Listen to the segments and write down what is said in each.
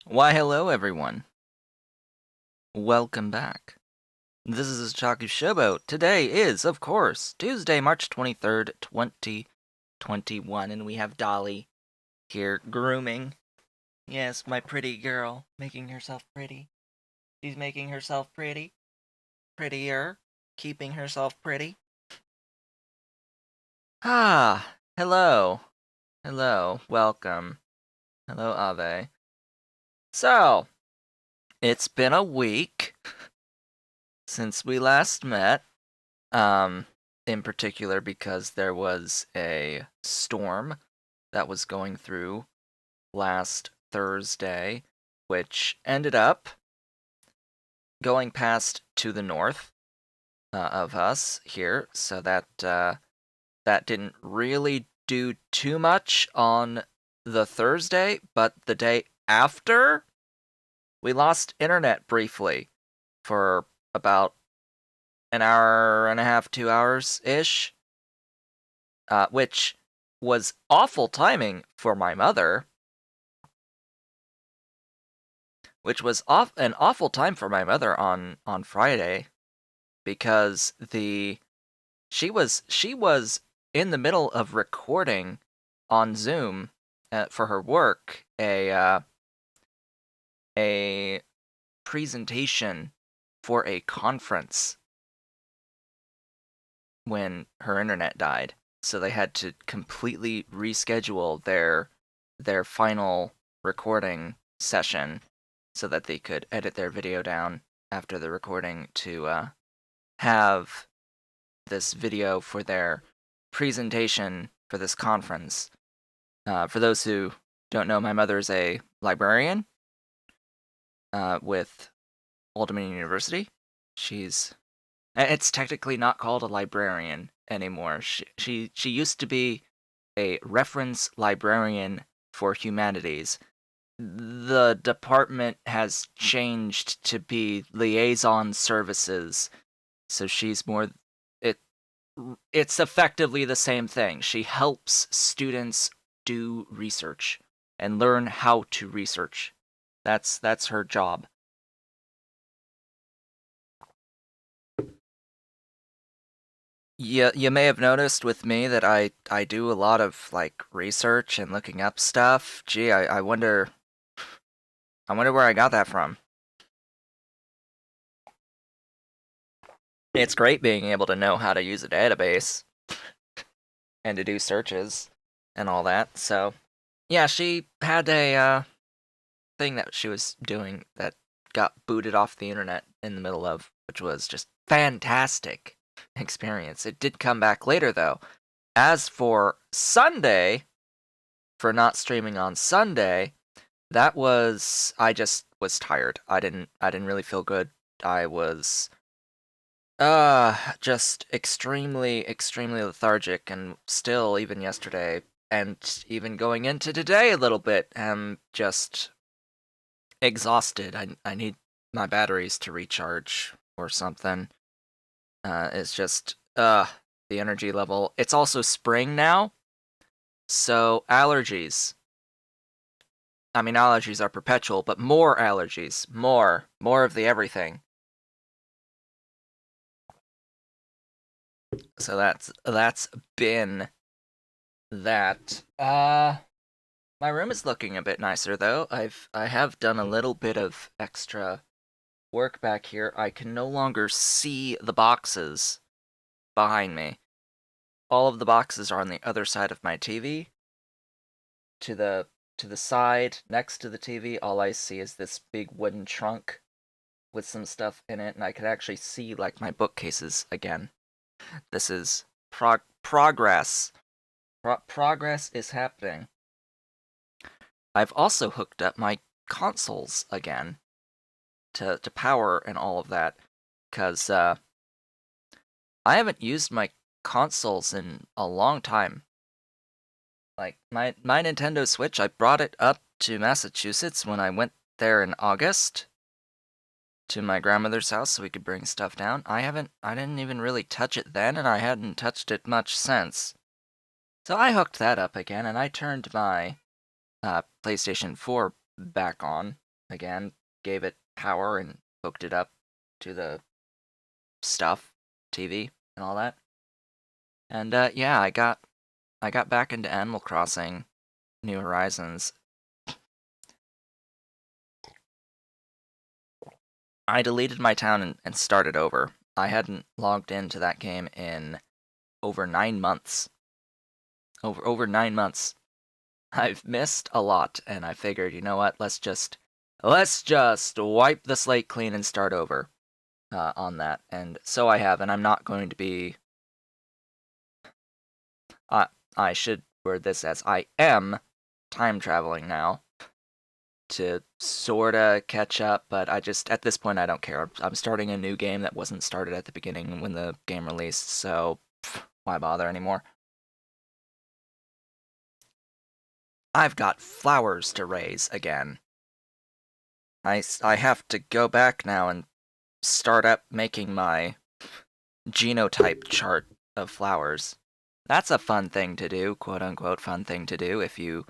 Why, hello everyone. Welcome back. This is Chaku Showboat. Today is, of course, Tuesday, March 23rd, 2021, and we have Dolly here grooming. Yes, my pretty girl, making herself pretty. She's making herself pretty. Prettier. Keeping herself pretty. Ah, hello. Hello, welcome. Hello, Ave. So, it's been a week since we last met. In particular because there was a storm that was going through last Thursday, which ended up going past to the north of us here, so that didn't really do too much on the Thursday, but the day after, we lost internet briefly for about an hour and a half, 2 hours ish, which was awful timing for my mother. Which was an awful time for my mother on Friday, because she was in the middle of recording on Zoom for her work a presentation for a conference when her internet died. So they had to completely reschedule their final recording session so that they could edit their video down after the recording to have this video for their presentation for this conference. For those who don't know, my mother is a librarian with Old Dominion University. It's technically not called a librarian anymore. She used to be a reference librarian for humanities. The department has changed to be liaison services, so she's more it it's effectively the same thing. She helps students do research and learn how to research. That's her job. You may have noticed with me that I do a lot of like research and looking up stuff. Gee, I wonder where I got that from. It's great being able to know how to use a database and to do searches and all that. So, yeah, she had a thing that she was doing that got booted off the internet in the middle of, which was just fantastic experience. It did come back later though. As for Sunday, for not streaming on Sunday, that was I just was tired. I didn't really feel good. I was just extremely lethargic, and still even yesterday and even going into today a little bit am just exhausted. I need my batteries to recharge or something. It's just the energy level. It's also spring now, so allergies. I mean, allergies are perpetual, but more allergies, more of the everything. So that's been that. My room is looking a bit nicer though. I have done a little bit of extra work back here. I can no longer see the boxes behind me. All of the boxes are on the other side of my TV. To the side next to the TV, all I see is this big wooden trunk with some stuff in it, and I could actually see like my bookcases again. This is progress. Progress is happening. I've also hooked up my consoles again to power and all of that, because I haven't used my consoles in a long time. Like my Nintendo Switch, I brought it up to Massachusetts when I went there in August to my grandmother's house so we could bring stuff down. I didn't even really touch it then, and I hadn't touched it much since. So I hooked that up again, and I turned my PlayStation 4 back on again, gave it power and hooked it up to the stuff, TV, and all that. And yeah, I got back into Animal Crossing New Horizons. I deleted my town and started over. I hadn't logged into that game in over 9 months. Over 9 months. I've missed a lot, and I figured, you know what? Let's just wipe the slate clean and start over on that. And so I have, and I'm not going to be. I should word this as I am time traveling now to sorta catch up, but I just at this point I don't care. I'm starting a new game that wasn't started at the beginning when the game released, so why bother anymore? I've got flowers to raise again. I have to go back now and start up making my genotype chart of flowers. That's a fun thing to do, quote unquote fun thing to do if you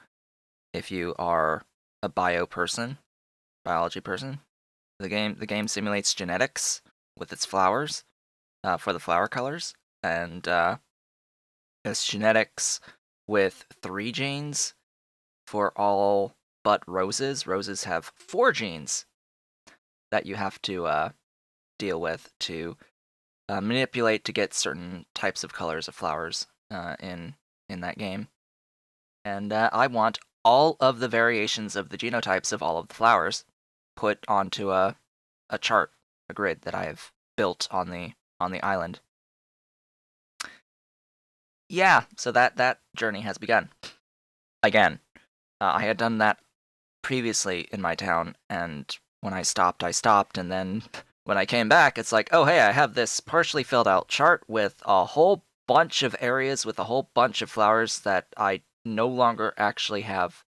are a biology person. The game simulates genetics with its flowers for the flower colors, and it's genetics with 3 genes for all but roses. Roses have 4 genes that you have to deal with to manipulate to get certain types of colors of flowers in that game. And I want all of the variations of the genotypes of all of the flowers put onto a chart, a grid that I have built on the island. Yeah, so that journey has begun. Again, I had done that previously in my town, and when I stopped, and then when I came back, it's like, oh hey, I have this partially filled out chart with a whole bunch of areas with a whole bunch of flowers that I no longer actually have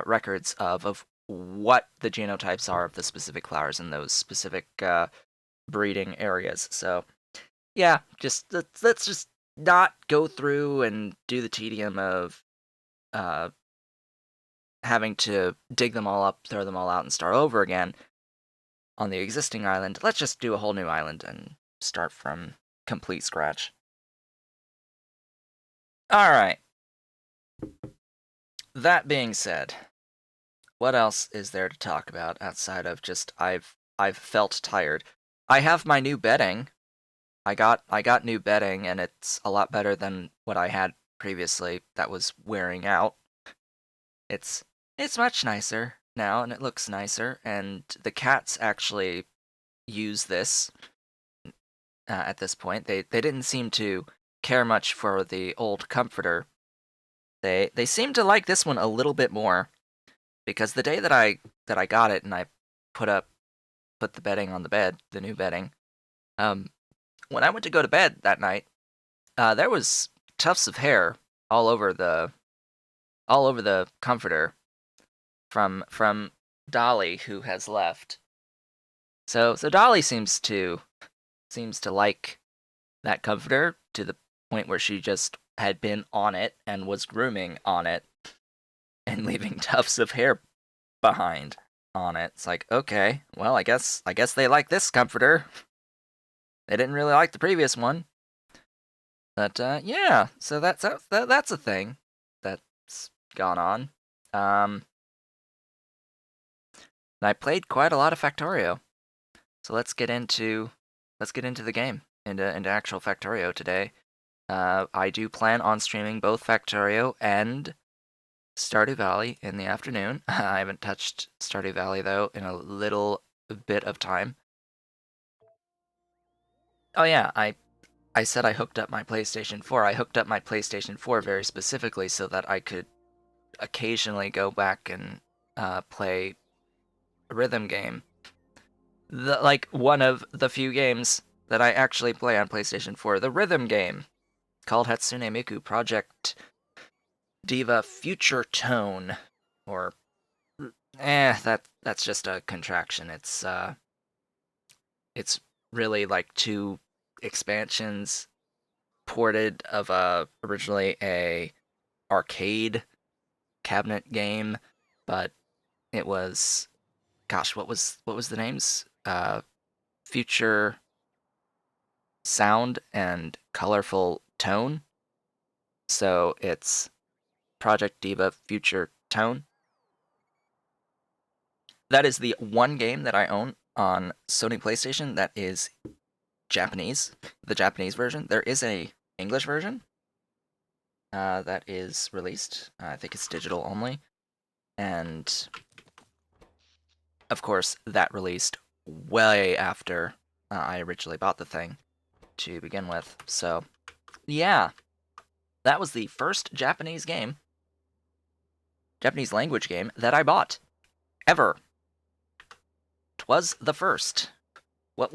records of what the genotypes are of the specific flowers in those specific breeding areas. So yeah, just let's just not go through and do the tedium of uh, having to dig them all up, throw them all out, and start over again on the existing island. Let's just do a whole new island and start from complete scratch. Alright. That being said, what else is there to talk about outside of just I've felt tired. I have my new bedding. I got new bedding, and it's a lot better than what I had previously that was wearing out. It's much nicer now, and it looks nicer, and the cats actually use this at this point. They didn't seem to care much for the old comforter. They seem to like this one a little bit more, because the day that I got it and I put the bedding on the bed, the new bedding, um, when I went to go to bed that night, there was tufts of hair all over the comforter from Dolly, who has left. So Dolly seems to like that comforter to the point where she just had been on it and was grooming on it and leaving tufts of hair behind on it. It's like, okay, well, I guess they like this comforter. They didn't really like the previous one. But yeah, so that's a thing that's gone on. And I played quite a lot of Factorio. So let's get into the game, into actual Factorio today. I do plan on streaming both Factorio and Stardew Valley in the afternoon. I haven't touched Stardew Valley though in a little bit of time. Oh yeah, I said I hooked up my PlayStation 4. I hooked up my PlayStation 4 very specifically so that I could occasionally go back and play a rhythm game. Like one of the few games that I actually play on PlayStation 4, the rhythm game called Hatsune Miku Project Diva Future Tone, or that's just a contraction. It's really like 2 expansions ported of originally a arcade cabinet game, but it was gosh, what was the names? Future Sound and Colorful Tone. So it's Project Diva Future Tone. That is the one game that I own on Sony PlayStation that is Japanese, the Japanese version. There is a English version that is released. I think it's digital only, and of course that released way after I originally bought the thing to begin with. So yeah, that was the first Japanese language game that I bought ever. 'Twas the first. What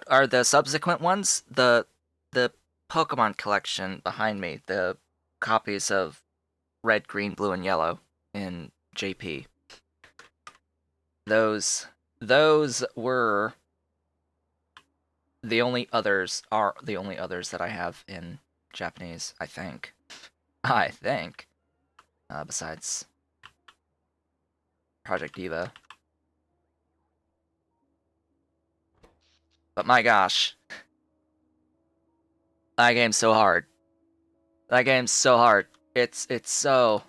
are the subsequent ones? The Pokemon collection behind me, the copies of Red, Green, Blue, and Yellow in JP. Those were the only others that I have in Japanese, I think. Besides Project Diva. But my gosh. That game's so hard. It's so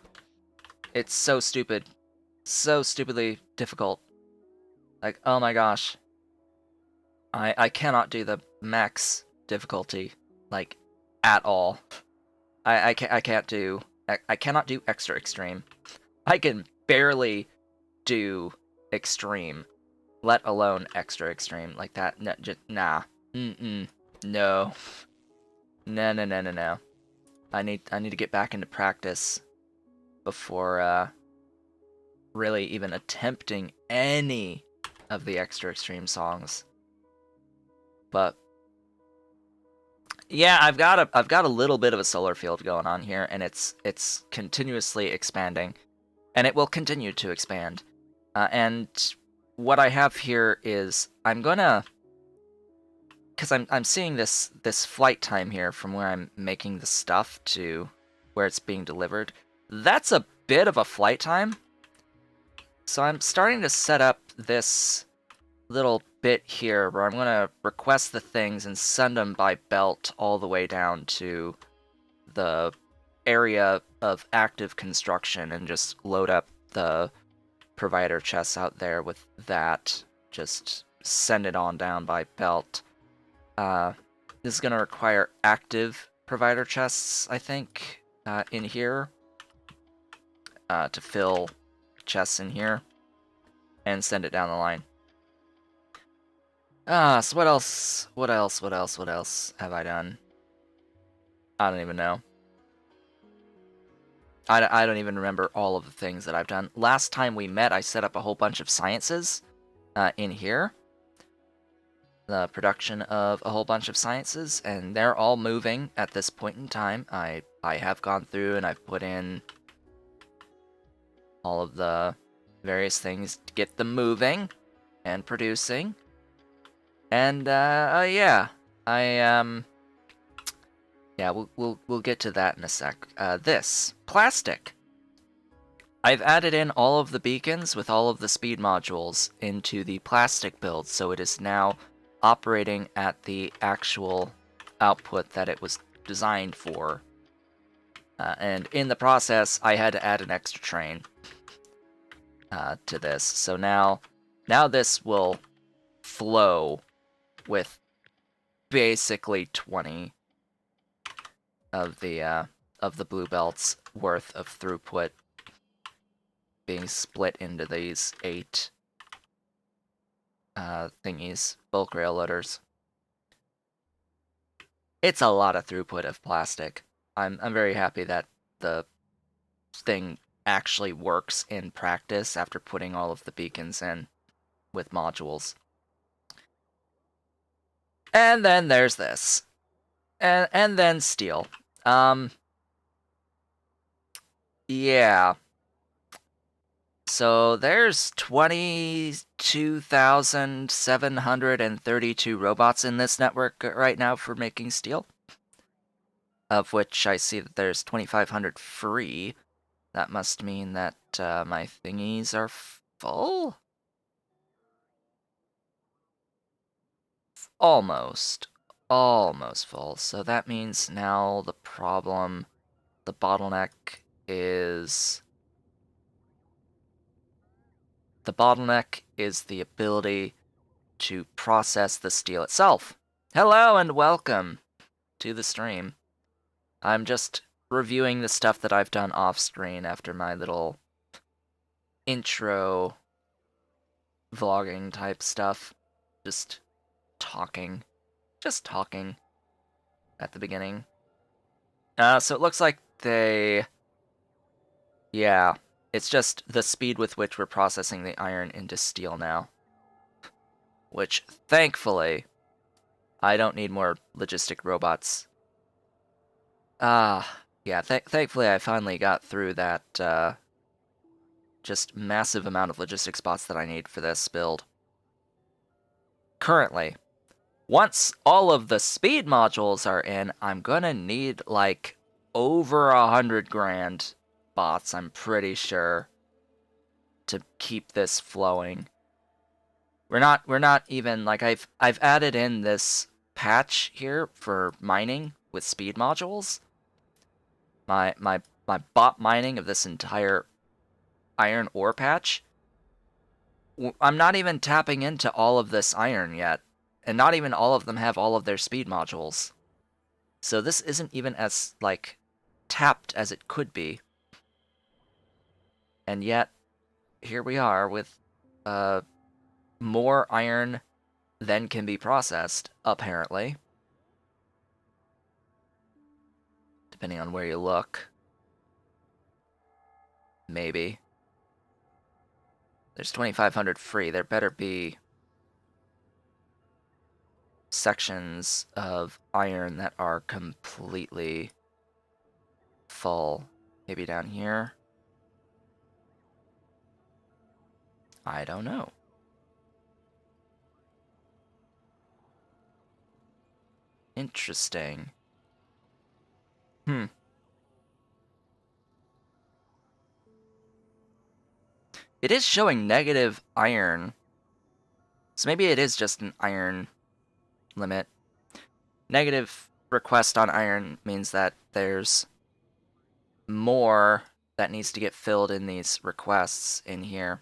stupid. So stupidly difficult. Like, oh my gosh. I cannot do the max difficulty, like, at all. I cannot do extra extreme. I can barely do extreme, let alone extra extreme like that. No, nah. No. No. No. I need to get back into practice before really even attempting any of the extra extreme songs. But yeah, I've got a little bit of a solar field going on here, and it's continuously expanding, and it will continue to expand. And what I have here is I'm gonna, because I'm seeing this flight time here from where I'm making the stuff to where it's being delivered. That's a bit of a flight time. So I'm starting to set up this little bit here where I'm going to request the things and send them by belt all the way down to the area of active construction and just load up the provider chests out there with that. Just send it on down by belt. This is going to require active provider chests, I think, in here to fill chests in here and send it down the line. So what else? What else have I done? I don't even know. I don't even remember all of the things that I've done. Last time we met, I set up a whole bunch of sciences in here. The production of a whole bunch of sciences, and they're all moving at this point in time. I have gone through and I've put in all of the various things to get them moving and producing. And yeah, yeah, we'll get to that in a sec. This plastic. I've added in all of the beacons with all of the speed modules into the plastic build, so it is now operating at the actual output that it was designed for. And in the process, I had to add an extra train to this. So now this will flow with basically 20 of the blue belts worth of throughput being split into these 8 thingies, bulk rail loaders. It's a lot of throughput of plastic. I'm very happy that the thing actually works in practice after putting all of the beacons in with modules. And then there's this. And then steel. Yeah. So there's 22,732 robots in this network right now for making steel. Of which I see that there's 2,500 free. That must mean that my thingies are full? almost full. So that means now the bottleneck is the ability to process the steel itself. Hello and welcome to the stream. I'm just reviewing the stuff that I've done off screen after my little intro vlogging type stuff. Just talking at the beginning. So it looks like yeah, it's just the speed with which we're processing the iron into steel now. Which, thankfully, I don't need more logistic robots. Yeah, thankfully I finally got through that, just massive amount of logistics bots that I need for this build. Currently. Once all of the speed modules are in, I'm gonna need, like, over 100 grand bots, I'm pretty sure, to keep this flowing. We're not even, like, I've added in this patch here for mining with speed modules. My bot mining of this entire iron ore patch. I'm not even tapping into all of this iron yet, and not even all of them have all of their speed modules. So this isn't even as, like, tapped as it could be. And yet, here we are with, more iron than can be processed, apparently. Depending on where you look. Maybe. There's 2,500 free. There better be sections of iron that are completely full. Maybe down here? I don't know. Interesting. It is showing negative iron. So maybe it is just an iron limit. Negative request on iron means that there's more that needs to get filled in these requests in here.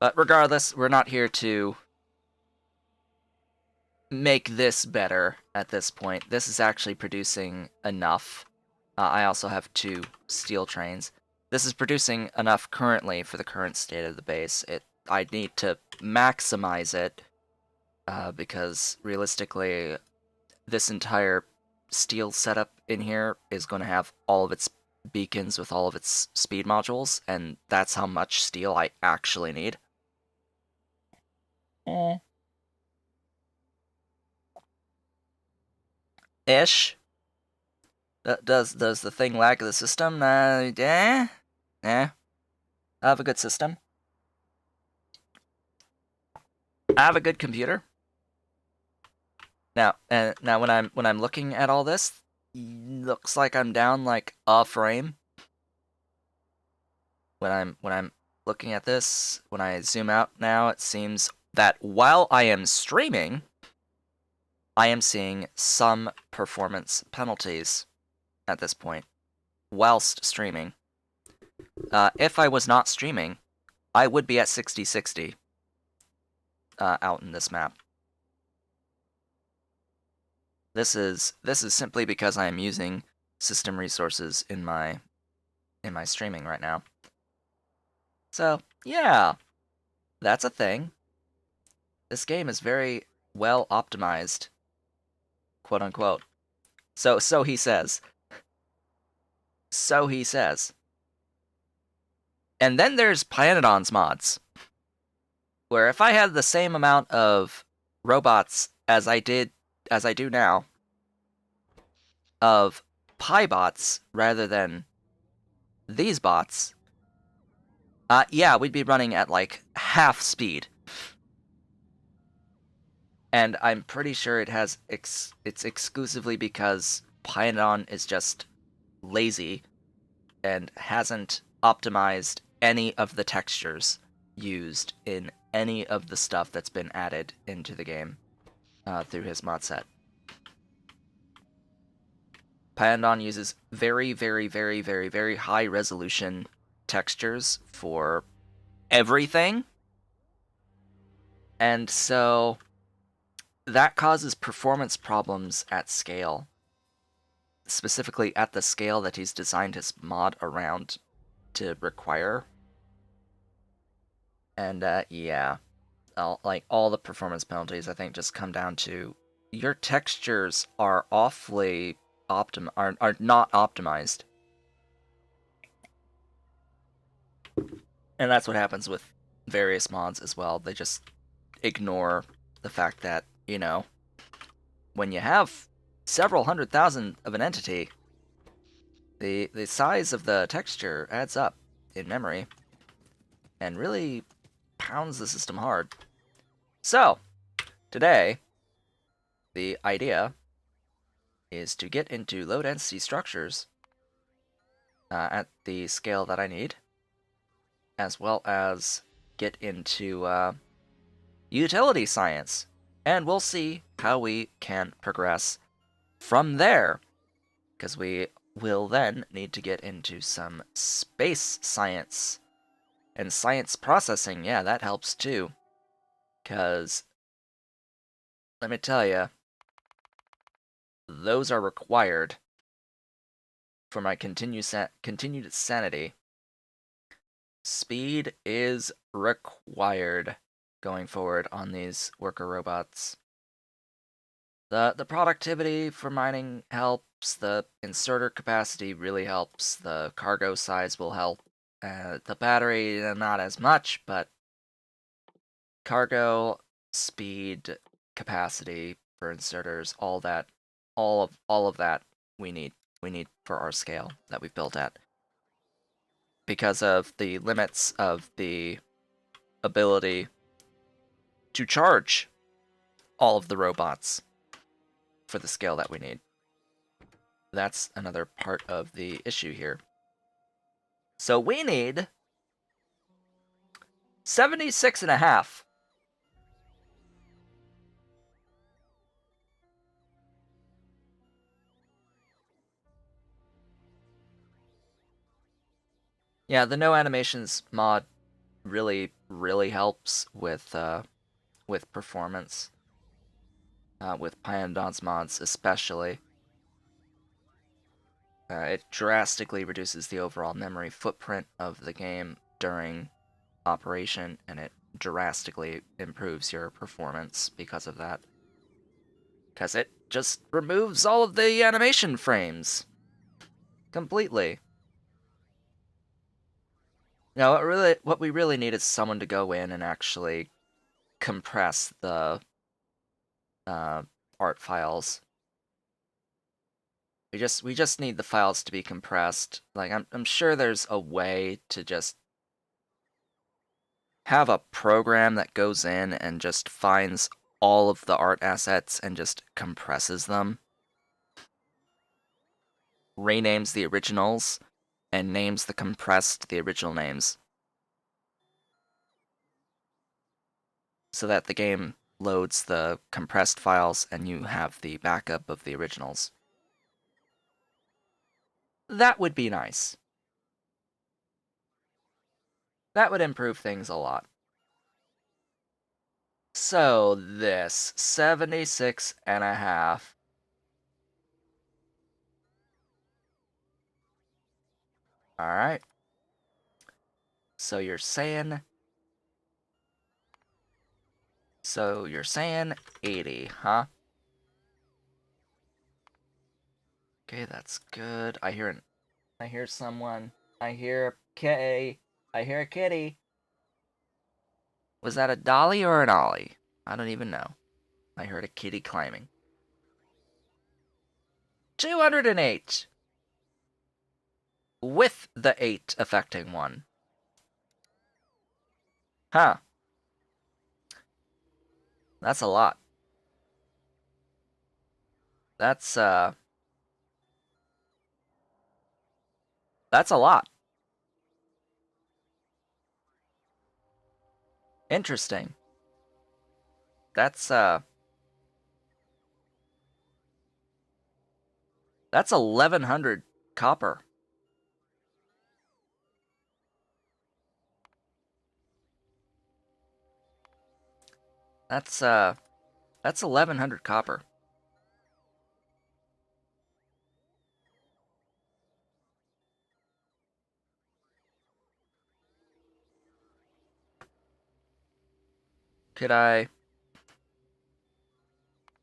But regardless, we're not here to make this better at this point. This is actually producing enough. I also have 2 steel trains. This is producing enough currently for the current state of the base. I need to maximize it because realistically, this entire steel setup in here is going to have all of its beacons with all of its speed modules, and that's how much steel I actually need. Ish. Does the thing lag the system? Yeah. I have a good system. I have a good computer. Now, when I'm looking at all this, looks like I'm down like a frame. When I'm looking at this, when I zoom out now, it seems that while I am streaming, I am seeing some performance penalties at this point, whilst streaming. If I was not streaming, I would be at 60/60 out in this map. This is simply because I am using system resources in my streaming right now. So, yeah, that's a thing. This game is very well optimized, quote unquote. So he says. So he says. And then there's Pyanodon's mods, where if I had the same amount of robots as I do now, of Pi bots rather than these bots, yeah, we'd be running at like half speed. And I'm pretty sure it has it's exclusively because Pyanodon is just lazy and hasn't optimized any of the textures used in any of the stuff that's been added into the game. through his mod set. Pyandon uses very, very, very, very, very high resolution textures for everything. And so that causes performance problems at scale. Specifically at the scale that he's designed his mod around to require. And yeah, all the performance penalties I think just come down to your textures are awfully are not optimized. And that's what happens with various mods as well. They just ignore the fact that, you know, when you have several 100,000 of an entity, the size of the texture adds up in memory and really pounds the system hard. So, today, the idea is to get into low density structures at the scale that I need, as well as get into utility science, and we'll see how we can progress from there, because we will then need to get into some space science and science processing. Yeah, that helps too, because let me tell you, those are required for my continued sanity. Speed is required going forward on these worker robots. The productivity for mining helps, the inserter capacity really helps, the cargo size will help, the battery not as much, but cargo, speed, capacity for inserters, all of that we need for our scale that we've built at. Because of the limits of the ability to charge all of the robots for the scale that we need. That's another part of the issue here. So we need 76.5. Yeah, the no animations mod really helps with performance. With Pyandon's mods especially. It drastically reduces the overall memory footprint of the game during operation, and it drastically improves your performance because of that. Because it just removes all of the animation frames completely. Now, what we really need is someone to go in and actually compress the art files. We just need the files to be compressed. Like I'm sure there's a way to just have a program that goes in and just finds all of the art assets and just compresses them, renames the originals, and names the compressed the original names, so that the game loads the compressed files and you have the backup of the originals. That would be nice. That would improve things a lot. So this 76.5. Alright. So you're saying 80, huh? Okay, that's good. I hear someone. I hear a kitty. I hear a kitty. Was that a dolly or an ollie? I don't even know. I heard a kitty climbing. 208. With the 8 affecting one. Huh. That's a lot. That's a lot. Interesting. That's That's 1100 copper. That's 1100 copper. Could I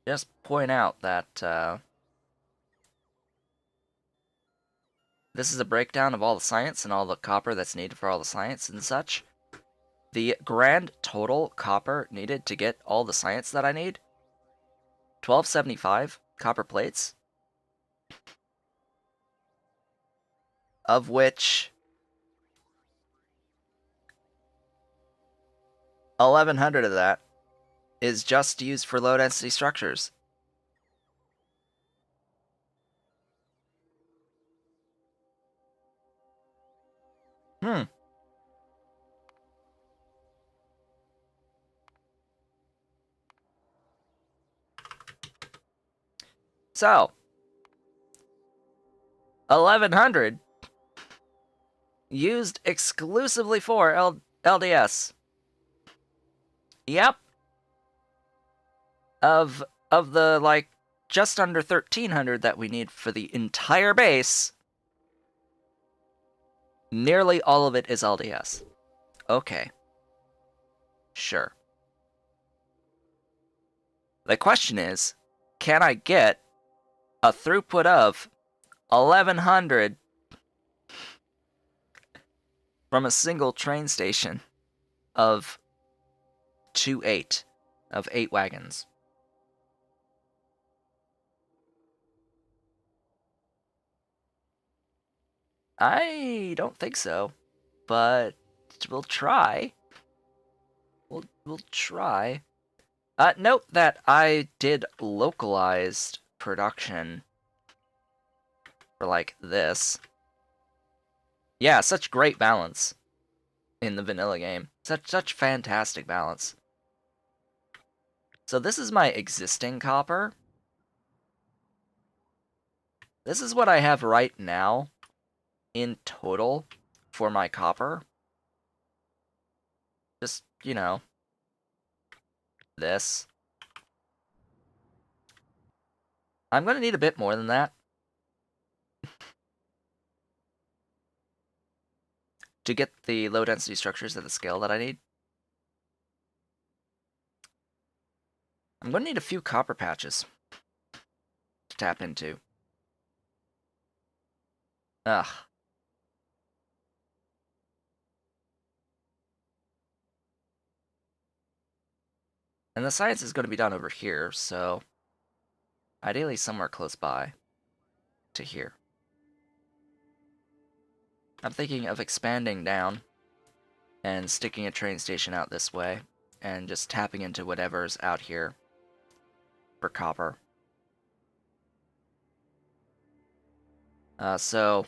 just point out that this is a breakdown of all the science and all the copper that's needed for all the science and such. The grand total copper needed to get all the science that I need, 1275 copper plates, of which 1100 of that is just used for low density structures. So, 1100 used exclusively for LDS. Yep. Of the like just under 1300 that we need for the entire base, nearly all of it is LDS. Okay. Sure. The question is, can I get a throughput of 1100 from a single train station of 8 wagons? I don't think so, but we'll try. We'll try. Note that I did localized production for like this. Yeah, such great balance in the vanilla game. Such fantastic balance. So this is my existing copper. This is what I have right now in total for my copper. Just, you know, this. I'm going to need a bit more than that to get the low density structures at the scale that I need. I'm going to need a few copper patches to tap into. Ugh. And the science is going to be done over here, so ideally somewhere close by to here. I'm thinking of expanding down and sticking a train station out this way and just tapping into whatever's out here for copper. So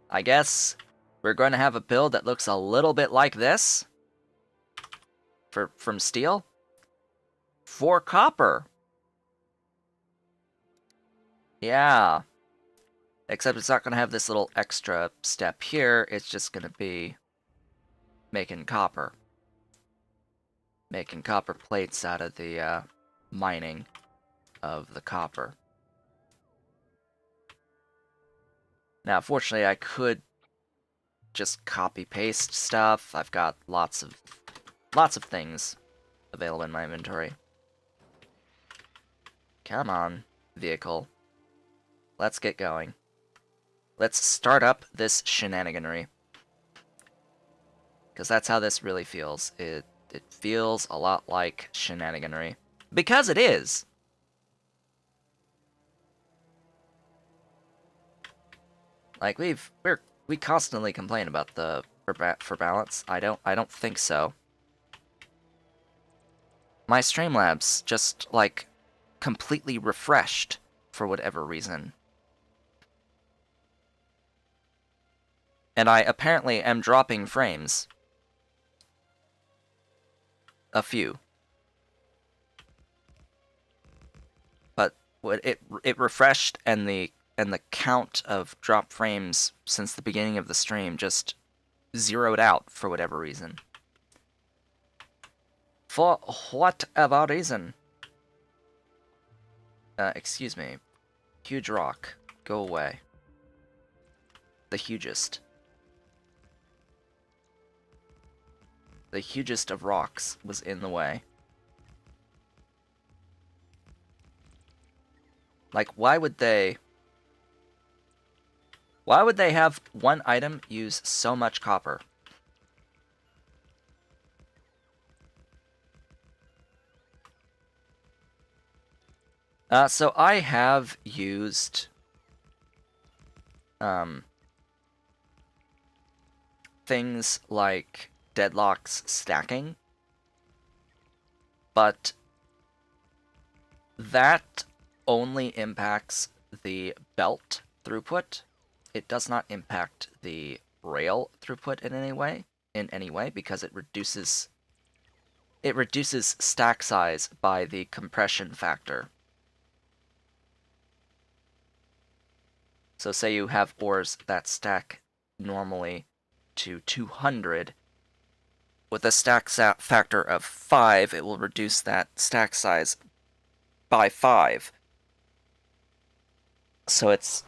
I guess we're going to have a build that looks a little bit like this from steel for copper. Yeah. Except it's not going to have this little extra step here. It's just going to be making copper. Making copper plates out of the mining of the copper. Now, fortunately, I could just copy-paste stuff. I've got lots of things available in my inventory. Come on, vehicle. Let's get going. Let's start up this shenaniganry. Because that's how this really feels. It feels a lot like shenaniganry. Because it is! Like, we constantly complain about the for balance. I don't think so. My Streamlabs just, like, completely refreshed for whatever reason. And I apparently am dropping frames. A few. But it refreshed and the and the count of drop frames since the beginning of the stream just zeroed out for whatever reason. For whatever reason. Excuse me. Huge rock. Go away. The hugest. The hugest of rocks was in the way. Like, why would they have one item use so much copper? So I have used things like deadlocks stacking, but that only impacts the belt throughput. It does not impact the rail throughput in any way because it reduces stack size by the compression factor. So say you have ores that stack normally to 200. With a stack factor of 5, it will reduce that stack size by 5. So it's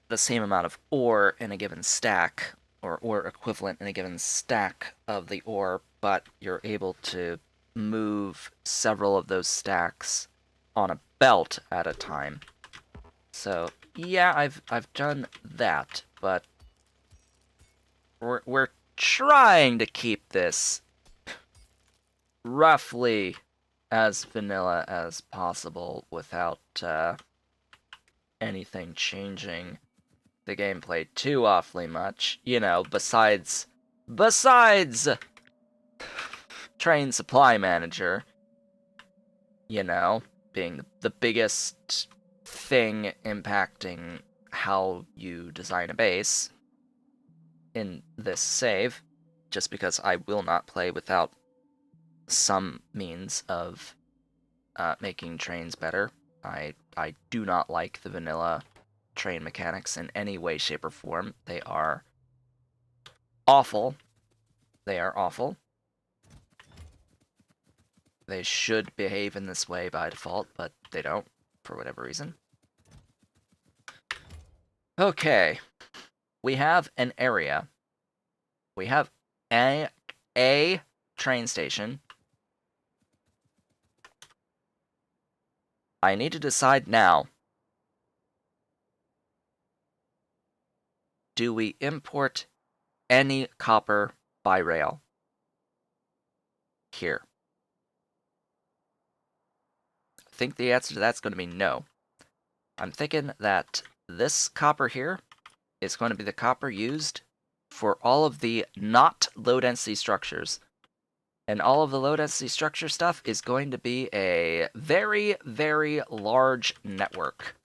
the same amount of ore in a given stack, or ore equivalent in a given stack of the ore, but you're able to move several of those stacks on a belt at a time. So yeah, I've done that, but we're trying to keep this roughly as vanilla as possible without anything changing the gameplay too awfully much. You know, besides Train Supply Manager, you know, being the biggest thing impacting how you design a base in this save, just because I will not play without some means of making trains better. I do not like the vanilla train mechanics in any way, shape, or form. They are awful. They are awful. They should behave in this way by default, but they don't, for whatever reason. Okay. We have an area. We have a train station. I need to decide now. Do we import any copper by rail? Here. I think the answer to that's going to be no. I'm thinking that this copper here is going to be the copper used for all of the not low-density structures. And all of the low-density structure stuff is going to be a very, very large network.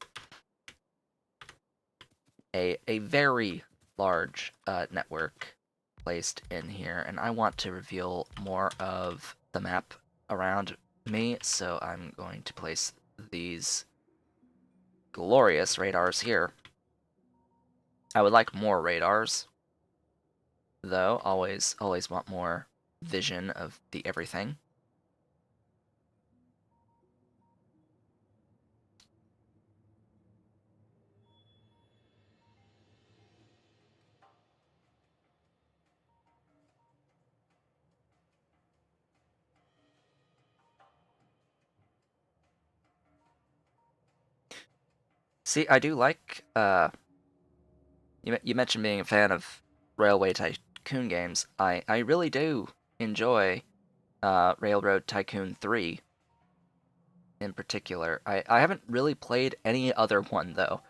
A very large network placed in here. And I want to reveal more of the map around me, so I'm going to place these glorious radars here. I would like more radars, though. Always want more vision of the everything. See, I do like, you mentioned being a fan of Railway Tycoon games. I really do enjoy Railroad Tycoon 3 in particular. I haven't really played any other one, though.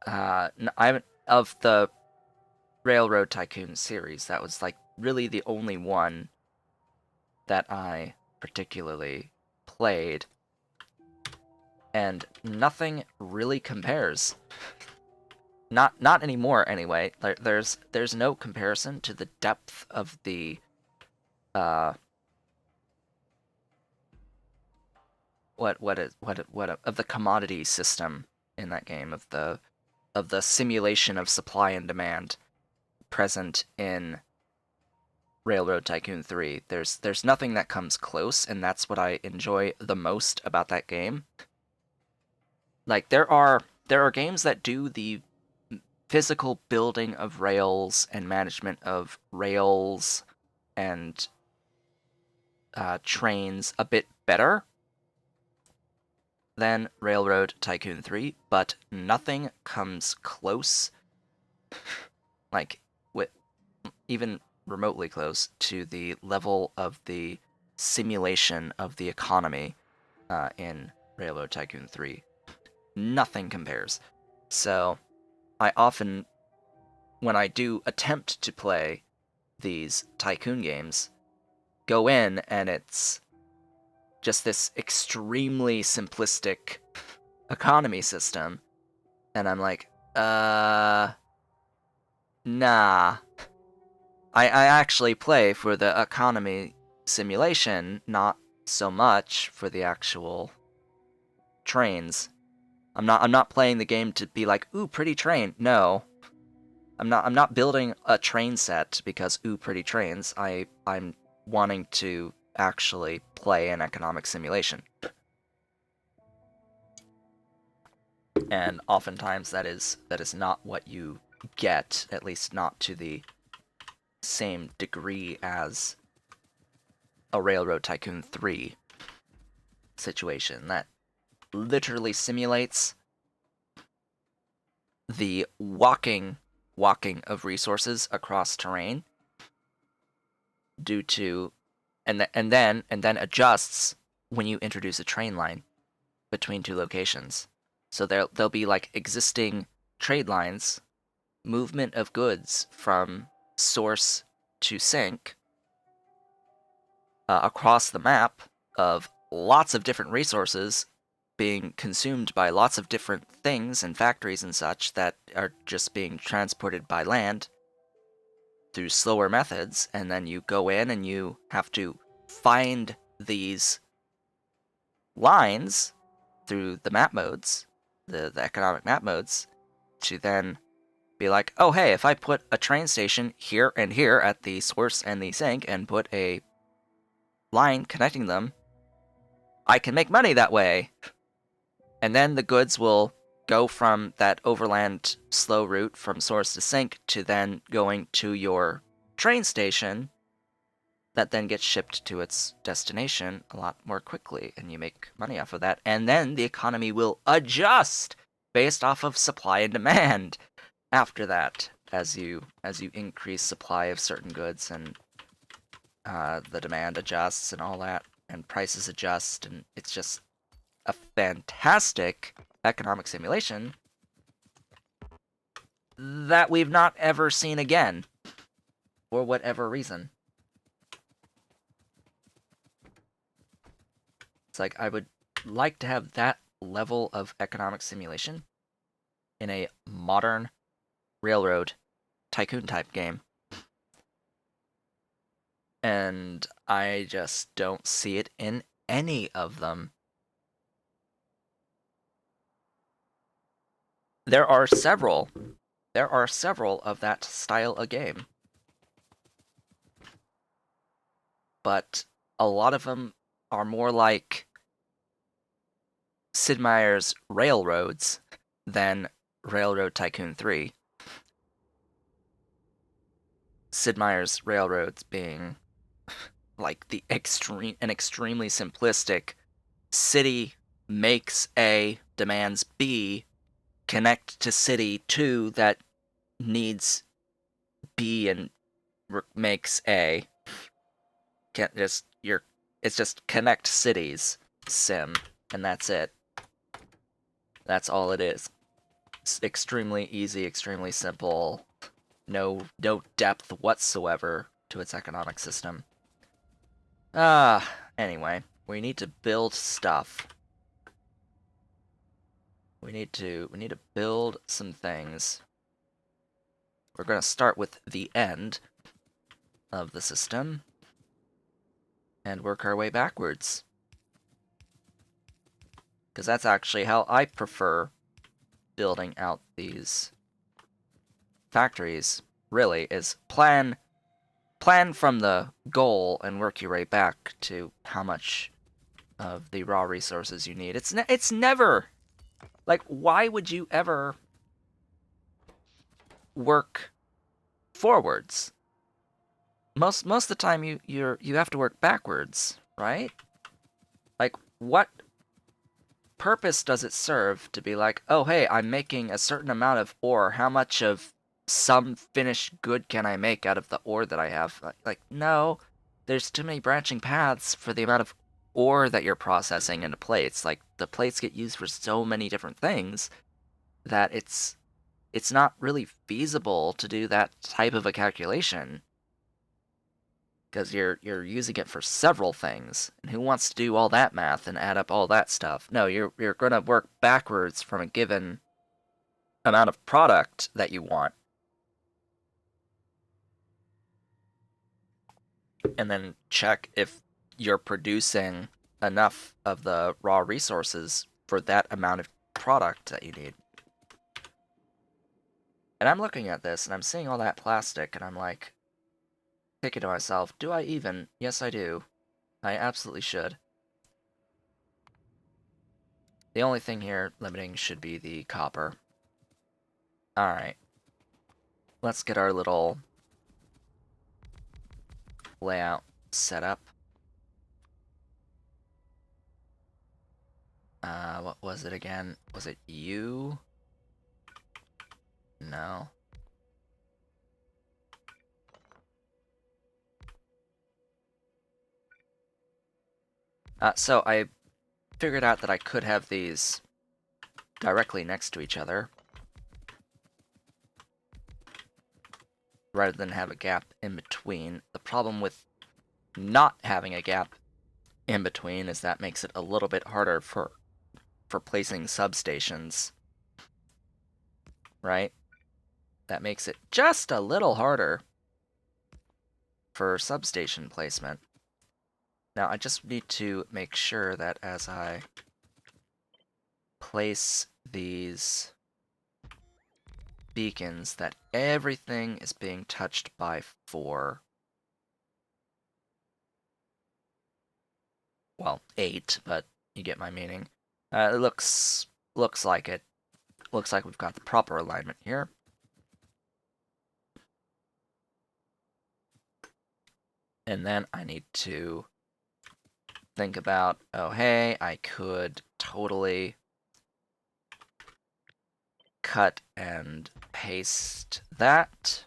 I haven't, of the Railroad Tycoon series, that was, like, really the only one that I particularly played. And nothing really compares. Not anymore, anyway. There's no comparison to the depth of the of the commodity system in that game of the simulation of supply and demand present in Railroad Tycoon 3. There's nothing that comes close, and that's what I enjoy the most about that game. Like there are games that do the physical building of rails and management of rails and trains a bit better than Railroad Tycoon 3, but nothing comes close, like with even remotely close to the level of the simulation of the economy in Railroad Tycoon 3. Nothing compares. So I often, when I do attempt to play these tycoon games, go in and it's just this extremely simplistic economy system, and I'm like, nah. I actually play for the economy simulation, not so much for the actual trains. I'm not playing the game to be like, ooh, pretty train. No. I'm not building a train set because ooh, pretty trains. I'm wanting to actually play an economic simulation. And oftentimes that is not what you get, at least not to the same degree as a Railroad Tycoon 3 situation that literally simulates the walking of resources across terrain due to and then adjusts when you introduce a train line between two locations. So there'll be like existing trade lines, movement of goods from source to sink across the map of lots of different resources being consumed by lots of different things and factories and such that are just being transported by land through slower methods, and then you go in and you have to find these lines through the map modes, the economic map modes, to then be like, oh hey, if I put a train station here and here at the source and the sink and put a line connecting them, I can make money that way. And then the goods will go from that overland slow route from source to sink to then going to your train station that then gets shipped to its destination a lot more quickly, and you make money off of that. And then the economy will adjust based off of supply and demand after that, as you increase supply of certain goods and the demand adjusts and all that, and prices adjust, and it's just a fantastic economic simulation that we've not ever seen again, for whatever reason. It's like I would like to have that level of economic simulation in a modern railroad tycoon type game. And I just don't see it in any of them. There are several of that style of game. But a lot of them are more like Sid Meier's Railroads than Railroad Tycoon 3. Sid Meier's Railroads being like an extremely simplistic city makes A, demands B, connect to city 2 that needs B and makes A. It's just connect cities sim, and that's it. That's all it is. It's extremely easy, extremely simple. No depth whatsoever to its economic system. Anyway, we need to build stuff. We need to build some things. We're going to start with the end of the system and work our way backwards. Because that's actually how I prefer building out these factories, really, is plan from the goal and work your way back to how much of the raw resources you need. It's never like, why would you ever work forwards? Most of the time you have to work backwards, right? Like, what purpose does it serve to be like, oh hey, I'm making a certain amount of ore, how much of some finished good can I make out of the ore that I have? Like no, there's too many branching paths for the amount of ore that you're processing into plates. Like, the plates get used for so many different things that it's not really feasible to do that type of a calculation, because you're using it for several things. And who wants to do all that math and add up all that stuff? No, you're going to work backwards from a given amount of product that you want, and then check if you're producing enough of the raw resources for that amount of product that you need. And I'm looking at this and I'm seeing all that plastic and I'm like, thinking to myself, do I even? Yes, I do. I absolutely should. The only thing here limiting should be the copper. Alright. Let's get our little layout set up. What was it again? Was it U? No. So I figured out that I could have these directly next to each other, rather than have a gap in between. The problem with not having a gap in between is that makes it a little bit harder for placing substations, right? That makes it just a little harder for substation placement. Now, I just need to make sure that as I place these beacons, that everything is being touched by 4. Well, 8, but you get my meaning. It looks like it. Looks like we've got the proper alignment here. And then I need to think about, oh hey, I could totally cut and paste that.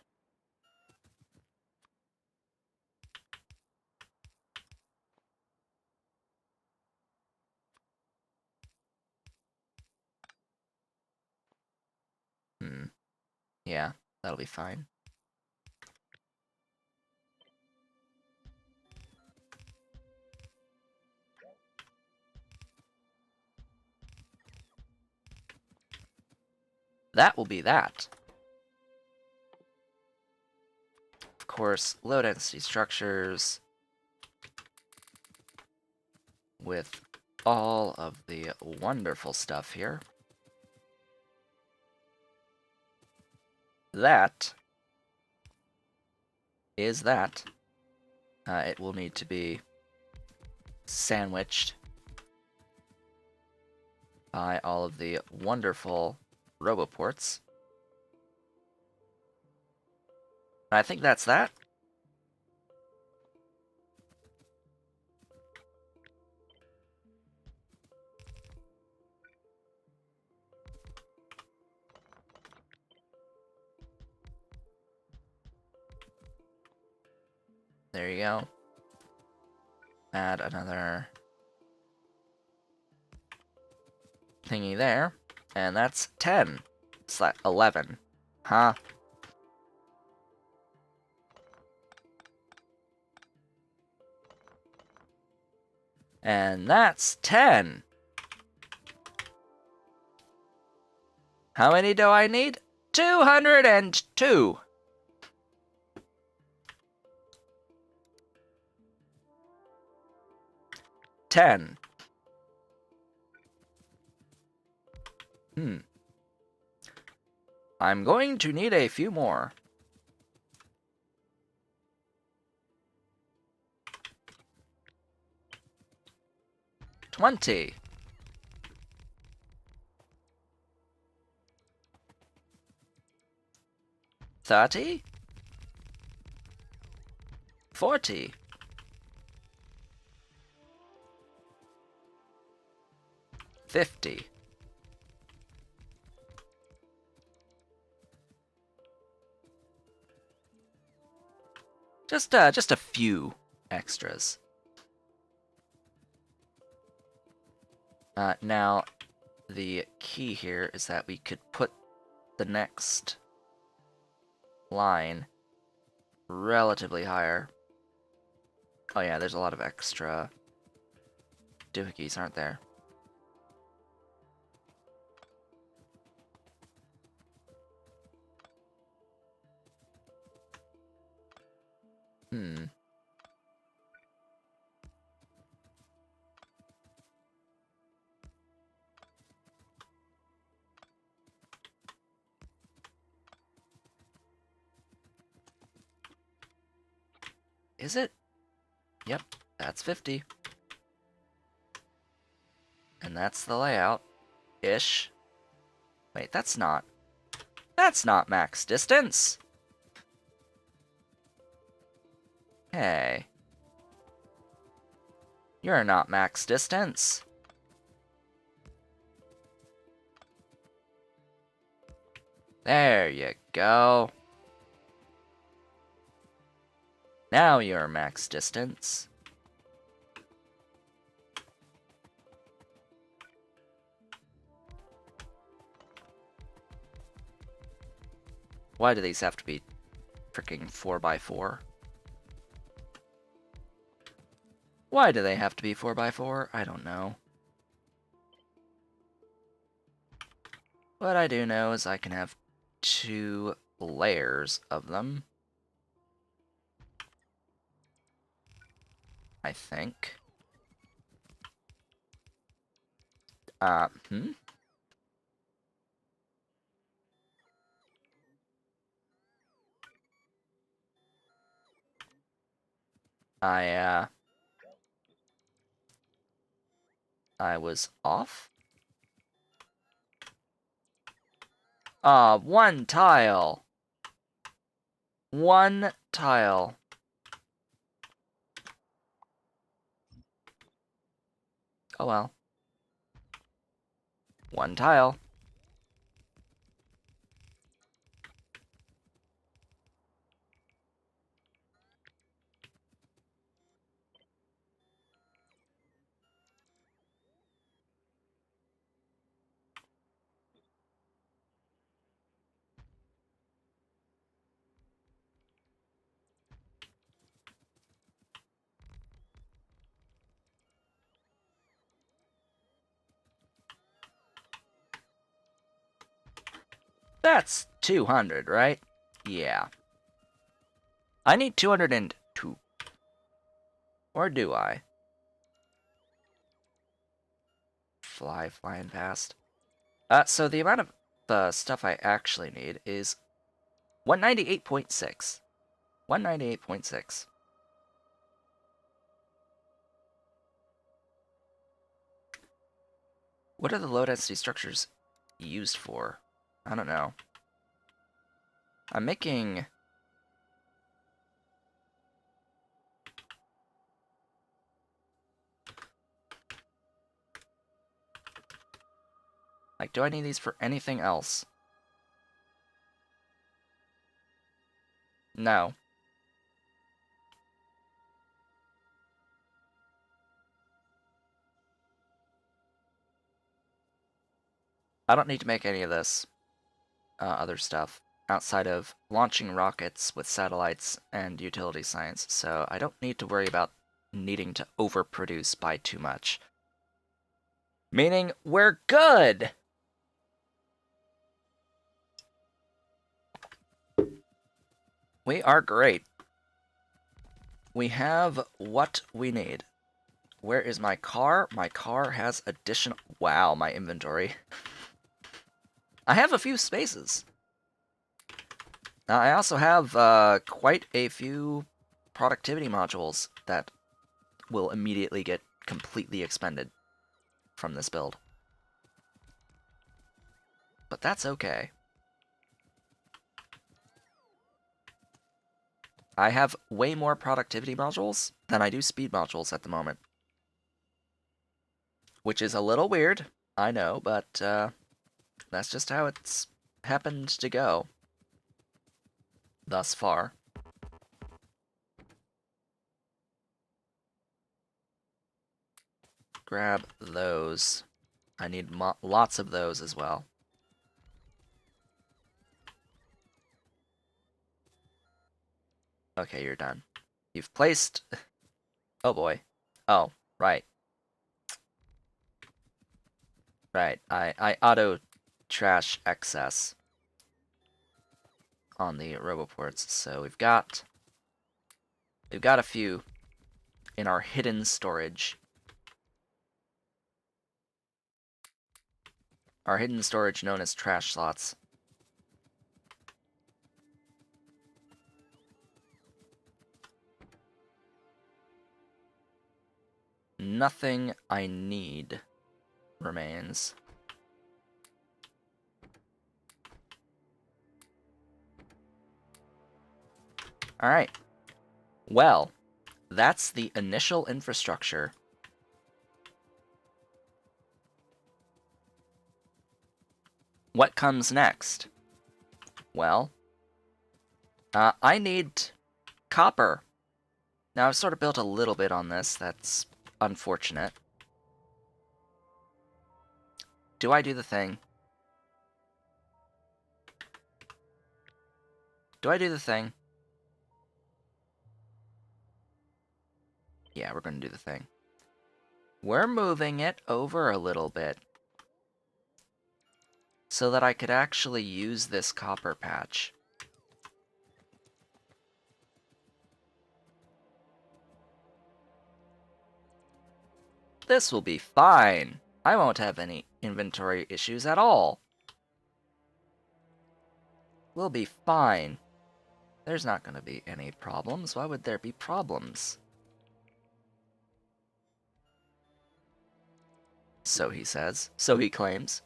Yeah, that'll be fine. That will be that. Of course, low density structures with all of the wonderful stuff here. That is that. It will need to be sandwiched by all of the wonderful roboports. I think that's that. There you go. Add another thingy there, and that's 10. It's like 11. Huh? And that's 10. How many do I need? 202. Ten. I'm going to need a few more. $20. 30. 40. 50. Just a few extras. Now, the key here is that we could put the next line relatively higher. Oh yeah, there's a lot of extra doohickeys, aren't there? Is it? Yep, that's 50. And that's the layout. Ish. Wait, that's not max distance. Hey. You're not max distance. There you go. Now you're max distance. Why do these have to be freaking 4x4? Why do they have to be 4x4? I don't know. What I do know is I can have 2 layers of them. I think. I was off? One tile. One tile. Oh well. One tile. That's 200, right? Yeah. I need 202. Or do I? Flying past. So the amount of stuff I actually need is 198.6. 198.6. What are the low-density structures used for? I don't know. I'm making... Like, do I need these for anything else? No. I don't need to make any of this other stuff outside of launching rockets with satellites and utility science, so I don't need to worry about needing to overproduce by too much. Meaning, we're good! We are great. We have what we need. Where is my car? My car has additional... Wow, my inventory. I have a few spaces. I also have quite a few productivity modules that will immediately get completely expended from this build. But that's okay. I have way more productivity modules than I do speed modules at the moment. Which is a little weird, I know, but that's just how it's happened to go thus far. Grab those. I need lots of those as well. Okay, you're done. You've placed... Oh boy. Oh, right. Right, I auto-trash excess on the roboports, so we've got a few in our hidden storage. Our hidden storage known as trash slots. Nothing I need remains. Alright. Well, that's the initial infrastructure. What comes next? Well, I need copper. Now, I've sort of built a little bit on this. That's unfortunate. Do I do the thing? Do I do the thing? Yeah, we're going to do the thing. We're moving it over a little bit so that I could actually use this copper patch. This will be fine. I won't have any inventory issues at all. We'll be fine. There's not going to be any problems. Why would there be problems? So he says. So he claims.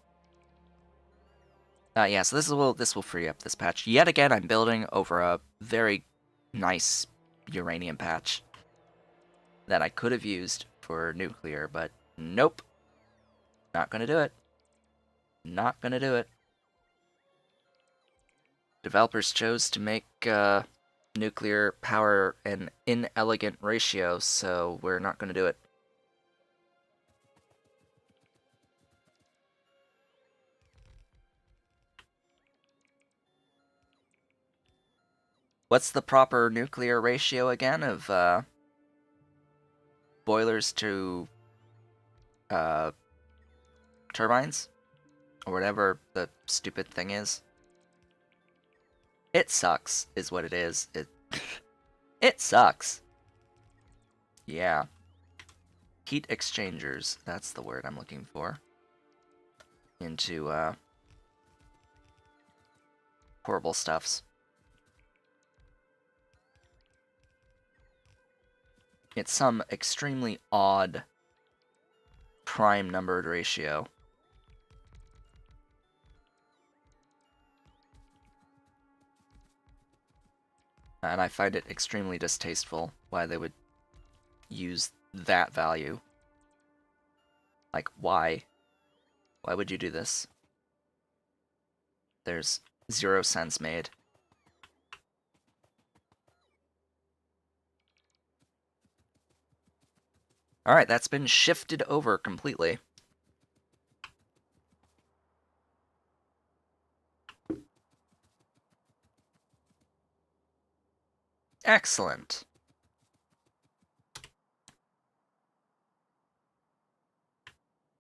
Yeah, so this will free up this patch. Yet again, I'm building over a very nice uranium patch that I could have used for nuclear, but nope. Not gonna do it. Not gonna do it. Developers chose to make nuclear power an inelegant ratio, so we're not gonna do it. What's the proper nuclear ratio again of boilers to turbines? Or whatever the stupid thing is. It sucks, is what it is. It sucks. Yeah. Heat exchangers, that's the word I'm looking for. Into, horrible stuffs. It's some extremely odd prime numbered ratio. And I find it extremely distasteful why they would use that value. Like, why? Why would you do this? There's 0 sense made. Alright, that's been shifted over completely. Excellent.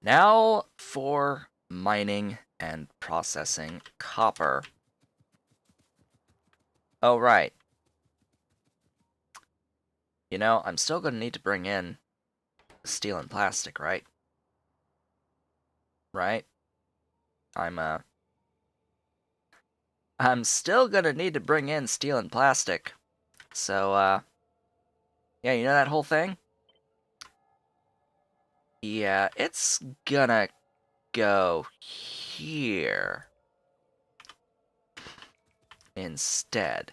Now for mining and processing copper. Oh, right. You know, I'm still going to need to bring in steel and plastic, right? Right? I'm I'm still gonna need to bring in steel and plastic. So, yeah, you know that whole thing? Yeah, it's gonna go here instead.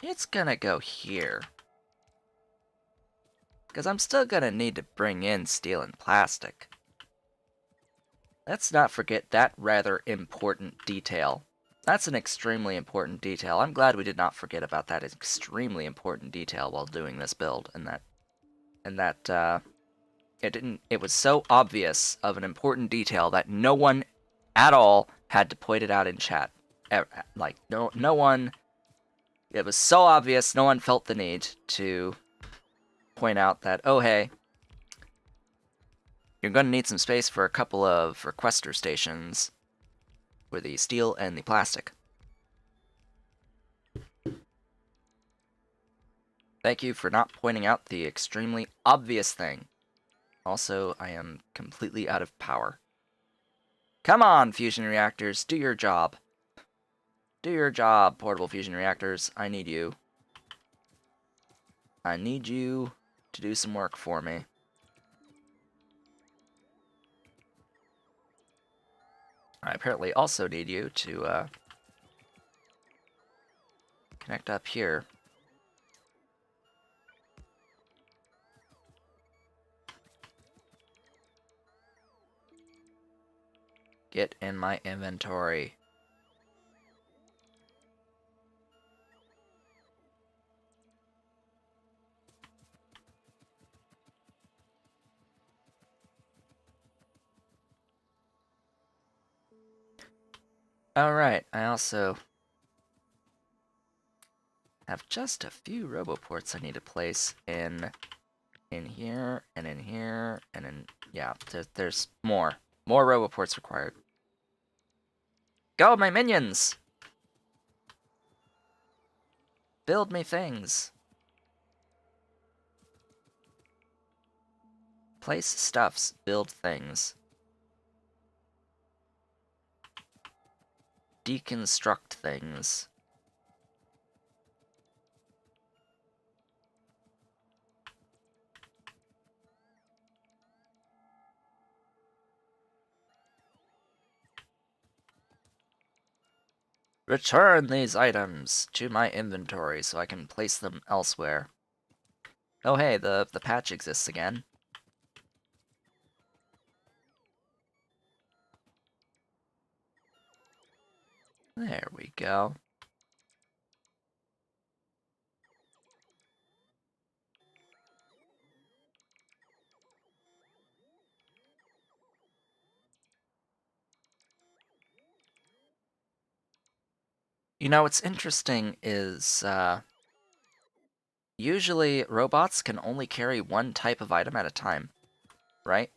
It's gonna go here. Because I'm still gonna need to bring in steel and plastic. Let's not forget that rather important detail. That's an extremely important detail. I'm glad we did not forget about that extremely important detail while doing this build, and that it was so obvious of an important detail that no one at all had to point it out in chat. Like, no one, it was so obvious, no one felt the need to point out that, oh hey, you're going to need some space for a couple of requester stations for the steel and the plastic. Thank you for not pointing out the extremely obvious thing. Also, I am completely out of power. Come on, fusion reactors, do your job. Do your job, portable fusion reactors. I need you. I need you to do some work for me. I apparently also need you to connect up here. Get in my inventory. Alright, I also have just a few roboports I need to place in here, and in here, and in... Yeah, there's more. More roboports required. Go, my minions! Build me things. Place stuffs, build things. Deconstruct things. Return these items to my inventory so I can place them elsewhere. Oh hey, the patch exists again. There we go. You know, what's interesting is, usually robots can only carry one type of item at a time, right?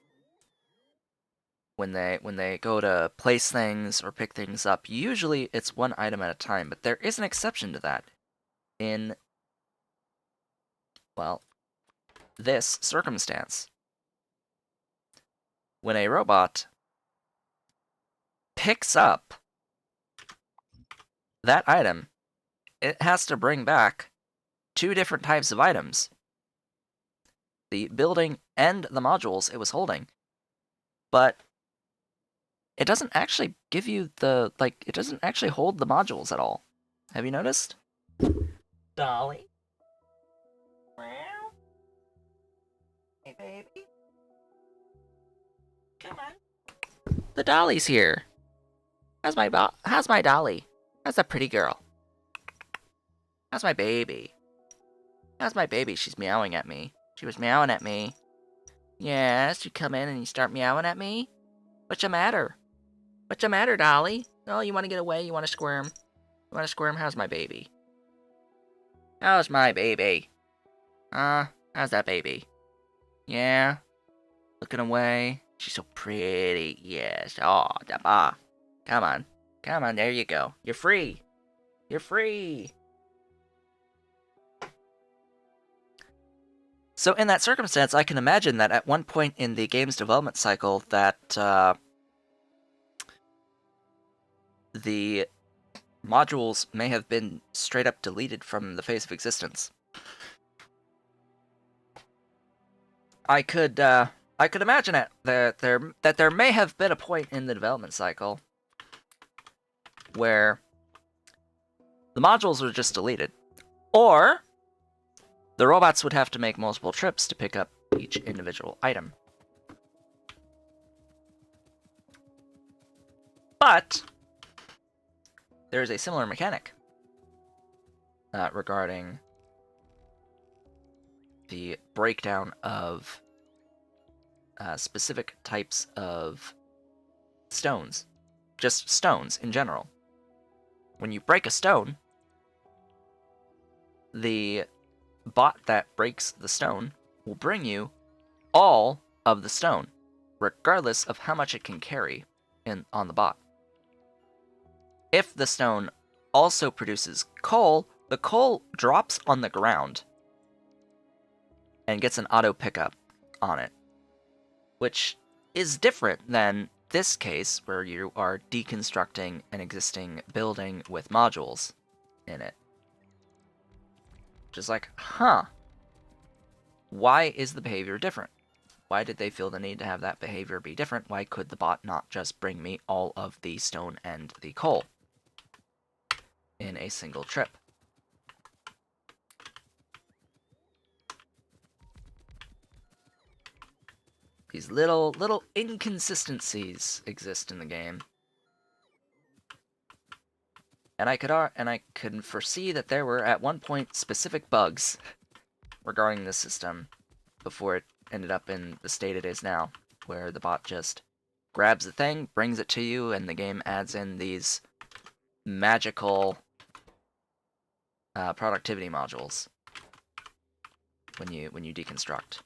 When they go to place things or pick things up, usually it's one item at a time, but there is an exception to that in, well, this circumstance. When a robot picks up that item, it has to bring back two different types of items. The building and the modules it was holding. But it doesn't actually give you the, like, it doesn't actually hold the modules at all. Have you noticed? Dolly? Meow? Hey, baby? Come on. The Dolly's here. How's my Dolly? How's that pretty girl? How's my baby? How's my baby? She's meowing at me. She was meowing at me. Yes, you come in and you start meowing at me? What's the matter? What's the matter, Dolly? Oh, you want to get away? You want to squirm? You want to squirm? How's my baby? How's my baby? How's that baby? Yeah? Looking away? She's so pretty. Yes. Oh, da-ba. Come on. Come on, there you go. You're free. You're free. So in that circumstance, I can imagine that at one point in the game's development cycle that, the modules may have been straight up deleted from the face of existence. I could imagine it that there may have been a point in the development cycle where the modules were just deleted, or the robots would have to make multiple trips to pick up each individual item. But there is a similar mechanic regarding the breakdown of specific types of stones. Just stones in general. When you break a stone, the bot that breaks the stone will bring you all of the stone, regardless of how much it can carry on the bot. If the stone also produces coal, the coal drops on the ground and gets an auto pickup on it, which is different than this case where you are deconstructing an existing building with modules in it. Just like, huh, why is the behavior different? Why did they feel the need to have that behavior be different? Why could the bot not just bring me all of the stone and the coal in a single trip? These little inconsistencies exist in the game. And I could foresee that there were at one point specific bugs regarding this system before it ended up in the state it is now, where the bot just grabs the thing, brings it to you, and the game adds in these magical productivity modules when you deconstruct.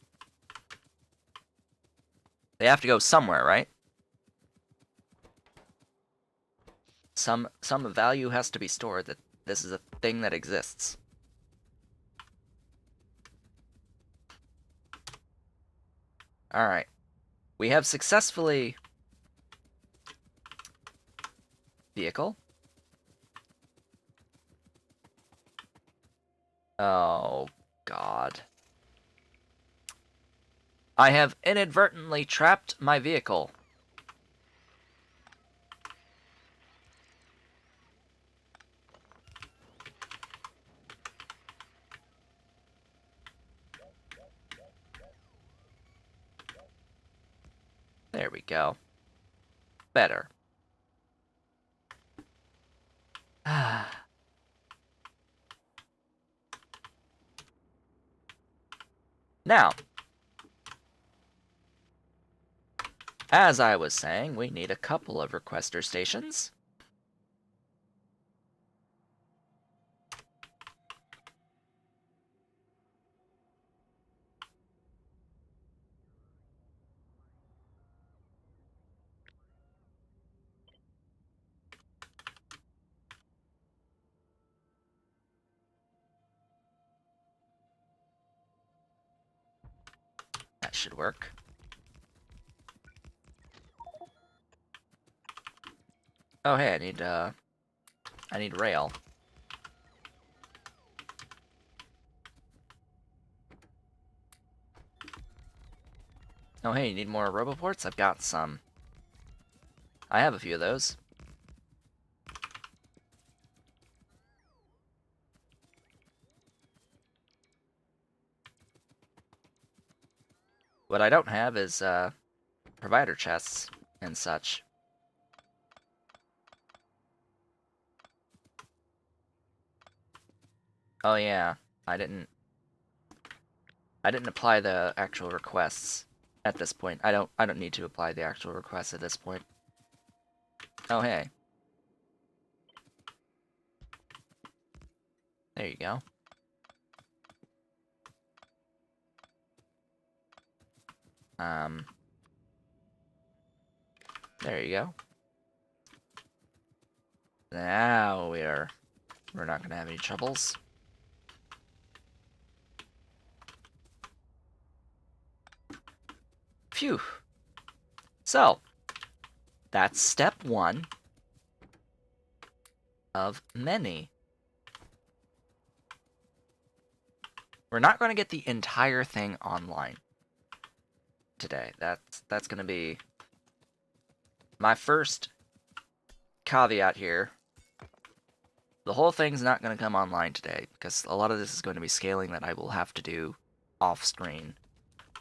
They have to go somewhere, right? Some value has to be stored that this is a thing that exists. Alright. We have successfully... Vehicle? Oh, God. I have inadvertently trapped my vehicle. There we go. Better. Now, as I was saying, we need a couple of requester stations. That should work. Oh, hey, I need rail. Oh, hey, you need more roboports? I've got some. I have a few of those. What I don't have is, provider chests and such. Oh yeah, I didn't apply the actual requests at this point. I don't need to apply the actual requests at this point. Oh hey. There you go. There you go. Now we're not gonna have any troubles. Phew. So, that's step one. of many. We're not going to get the entire thing online today. That's going to be my first caveat here. The whole thing's not going to come online today because a lot of this is going to be scaling that I will have to do off screen.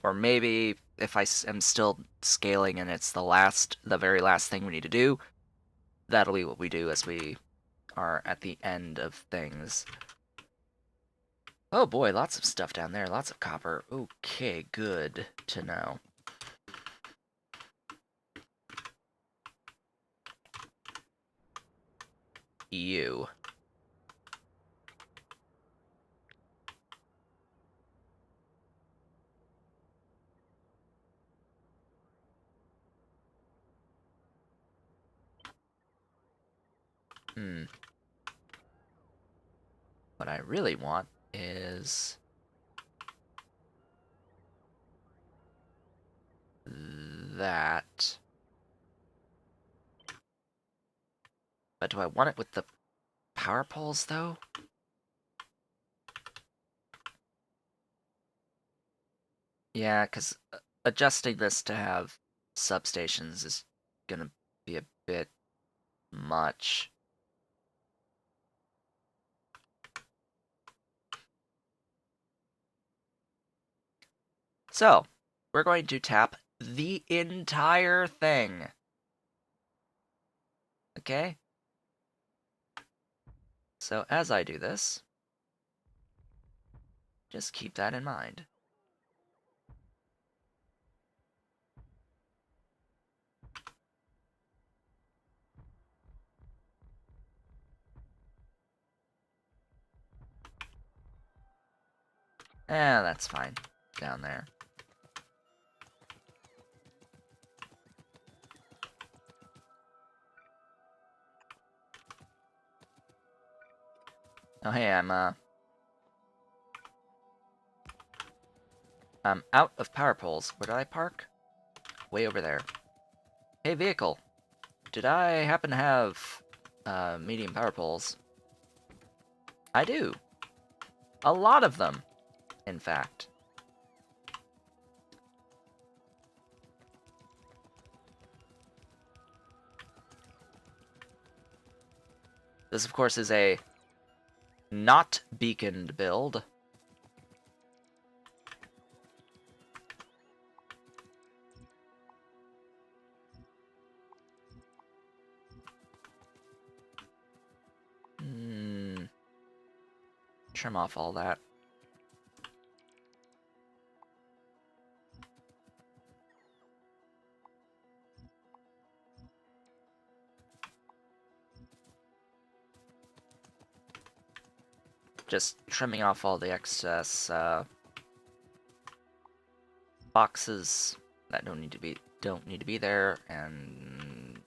Or maybe if I am still scaling and it's the very last thing we need to do, that'll be what we do as we are at the end of things. Oh boy, lots of stuff down there, lots of copper. Okay, good to know. You. What I really want is that. But do I want it with the power poles, though? Yeah, because adjusting this to have substations is gonna be a bit much. So, we're going to tap the entire thing. Okay? So, as I do this, just keep that in mind. That's fine. Down there. Oh, hey, I'm out of power poles. Where did I park? Way over there. Hey, vehicle. Did I happen to have, medium power poles? I do. A lot of them, in fact. This, of course, is a not beaconed build. Trim off all that. Just trimming off all the excess boxes that don't need to be there, and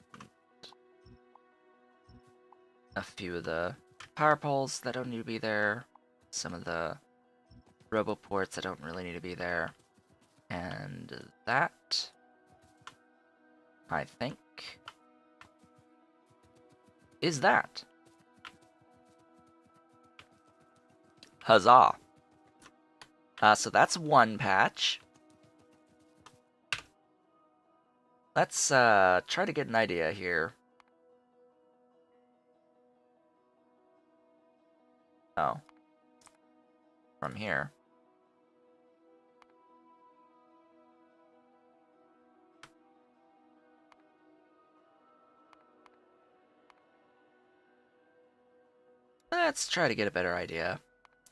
a few of the power poles that don't need to be there, some of the robo ports that don't really need to be there, and that, I think, is that. Huzzah. So that's one patch. Let's try to get an idea here. Oh. From here. Let's try to get a better idea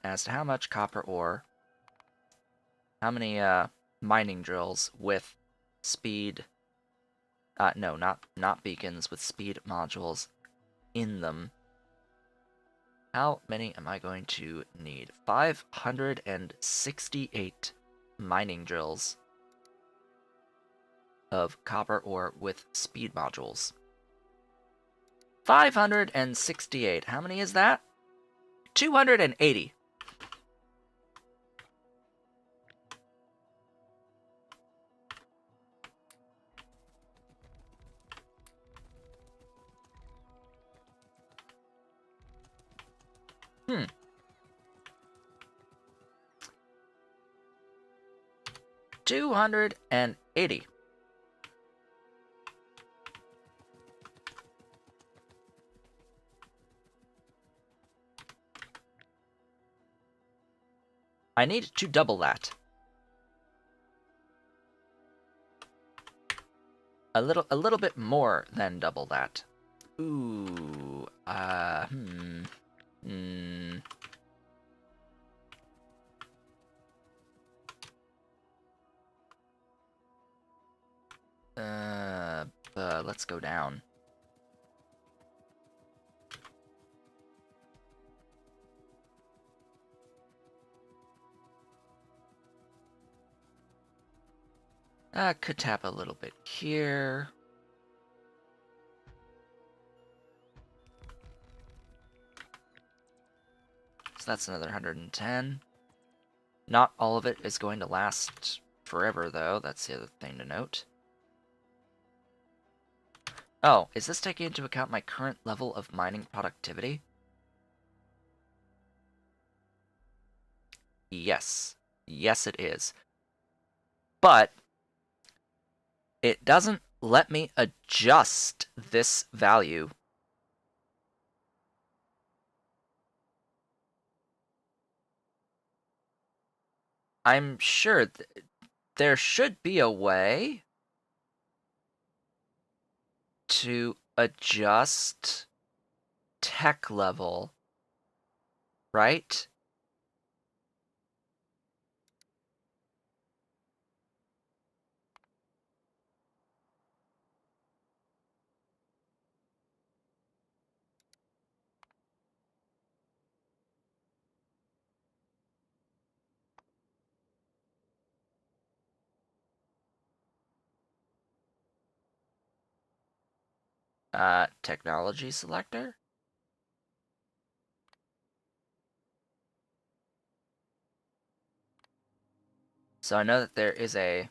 as to how much copper ore, how many mining drills with speed, no, not beacons, with speed modules in them. How many am I going to need? 568 mining drills of copper ore with speed modules. 568. How many is that? 280. 280. I need to double that. A little bit more than double that. Ooh, let's go down. Could tap a little bit here. So that's another 110. Not all of it is going to last forever, though. That's the other thing to note. Oh, is this taking into account my current level of mining productivity? Yes. Yes, it is. But it doesn't let me adjust this value. I'm sure there should be a way to adjust tech level, right? Technology selector? So I know that there is a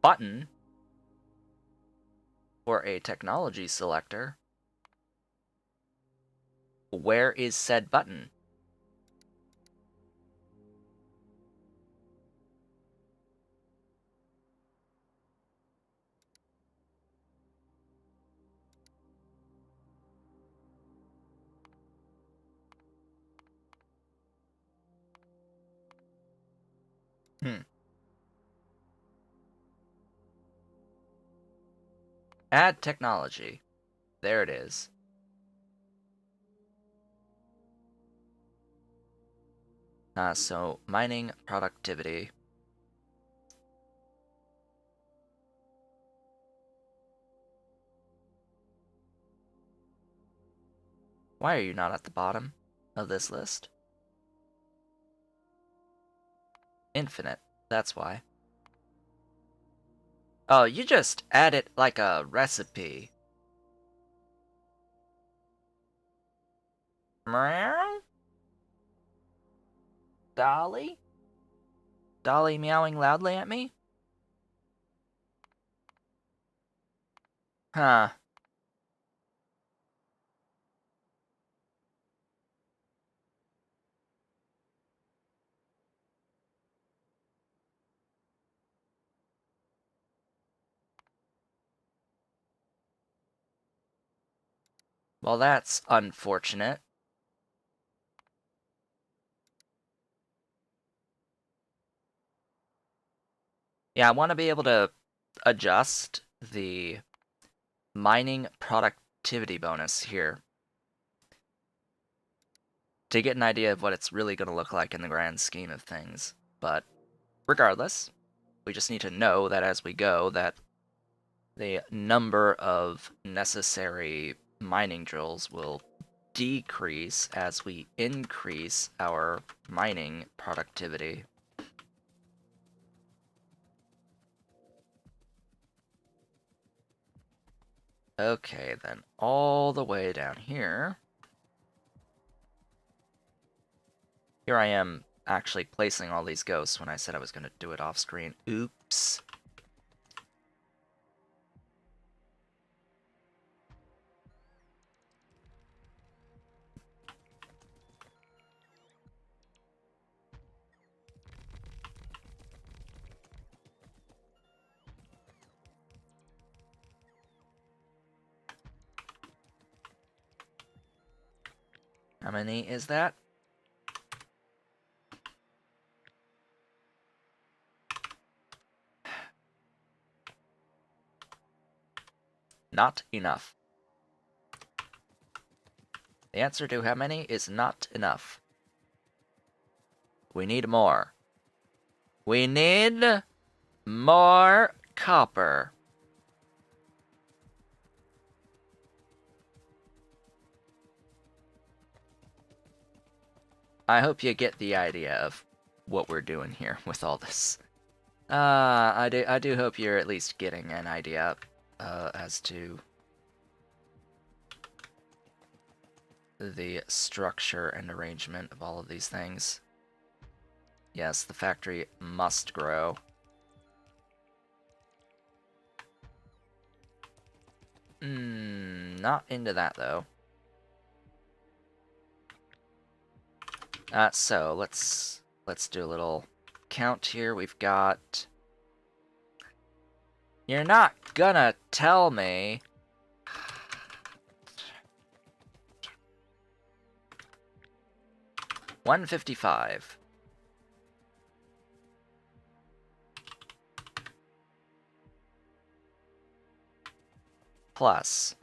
button for a technology selector. Where is said button? Add technology. There it is. So mining productivity. Why are you not at the bottom of this list? Infinite. That's why. Oh, you just add it like a recipe. Meow? Dolly? Dolly meowing loudly at me? Huh. Well, that's unfortunate. Yeah, I want to be able to adjust the mining productivity bonus here to get an idea of what it's really going to look like in the grand scheme of things. But regardless, we just need to know that as we go that the number of necessary mining drills will decrease as we increase our mining productivity. Okay, then all the way down here. Here I am actually placing all these ghosts when I said I was going to do it off screen. Oops. How many is that? Not enough. The answer to how many is not enough. We need more. We need more copper. I hope you get the idea of what we're doing here with all this. I do hope you're at least getting an idea as to the structure and arrangement of all of these things. Yes, the factory must grow. Not into that though. So let's do a little count here. We've got. You're not gonna tell me. $155. Plus.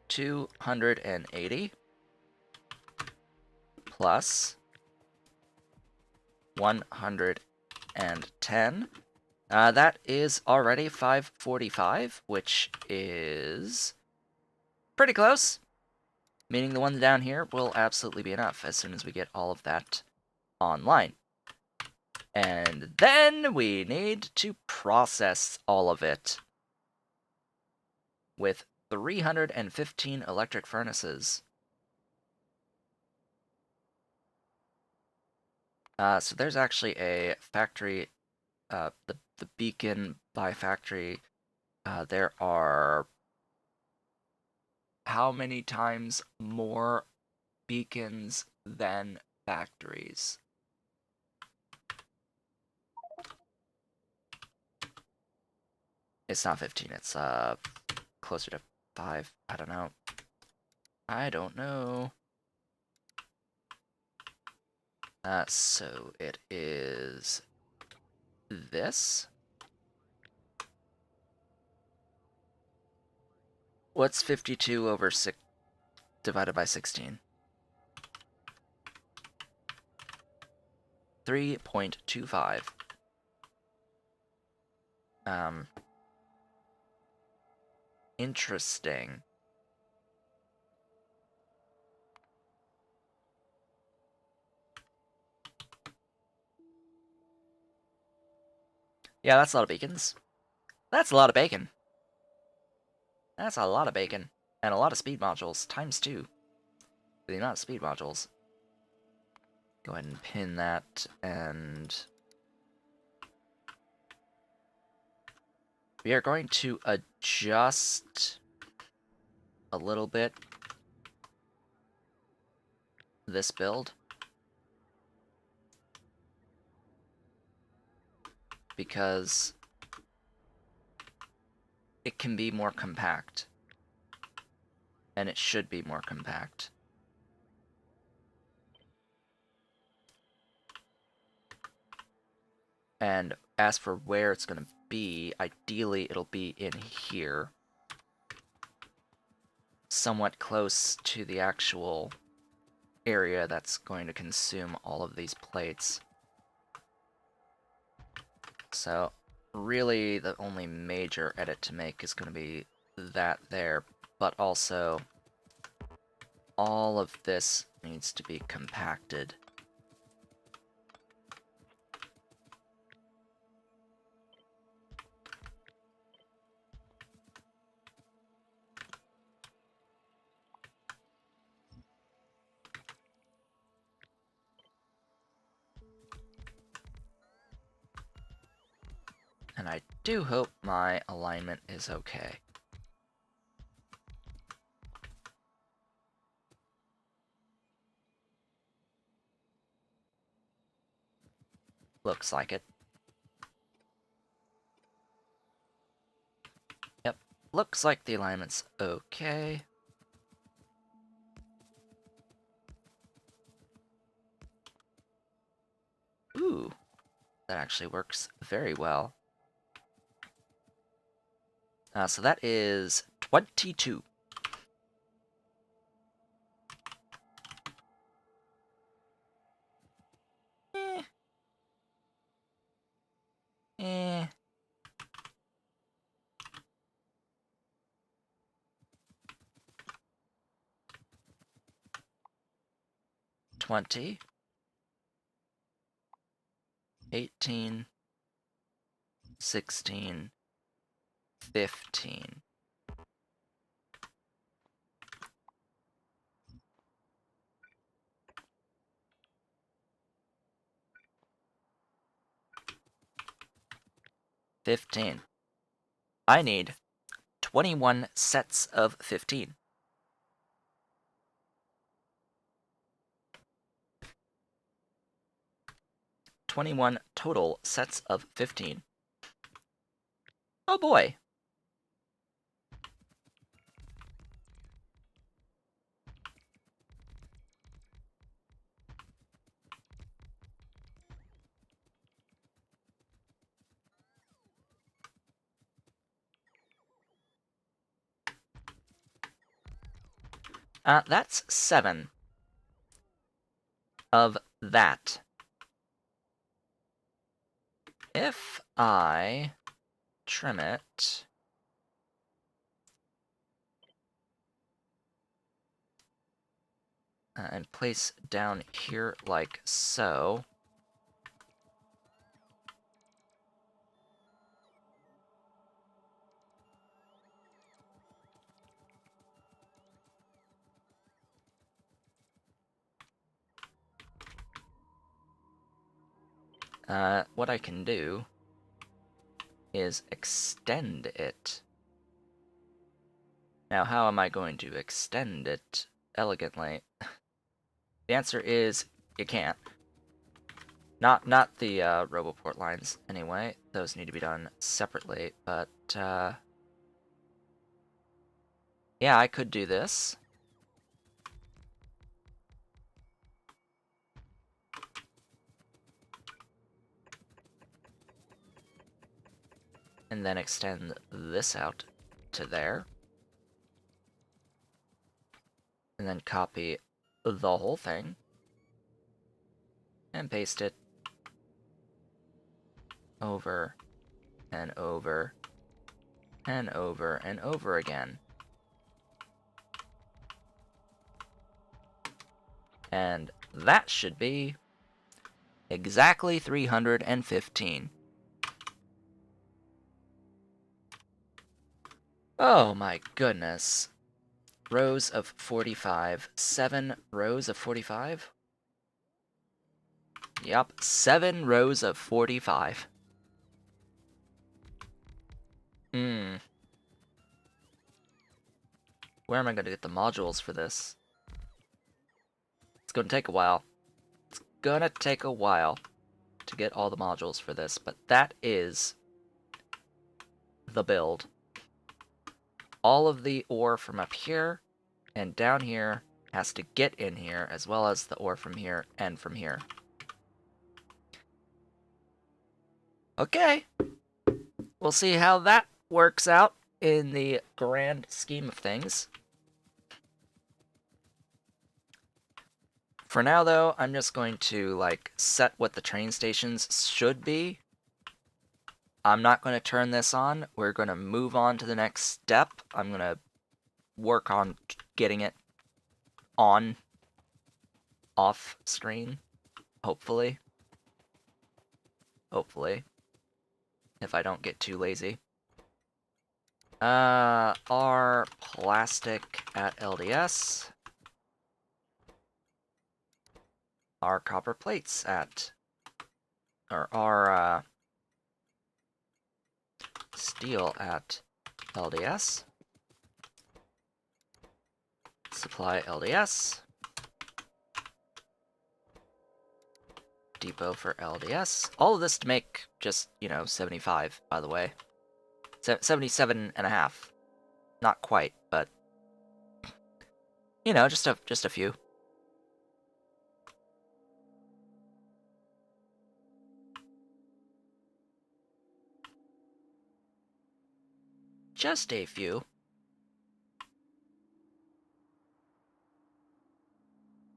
$280 plus 110. That is already 545, which is pretty close. Meaning the one down here will absolutely be enough as soon as we get all of that online. And then we need to process all of it with 315 electric furnaces. So there's actually a factory, the beacon by factory. There are how many times more beacons than factories? It's not 15, it's closer to 5. I don't know. I don't know. So it is this. What's 52 over 6 divided by 16? 3.25. Interesting. Yeah, that's a lot of beacons. That's a lot of bacon. That's a lot of bacon. And a lot of speed modules, times 2. For the amount of speed modules. Go ahead and pin that, and we are going to adjust a little bit this build. Because it can be more compact. And it should be more compact. And as for where it's going to be, ideally it'll be in here. Somewhat close to the actual area that's going to consume all of these plates. So really the only major edit to make is going to be that there, but also all of this needs to be compacted. And I do hope my alignment is okay. Looks like it. looks like the alignment's okay. Ooh, that actually works very well. So that is 22. Eh. Eh. 20. 18. 16. 15. I need 21 sets of 15. 21 total sets of 15. Oh boy. That's 7 of that. If I trim it and place down here like so, what I can do is extend it. Now, how am I going to extend it elegantly? The answer is you can't. Not the RoboPort lines, anyway. Those need to be done separately, but yeah, I could do this. And then extend this out to there. And then copy the whole thing. And paste it over and over and over and over again. And that should be exactly 315. Oh my goodness. Rows of 45. 7 rows of 45? Yup, 7 rows of 45. Where am I going to get the modules for this? It's going to take a while. It's going to take a while to get all the modules for this, but that is the build. All of the ore from up here and down here has to get in here, as well as the ore from here and from here. Okay. We'll see how that works out in the grand scheme of things. For now, though, I'm just going to, like, set what the train stations should be. I'm not going to turn this on. We're going to move on to the next step. I'm going to work on getting it on, off screen, hopefully. Hopefully. If I don't get too lazy. Our plastic at LDS. Our copper plates at, or our steel at LDS. Supply LDS. Depot for LDS. All of this to make just, 75, by the way. 77 and a half. Not quite, but you know, just a few. Just a few.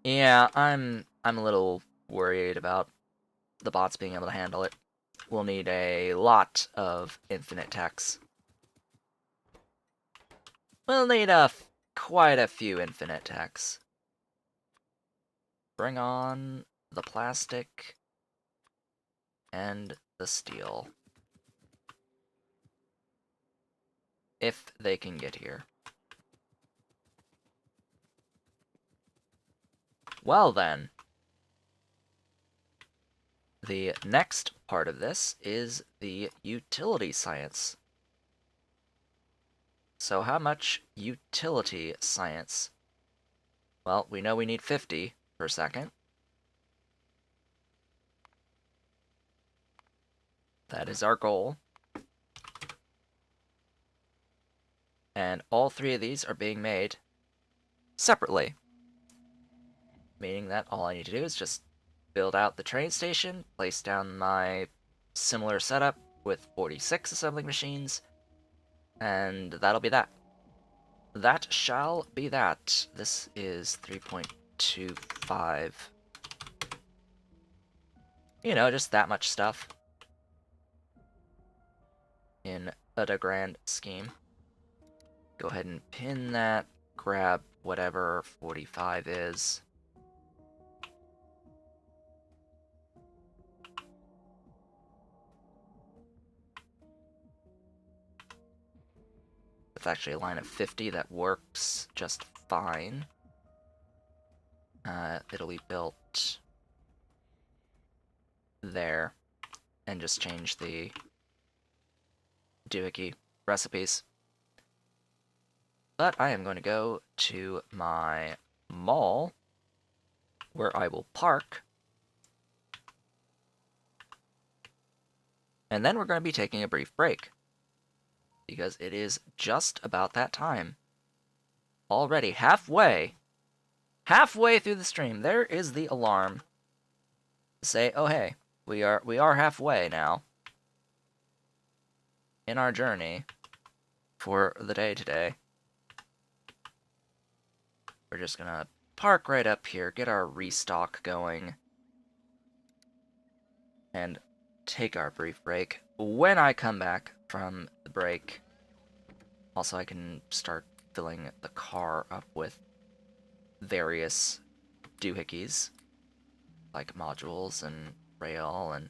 Yeah, I'm a little worried about the bots being able to handle it. We'll need a lot of infinite techs. We'll need quite a few infinite techs. Bring on the plastic and the steel. If they can get here. Well then. The next part of this is the utility science. So how much utility science? Well, we know we need 50 per second. That is our goal. And all three of these are being made separately. Meaning that all I need to do is just build out the train station, place down my similar setup with 46 assembling machines, and that'll be that. That shall be that. This is 3.25. You know, just that much stuff in a grand scheme. Go ahead and pin that, grab whatever 45 is. It's actually a line of 50 that works just fine. It'll be built there, and just change the doohickey recipes. But I am going to go to my mall, where I will park, and then we're going to be taking a brief break, because it is just about that time. Already halfway through the stream, there is the alarm. Say, oh hey, we are halfway now in our journey for the day today. We're just gonna park right up here, get our restock going, and take our brief break. When I come back from the break, also I can start filling the car up with various doohickeys, like modules and rail and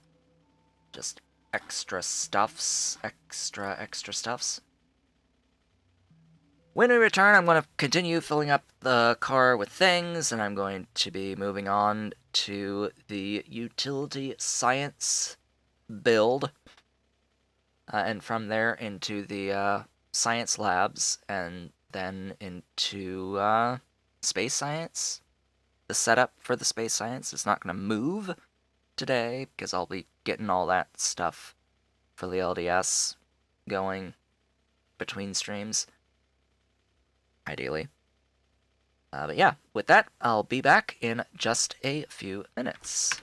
just extra stuffs. When we return, I'm going to continue filling up the car with things, and I'm going to be moving on to the utility science build, and from there into the science labs, and then into space science. The setup for the space science is not going to move today, because I'll be getting all that stuff for the LDS going between streams, ideally. But yeah, with that, I'll be back in just a few minutes.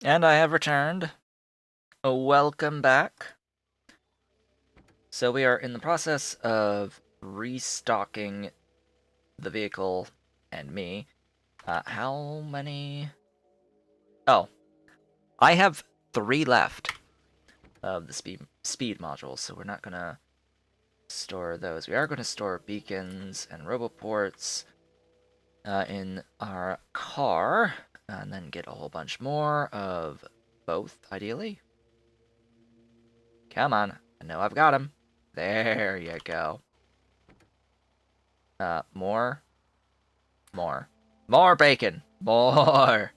And I have returned. Welcome back. So we are in the process of restocking the vehicle and me. How many? Oh, I have 3 left of the speed modules, so we're not gonna store those. We are going to store beacons and roboports in our car, and then get a whole bunch more of both, ideally. Come on, I know I've got them. There you go. More bacon, more.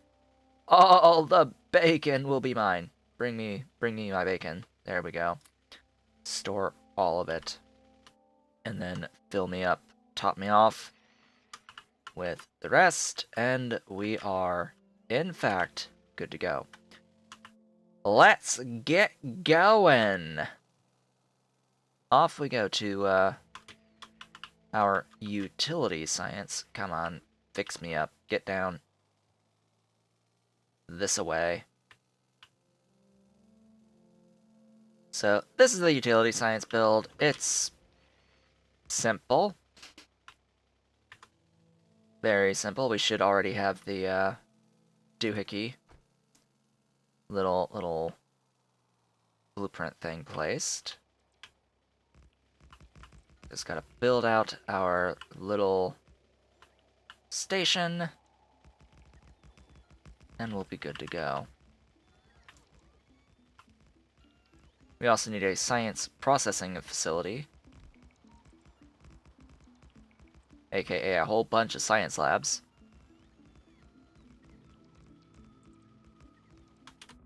All the bacon will be mine. Bring me my bacon. There we go. Store all of it. And then fill me up, top me off with the rest, and we are, in fact, good to go. Let's get going. Off we go to our utility science. Come on, fix me up. Get down. This away. So this is the utility science build. It's simple. Very simple. We should already have the doohickey little blueprint thing placed. Just gotta build out our little station, and we'll be good to go. We also need a science processing facility, aka a whole bunch of science labs.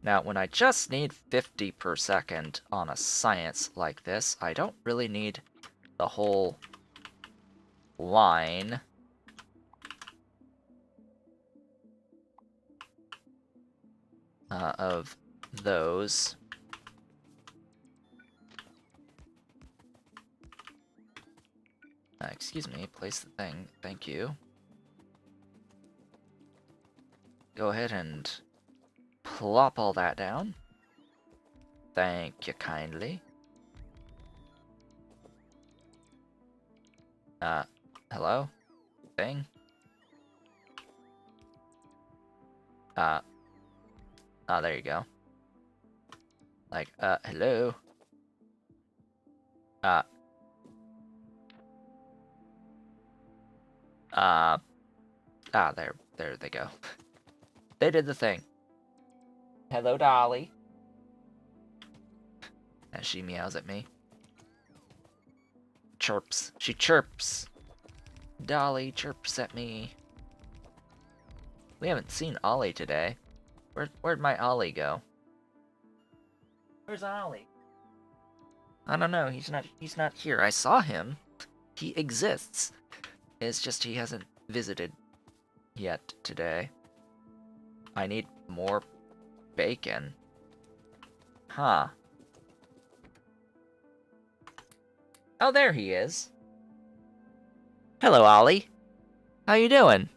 Now, when I just need 50 per second on a science like this, I don't really need the whole line. Of those. Excuse me, place the thing. Thank you. Go ahead and plop all that down. Thank you kindly. Hello? Thing? There you go. Like, hello? There they go. They did the thing. Hello, Dolly. And she meows at me. Chirps. She chirps. Dolly chirps at me. We haven't seen Ollie today. Where'd my Ollie go? Where's Ollie? I don't know, he's not here. I saw him. He exists. It's just he hasn't visited yet today. I need more bacon. Huh. Oh, there he is. Hello, Ollie. How you doing?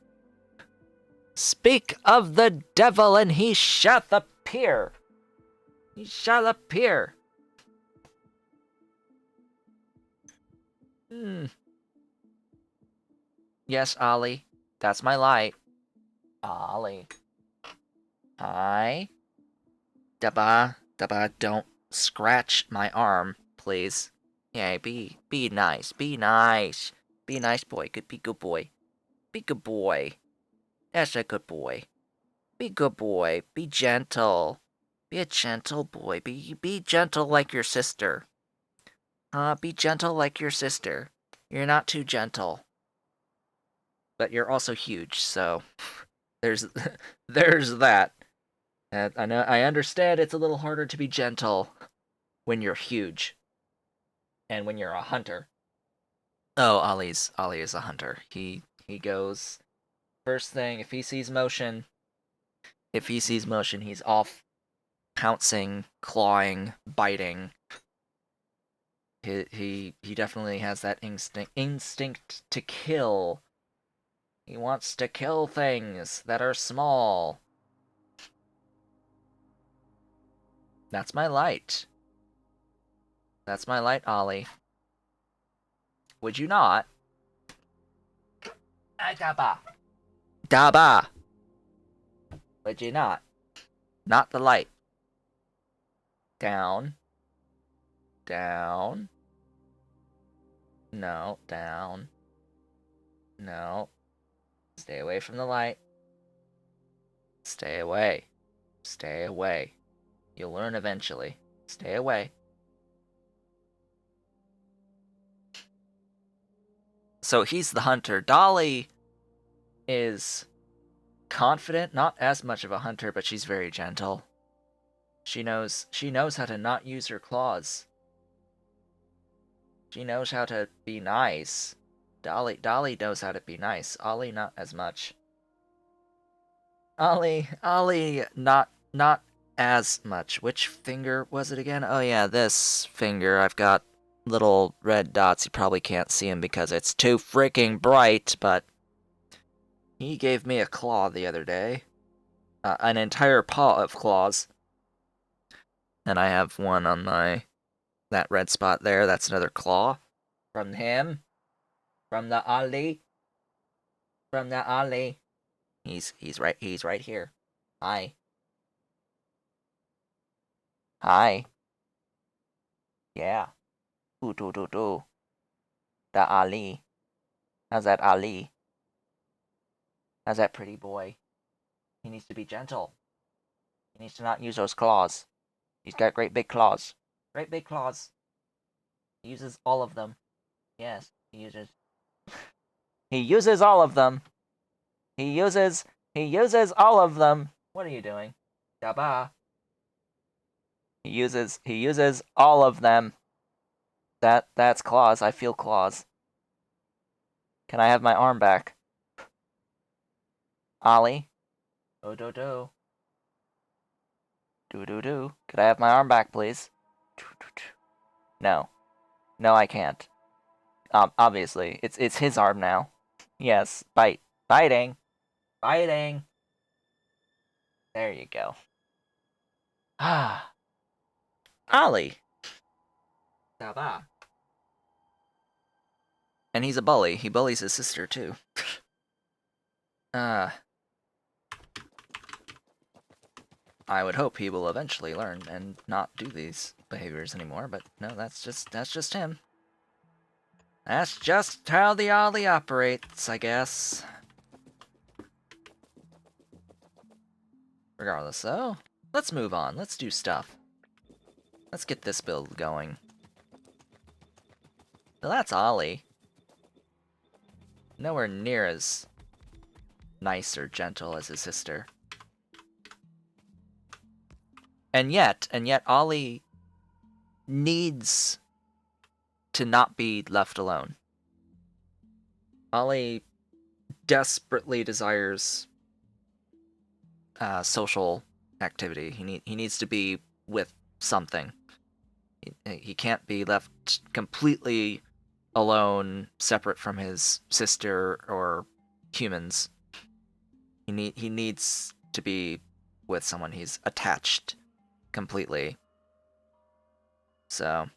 Speak of the devil and he shall appear. He shall appear. Yes, Ollie. That's my light. Ollie. Hi. Daba, don't scratch my arm, please. Yeah, be nice. Be nice. Be nice boy. Be good boy. Be good boy. That's a good boy. Be good boy. Be gentle. Be a gentle boy. Be gentle like your sister. Be gentle like your sister. You're not too gentle. But you're also huge, so there's there's that. And I understand it's a little harder to be gentle when you're huge. And when you're a hunter. Oh, Ollie is a hunter. He goes first thing if he sees motion. If he sees motion, he's off pouncing, clawing, biting. He definitely has that instinct to kill. He wants to kill things that are small. That's my light. That's my light, Ollie. Would you not? Daba. Daba. Would you not? Not the light. Down. Down. No, down. No. Stay away from the light. Stay away. Stay away. You'll learn eventually. Stay away. So he's the hunter. Dolly is confident, not as much of a hunter, but she's very gentle. She knows how to not use her claws. She knows how to be nice. Dolly knows how to be nice. Ollie not as much. Ollie not as much. Which finger was it again? Oh yeah, this finger. I've got little red dots. You probably can't see them because it's too freaking bright, but he gave me a claw the other day. An entire paw of claws. And I have one on that red spot there. That's another claw. From him. From the Ollie. From the Ollie. He's right here. Hi. Hi. Yeah. Do. The Ali. How's that Ali? How's that pretty boy? He needs to be gentle. He needs to not use those claws. He's got great big claws. Great big claws. He uses all of them. Yes, he uses. He uses all of them. He uses all of them. What are you doing? Daba. He uses all of them. That's claws. I feel claws. Can I have my arm back? Ollie? Do. Do. Could I have my arm back, please? No. No, I can't. Obviously. It's his arm now. Yes. Bite. Biting. There you go. Ah. Ollie. Daba. And he's a bully. He bullies his sister, too. I would hope he will eventually learn and not do these behaviors anymore, but no, that's just him. That's just how the Ollie operates, I guess. Regardless, though, let's move on. Let's do stuff. Let's get this build going. So that's Ollie. Nowhere near as nice or gentle as his sister. And yet, Ollie needs to not be left alone. Ollie desperately desires social activity. He needs to be with something. He can't be left completely alone, separate from his sister or humans. He needs to be with someone. He's attached completely. So,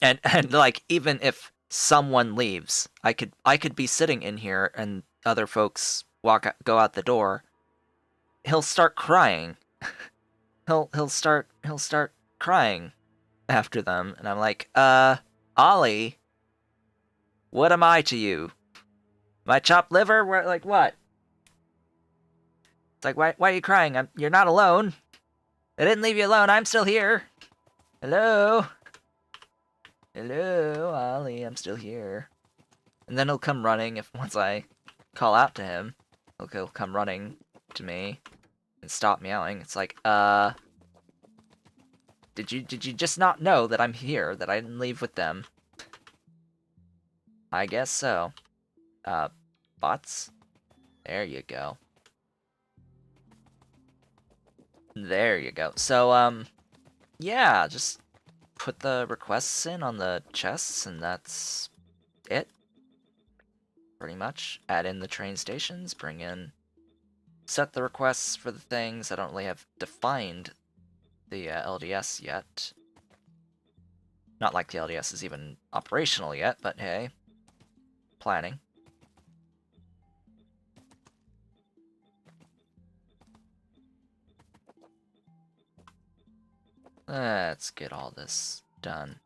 and like, even if someone leaves, I could be sitting in here and other folks go out the door. He'll start crying. he'll start crying after them, and I'm like, Ollie, what am I to you? My chopped liver? Like, what? It's like, why are you crying? You're not alone. I didn't leave you alone. I'm still here. Hello? Hello, Ollie, I'm still here. And then he'll come running once I call out to him. He'll come running to me and stop meowing. It's like, did you just not know that I'm here, that I didn't leave with them? I guess so. Bots? There you go. There you go. So, yeah, just put the requests in on the chests, and that's it. Pretty much. Add in the train stations, set the requests for the things. I don't really have defined the LDS yet. Not like the LDS is even operational yet, but hey, planning. Let's get all this done.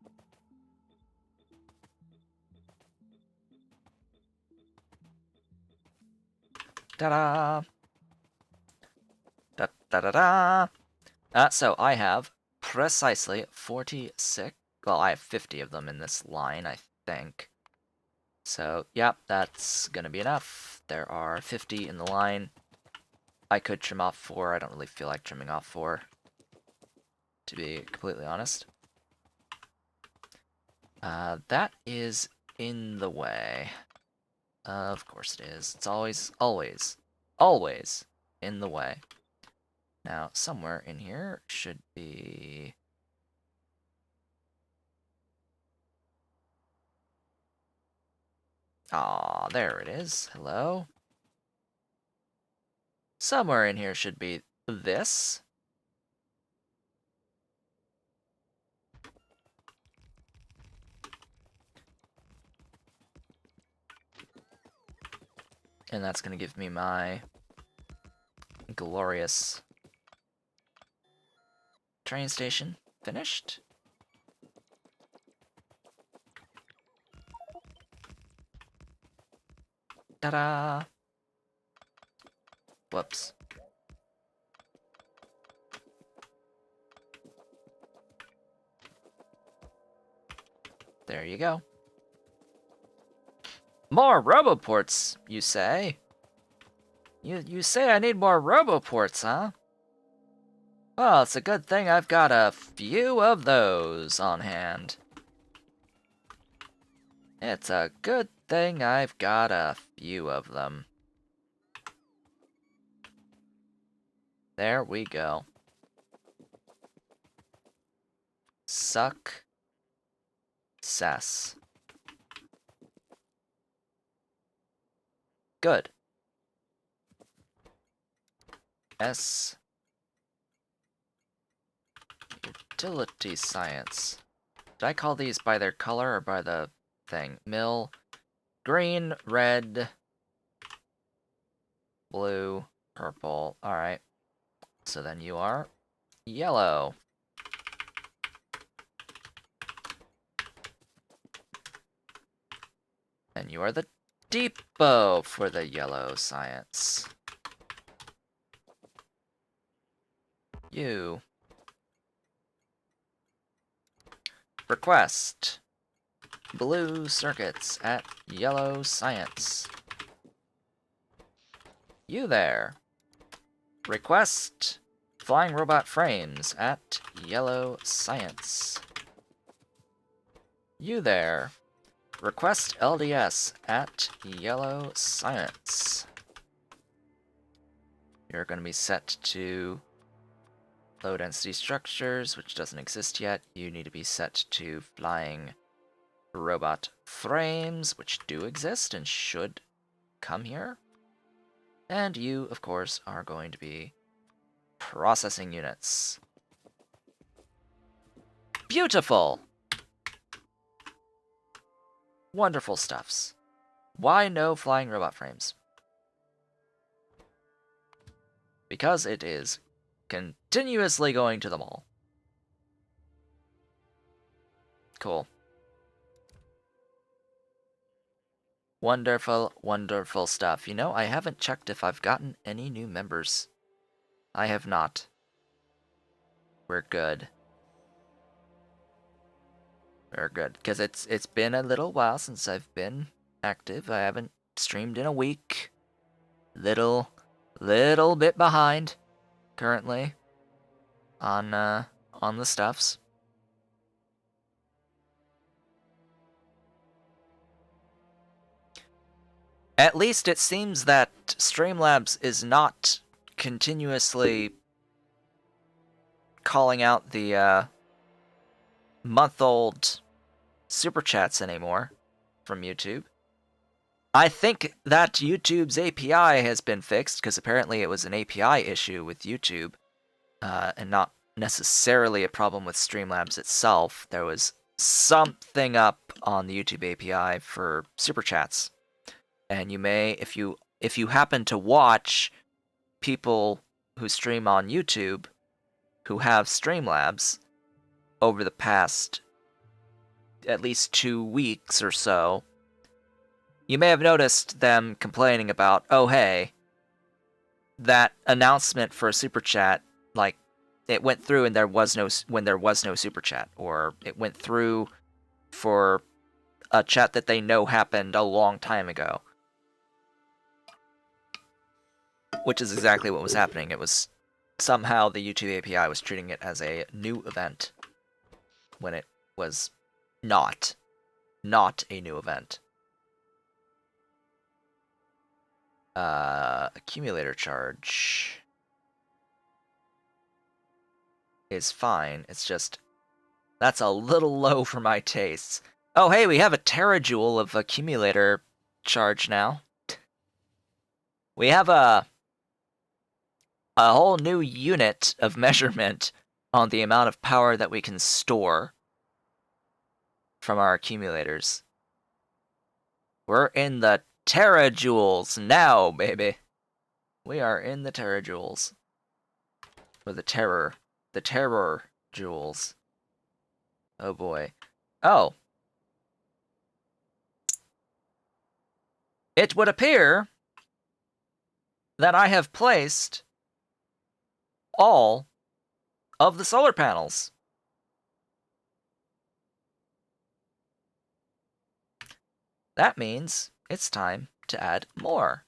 Ta-da! Da-da-da-da! So I have precisely 46. Well, I have 50 of them in this line, I think. So, yep, that's gonna be enough. There are 50 in the line. I could trim off 4. I don't really feel like trimming off 4, to be completely honest. That is in the way. Of course it is. It's always in the way. Now, somewhere in here should be... Aw, there it is. Hello? Somewhere in here should be this. And that's gonna give me my glorious train station finished. Ta-da! Whoops. There you go. More roboports, you say? You say I need more roboports, huh? Well, it's a good thing I've got a few of those on hand. It's a good thing I've got a few of them. There we go. Success. Good. S. Utility science. Did I call these by their color or by the thing? Mill. Green, red, blue, purple. Alright. So then you are yellow. And you are the depot for the yellow science. You. Request. Blue circuits at yellow science. You there. Request flying robot frames at Yellow Science. You there. Request LDS at Yellow Science. You're going to be set to low density structures, which doesn't exist yet. You need to be set to flying robot frames, which do exist and should come here. And you, of course, are going to be processing units. Beautiful! Wonderful stuffs. Why no flying robot frames? Because it is continuously going to the mall. Cool. Wonderful, wonderful stuff. You know, I haven't checked if I've gotten any new members. I have not. We're good. We're good. Because it's been a little while since I've been active. I haven't streamed in a week. Little bit behind currently on the stuffs. At least it seems that Streamlabs is not continuously calling out the month-old super chats anymore from YouTube. I think that YouTube's API has been fixed, because apparently it was an API issue with YouTube, and not necessarily a problem with Streamlabs itself. There was something up on the YouTube API for super chats. And you may, if you happen to watch people who stream on YouTube who have Streamlabs over the past at least 2 weeks or so, you may have noticed them complaining about, oh hey, that announcement for a super chat, like, it went through and there was no super chat, or it went through for a chat that they know happened a long time ago. Which is exactly what was happening. It was somehow the YouTube API was treating it as a new event when it was not a new event. Accumulator charge is fine. It's just, that's a little low for my tastes. Oh hey, we have a terajoule of accumulator charge now. We have a whole new unit of measurement on the amount of power that we can store from our accumulators. We're in the terajoules now, baby. We are in the terajoules. Or the terror joules. Oh boy. Oh. It would appear that I have placed all of the solar panels. That means it's time to add more.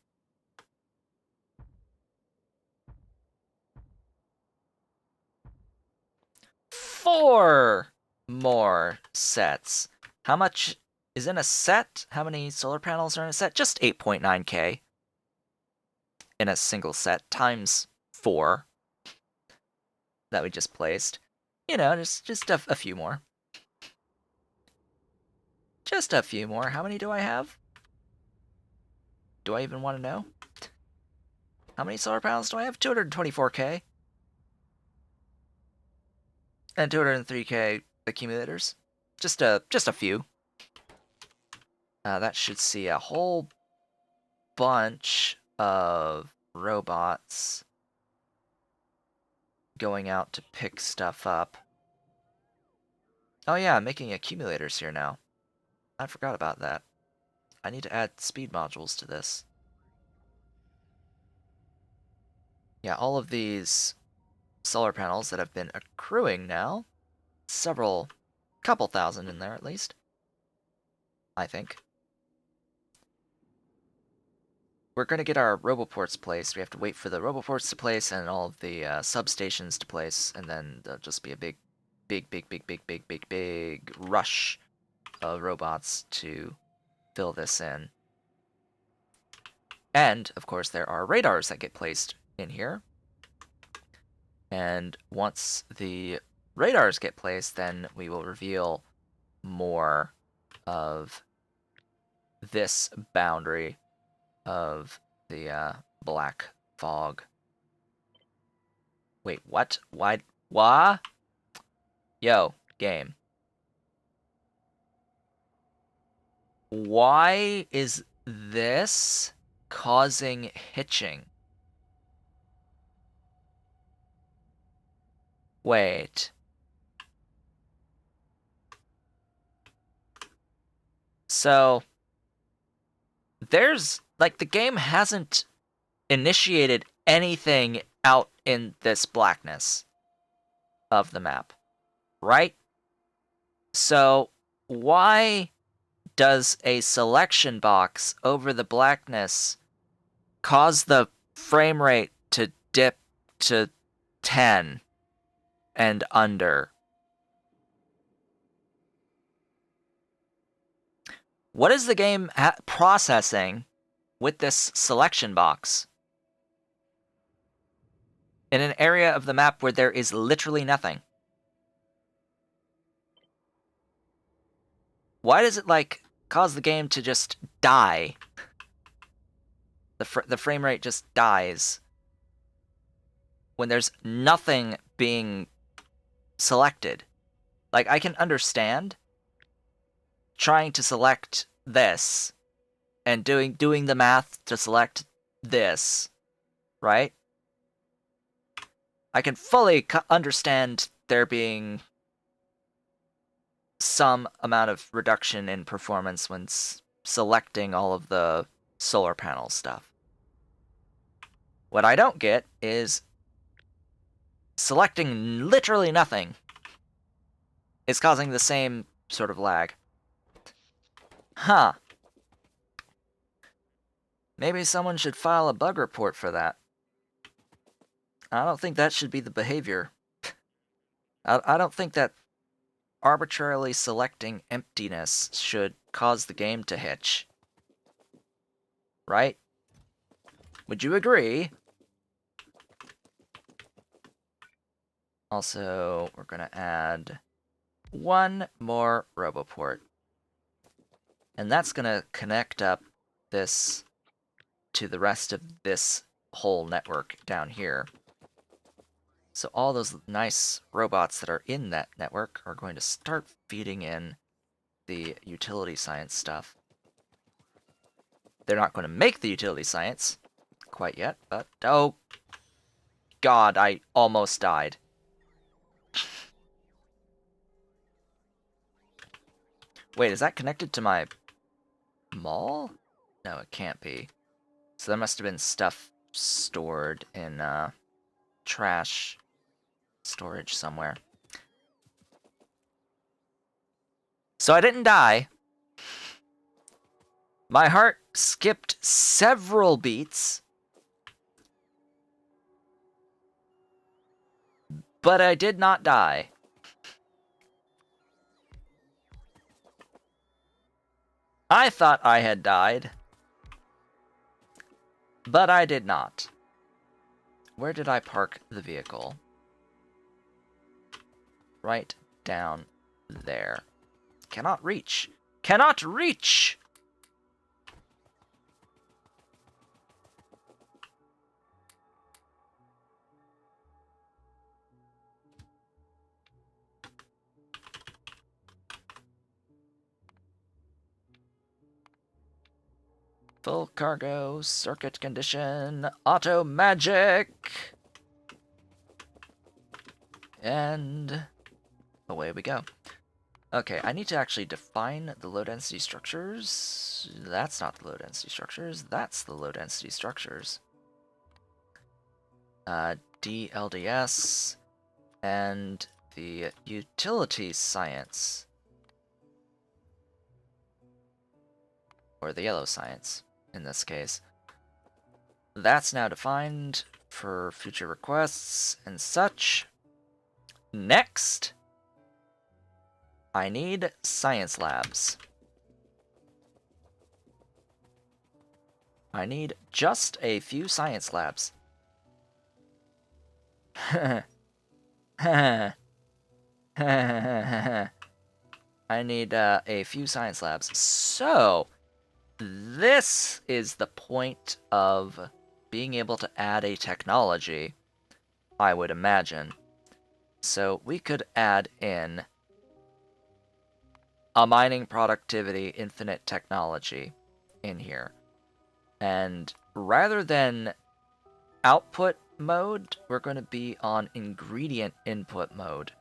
Four more sets. How much is in a set? How many solar panels are in a set? Just 8.9k in a single set times 4 that we just placed. You know, just a few more. Just a few more. How many do I have? Do I even want to know? How many solar panels do I have? 224k. And 203k accumulators. Just a few. That should see a whole bunch of robots going out to pick stuff up. Oh yeah, I'm making accumulators here now. I forgot about that. I need to add speed modules to this. Yeah, all of these solar panels that have been accruing now. Couple thousand in there at least. I think. we're going to get our roboports placed. We have to wait for the roboports to place and all of the substations to place, and then there'll just be a big rush of robots to fill this in. And, of course, there are radars that get placed in here. And once the radars get placed, then we will reveal more of this boundary of the black fog. Wait, what? Why? Why? Yo, game. Why is this causing hitching? Wait. So, there's, like, the game hasn't initiated anything out in this blackness of the map, right? So, why does a selection box over the blackness cause the frame rate to dip to 10 and under? What is the game processing with this selection box in an area of the map where there is literally nothing? Why does it, like, cause the game to just die? The frame rate just dies when there's nothing being selected. Like, I can understand trying to select this and doing the math to select this, right? I can fully understand there being some amount of reduction in performance when selecting all of the solar panel stuff. What I don't get is selecting literally nothing is causing the same sort of lag. Huh. Maybe someone should file a bug report for that. I don't think that should be the behavior. I don't think that arbitrarily selecting emptiness should cause the game to hitch. Right? Would you agree? Also, we're going to add one more roboport. And that's going to connect up this to the rest of this whole network down here. So all those nice robots that are in that network are going to start feeding in the utility science stuff. They're not going to make the utility science quite yet, but oh god, I almost died. Wait, is that connected to my mall? No, it can't be. So there must have been stuff stored in trash storage somewhere. So I didn't die. My heart skipped several beats, but I did not die. I thought I had died, but I did not. Where did I park the vehicle? Right down there. Cannot reach. Cannot reach! Full cargo, circuit condition, auto magic! And away we go. Okay, I need to actually define the low-density structures. That's not the low-density structures. That's the low-density structures. DLDS and the utility science. Or the yellow science, in this case. that's now defined for future requests and such. Next, I need science labs. I need just a few science labs. I need a few science labs. So, this is the point of being able to add a technology, I would imagine. So, we could add in a mining productivity infinite technology in here. And rather than output mode, we're going to be on ingredient input mode.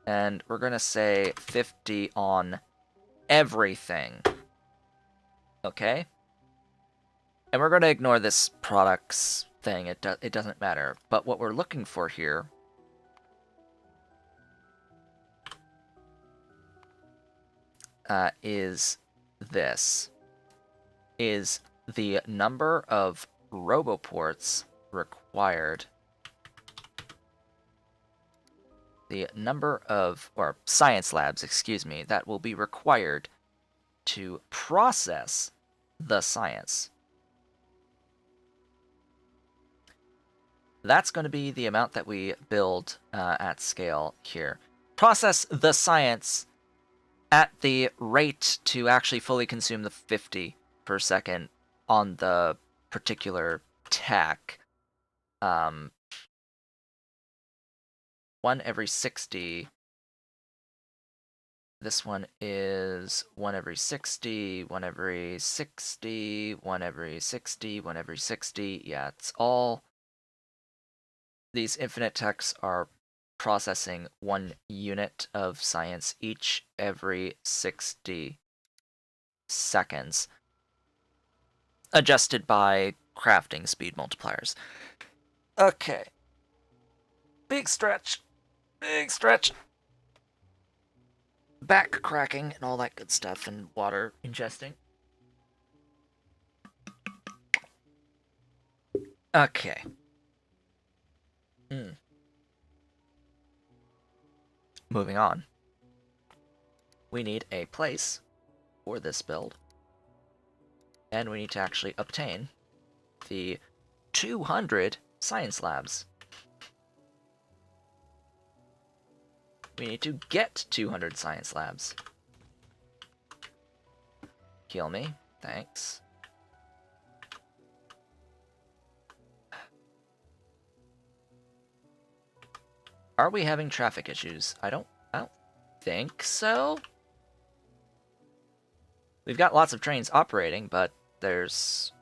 And we're going to say 50 on everything. Okay? And we're going to ignore this products thing. It doesn't matter. But what we're looking for here is this. Is the number of roboports required. The number of, or science labs, excuse me, that will be required to process the science. That's going to be the amount that we build at scale here. Process the science at the rate to actually fully consume the 50 per second on the particular tack. 1 every 60. This one is 1 every 60, 1 every 60, 1 every 60, 1 every 60. Yeah, it's all... These infinite techs are processing 1 unit of science each every 60 seconds, adjusted by crafting speed multipliers. Okay. Big stretch. Big stretch. Back cracking and all that good stuff, and water ingesting. Okay. Moving on. We need a place for this build. And we need to actually obtain the 200 science labs. We need to get 200 science labs. Heal me. Thanks. Are we having traffic issues? I don't think so. We've got lots of trains operating, but there's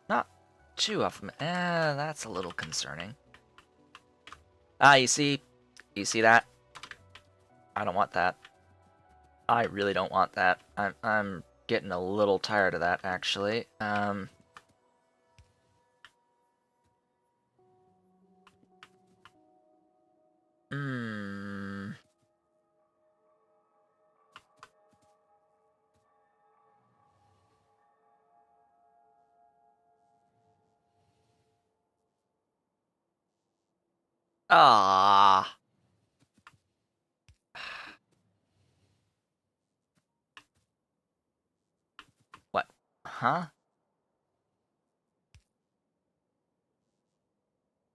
not too of them. That's a little concerning. You see that? I don't want that. I really don't want that. I'm getting a little tired of that, actually. Ah. What? Huh?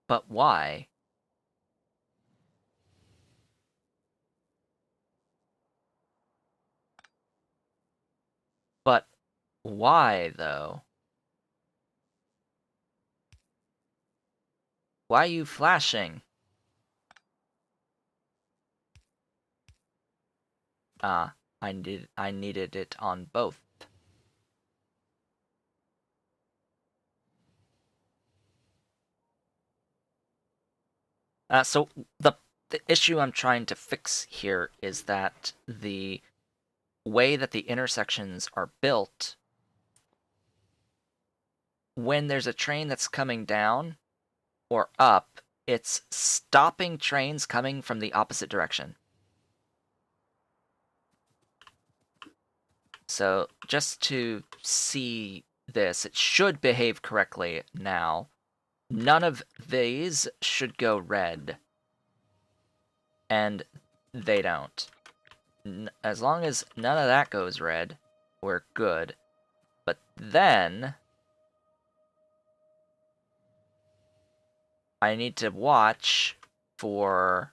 But why? But why, though? Why are you flashing? I needed it on both. So the issue I'm trying to fix here is that the way that the intersections are built, when there's a train that's coming down or up, it's stopping trains coming from the opposite direction. So just to see this, it should behave correctly now. None of these should go red. And they don't. As long as none of that goes red, we're good. But then I need to watch for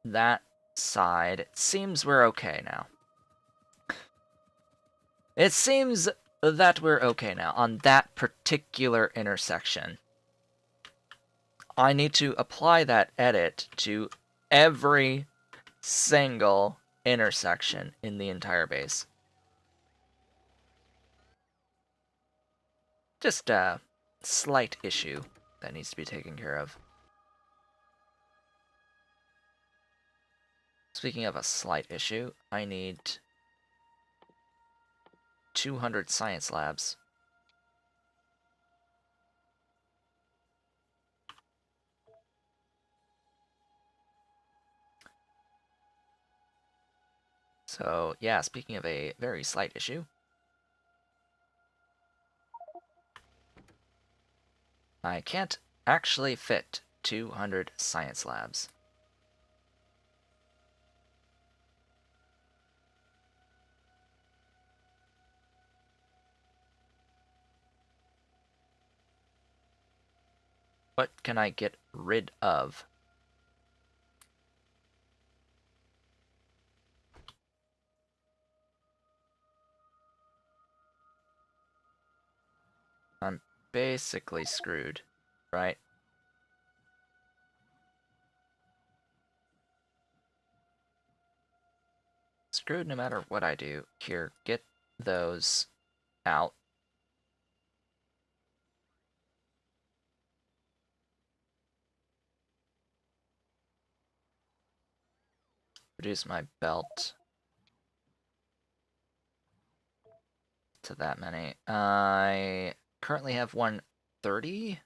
that side. It seems we're okay now. It seems that we're okay now on that particular intersection. I need to apply that edit to every single intersection in the entire base. Just a slight issue that needs to be taken care of. Speaking of a slight issue, I need 200 science labs. So, yeah, speaking of a very slight issue, I can't actually fit 200 science labs. What can I get rid of? I'm basically screwed, right? Screwed no matter what I do. Here, get those out. Reduce my belt to that many. I currently have 130.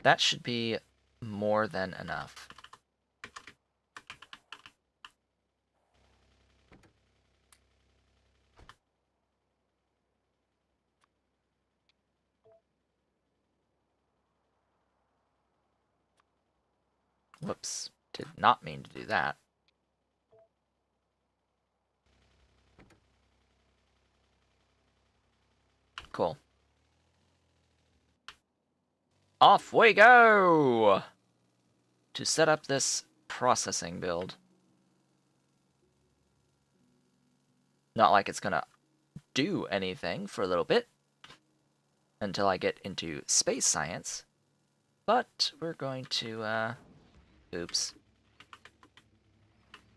That should be more than enough. Whoops, did not mean to do that. Cool. Off we go! To set up this processing build. Not like it's gonna do anything for a little bit until I get into space science, but we're going to, oops.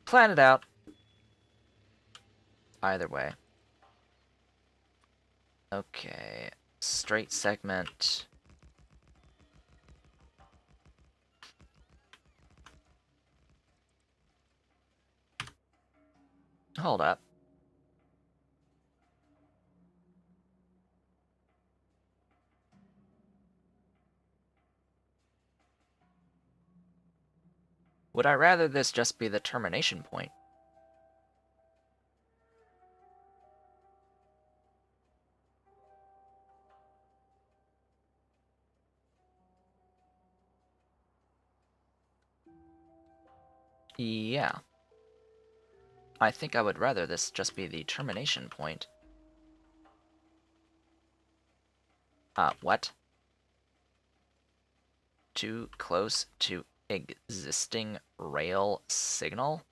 Plan it out. Either way. Okay, straight segment. Hold up. Would I rather this just be the termination point? Yeah. I think I would rather this just be the termination point. What? Too close to existing rail signal?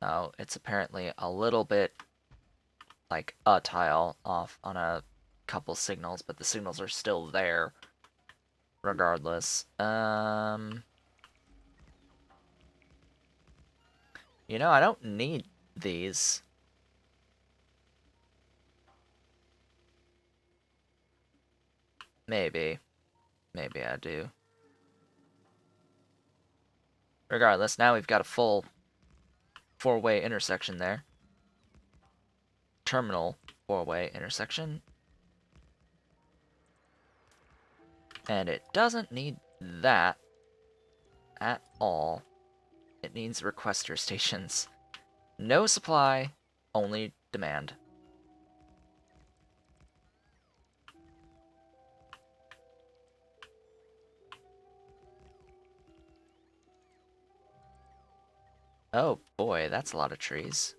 Oh, it's apparently a little bit like a tile off on a couple signals, but the signals are still there regardless. You know, I don't need these. Maybe. Maybe I do. Regardless, now we've got a full four-way intersection there. Terminal four-way intersection. And it doesn't need that at all. It needs requester stations. No supply, only demand. Oh boy, that's a lot of trees.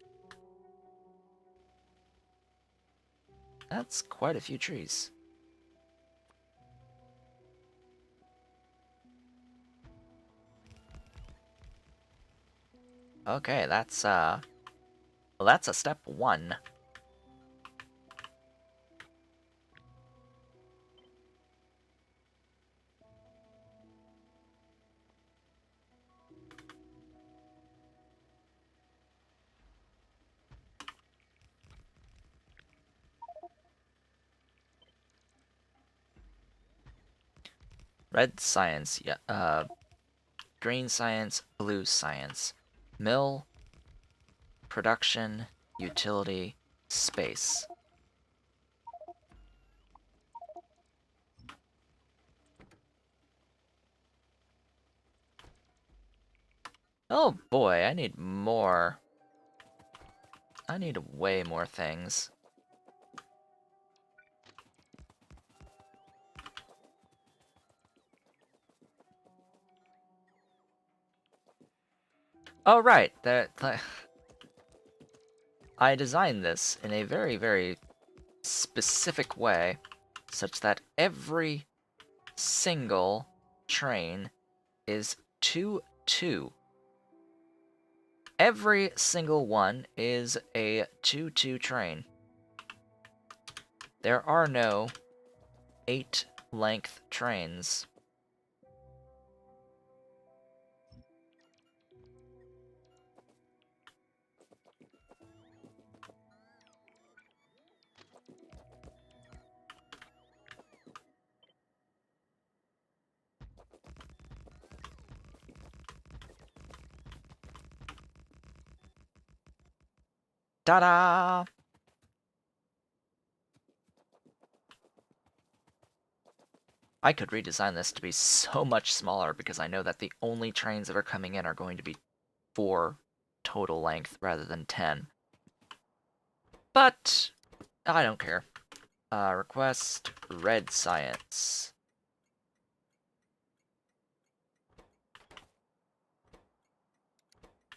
That's quite a few trees. Okay, well, that's a step 1. Red science, yeah, green science, blue science. Mill, production, utility, space. Oh boy, I need more. I need way more things. Oh right, I designed this in a very, very specific way, such that every single train is 2-2. Every single one is a 2-2 train. There are no 8-length trains. Ta-da! I could redesign this to be so much smaller because I know that the only trains that are coming in are going to be 4 total length rather than 10. But I don't care. Request red science.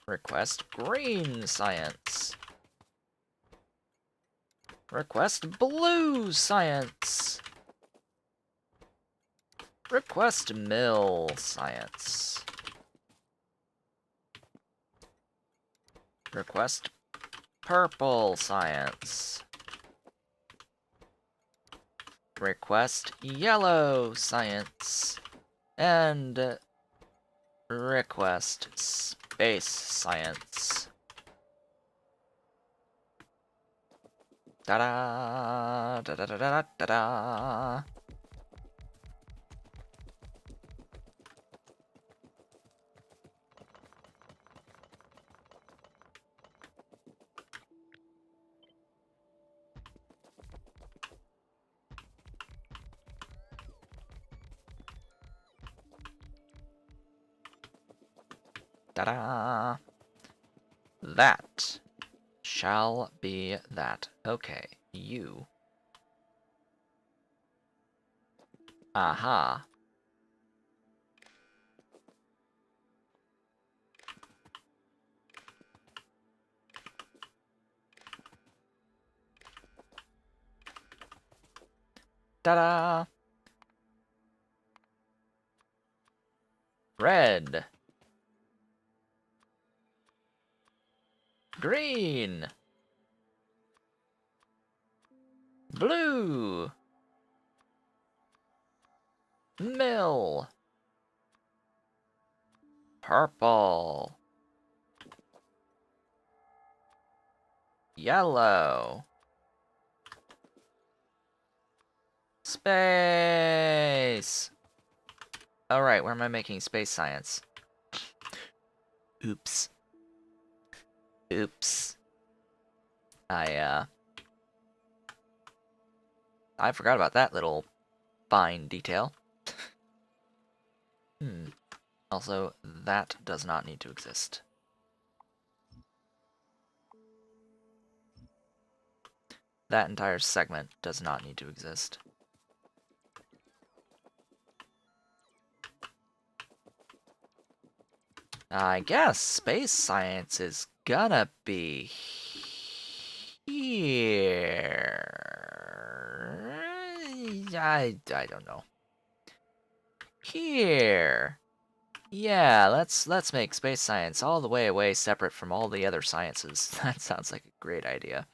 Request green science. Request blue science. Request mill science. Request purple science. Request yellow science. And request space science. Da-da, da-da-da-da-da-da. Da-da. That shall be that. Okay, you. Aha. Ta-da! Red. Green. Blue. Mill. Purple. Yellow. Space. Alright, where am I making space science? Oops. Oops. I forgot about that little fine detail. Also, that does not need to exist. That entire segment does not need to exist. I guess space science is gonna be here. I don't know. Here. Yeah, let's make space science all the way away separate from all the other sciences. That sounds like a great idea.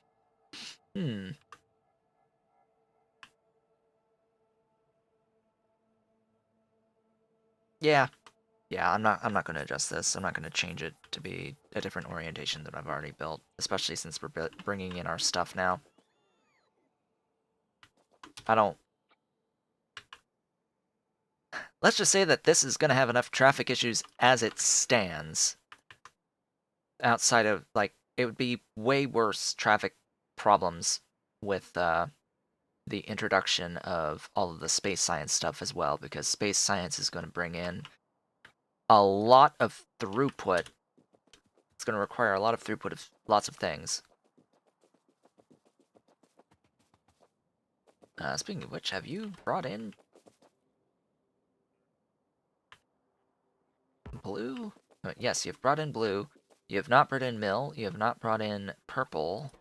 Yeah. Yeah, I'm not going to adjust this. I'm not going to change it to be a different orientation that I've already built, especially since we're bringing in our stuff now. I don't... Let's just say that this is going to have enough traffic issues as it stands. Outside of, like, it would be way worse traffic problems with the introduction of all of the space science stuff as well, because space science is going to bring in a lot of throughput. It's going to require a lot of throughput of lots of things. Speaking of which, have you brought in blue? Yes, you've brought in blue. You have not brought in mill. You have not brought in purple.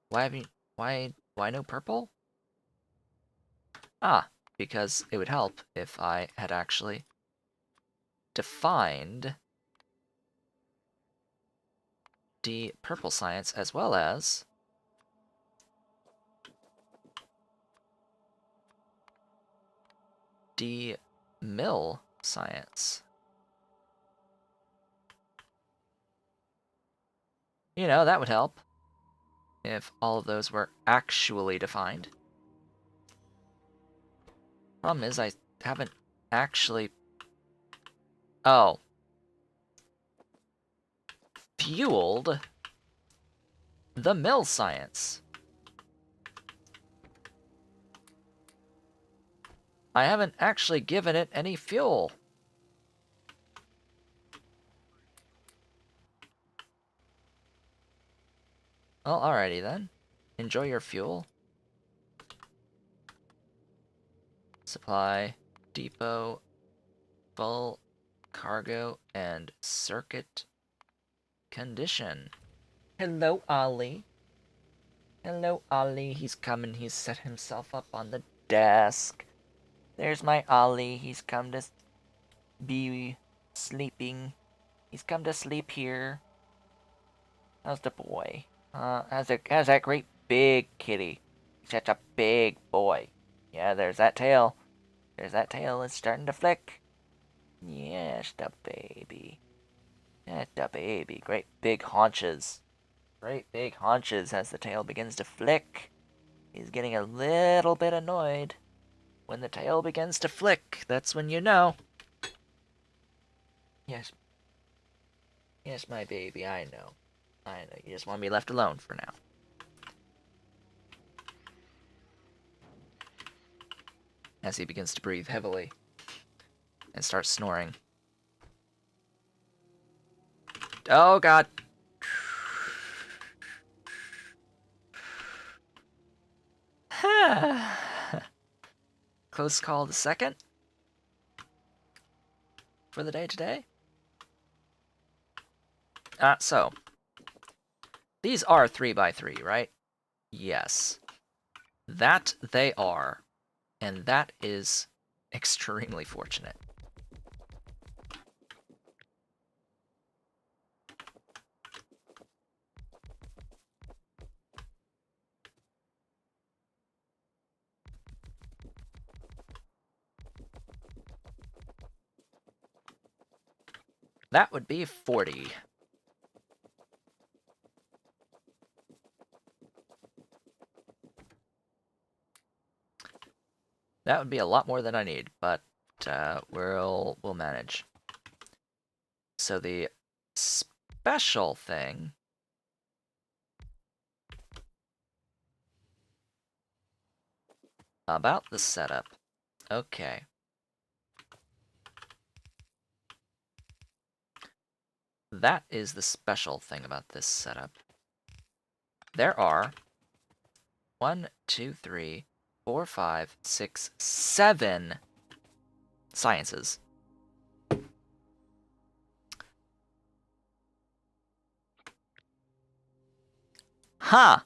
Why have you... Why no purple? Ah, because it would help if I had actually defined the purple science as well as the mill science. You know, that would help if all of those were actually defined. Problem is, I haven't actually... Oh. Fueled the mill science. I haven't actually given it any fuel. Well, alrighty then. Enjoy your fuel. Supply, depot, full, cargo, and circuit condition. Hello, Ollie. Hello, Ollie. He's coming. He's set himself up on the desk. There's my Ollie. He's come to be sleeping. He's come to sleep here. How's the boy? How's that great big kitty? He's such a big boy. Yeah, there's that tail. There's that tail. It's starting to flick. Yes, the baby. That's the baby. Great big haunches. Great big haunches as the tail begins to flick. He's getting a little bit annoyed. When the tail begins to flick, that's when you know. Yes. Yes, my baby, I know. I know. You just want to be left alone for now. As he begins to breathe heavily and starts snoring. Oh, God. Close call the second for the day today. So these are 3x3, right? Yes. That they are. And that is extremely fortunate. That would be 40. That would be a lot more than I need, but we'll manage. So the special thing about the setup. Okay. that is the special thing about this setup. There are 1, 2, 3, 4, 5, 6, 7 sciences. Huh!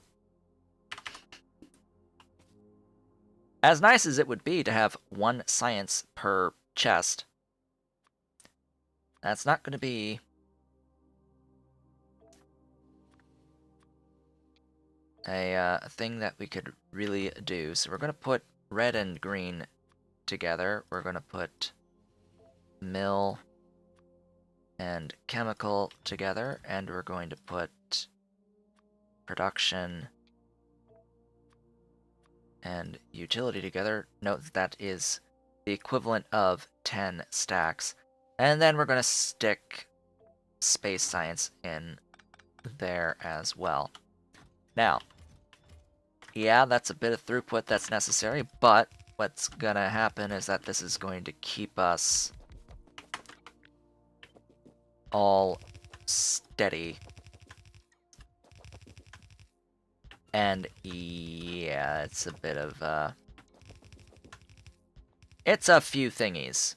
As nice as it would be to have 1 science per chest, that's not going to be a thing that we could really do. So we're going to put red and green together. We're going to put mill and chemical together, and we're going to put production and utility together. Note that is the equivalent of 10 stacks. And then we're going to stick space science in there as well. Now, yeah, that's a bit of throughput that's necessary, but what's going to happen is that this is going to keep us all steady. And yeah, it's a bit of it's a few thingies.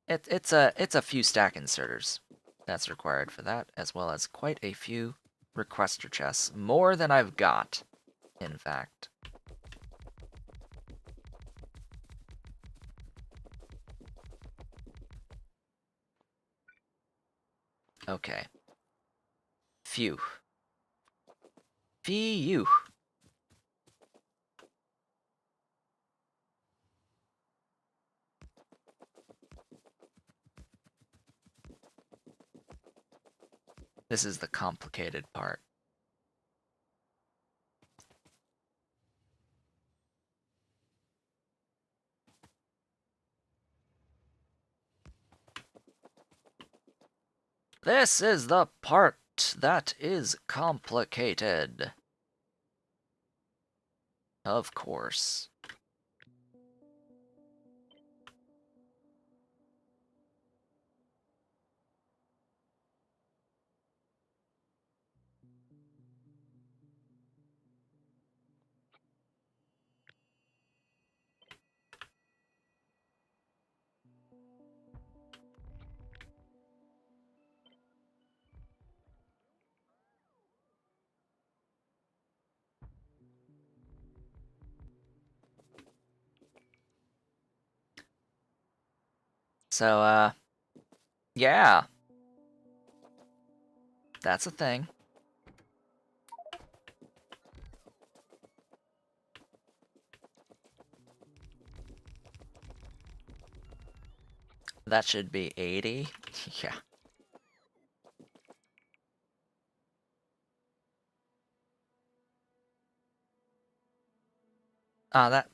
It's a few stack inserters that's required for that, as well as quite a few requester chests. More than I've got, in fact. Okay. Phew. Phew. This is the complicated part. This is the part that is complicated. Of course. So, yeah. That's a thing. That should be 80. Yeah.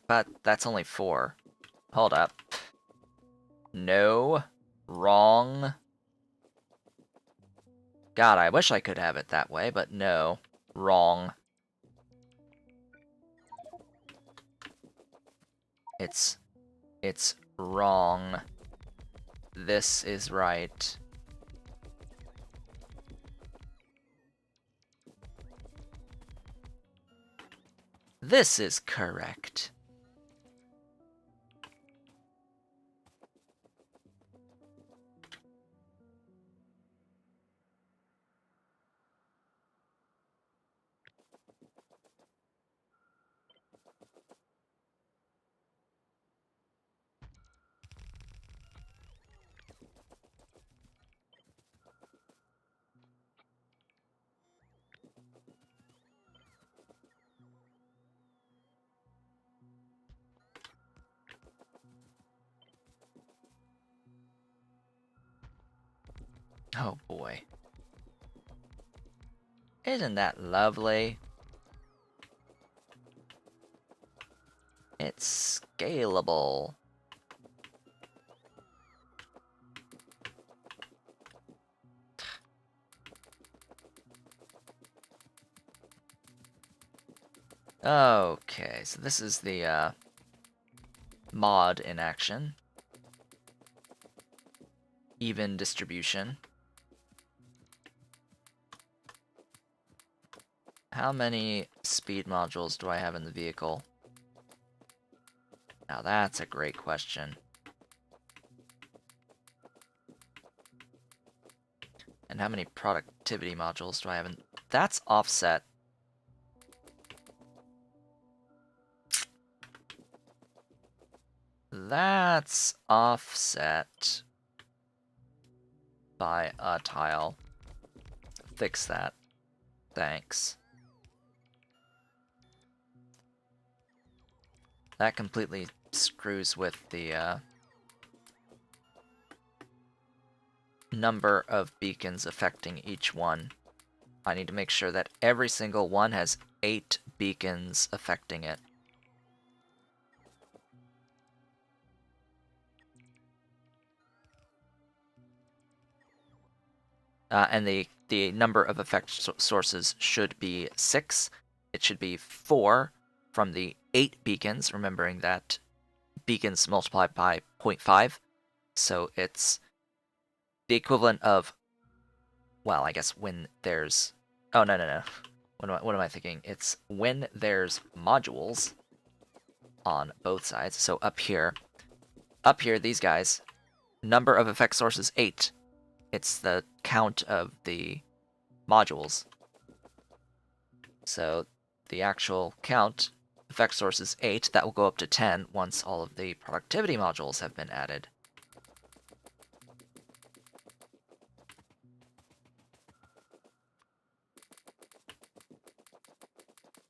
But that's only 4. Hold up. No. Wrong. God, I wish I could have it that way, but no. Wrong. It's wrong. This is right. This is correct. Oh boy. Isn't that lovely? It's scalable. Okay, so this is the mod in action. even distribution. How many speed modules do I have in the vehicle? Now that's a great question. And how many productivity modules do I have in... That's offset. That's offset by a tile. Fix that. Thanks. That completely screws with the number of beacons affecting each one. I need to make sure that every single one has 8 beacons affecting it. And the number of effect sources should be 6. It should be 4 from the 8 beacons, remembering that beacons multiply by 0.5. So it's the equivalent of, well, I guess when there's... Oh, no. What am I thinking? It's when there's modules on both sides. So up here, these guys, number of effect sources 8. It's the count of the modules. So the actual count, effect source is 8. That will go up to 10 once all of the productivity modules have been added.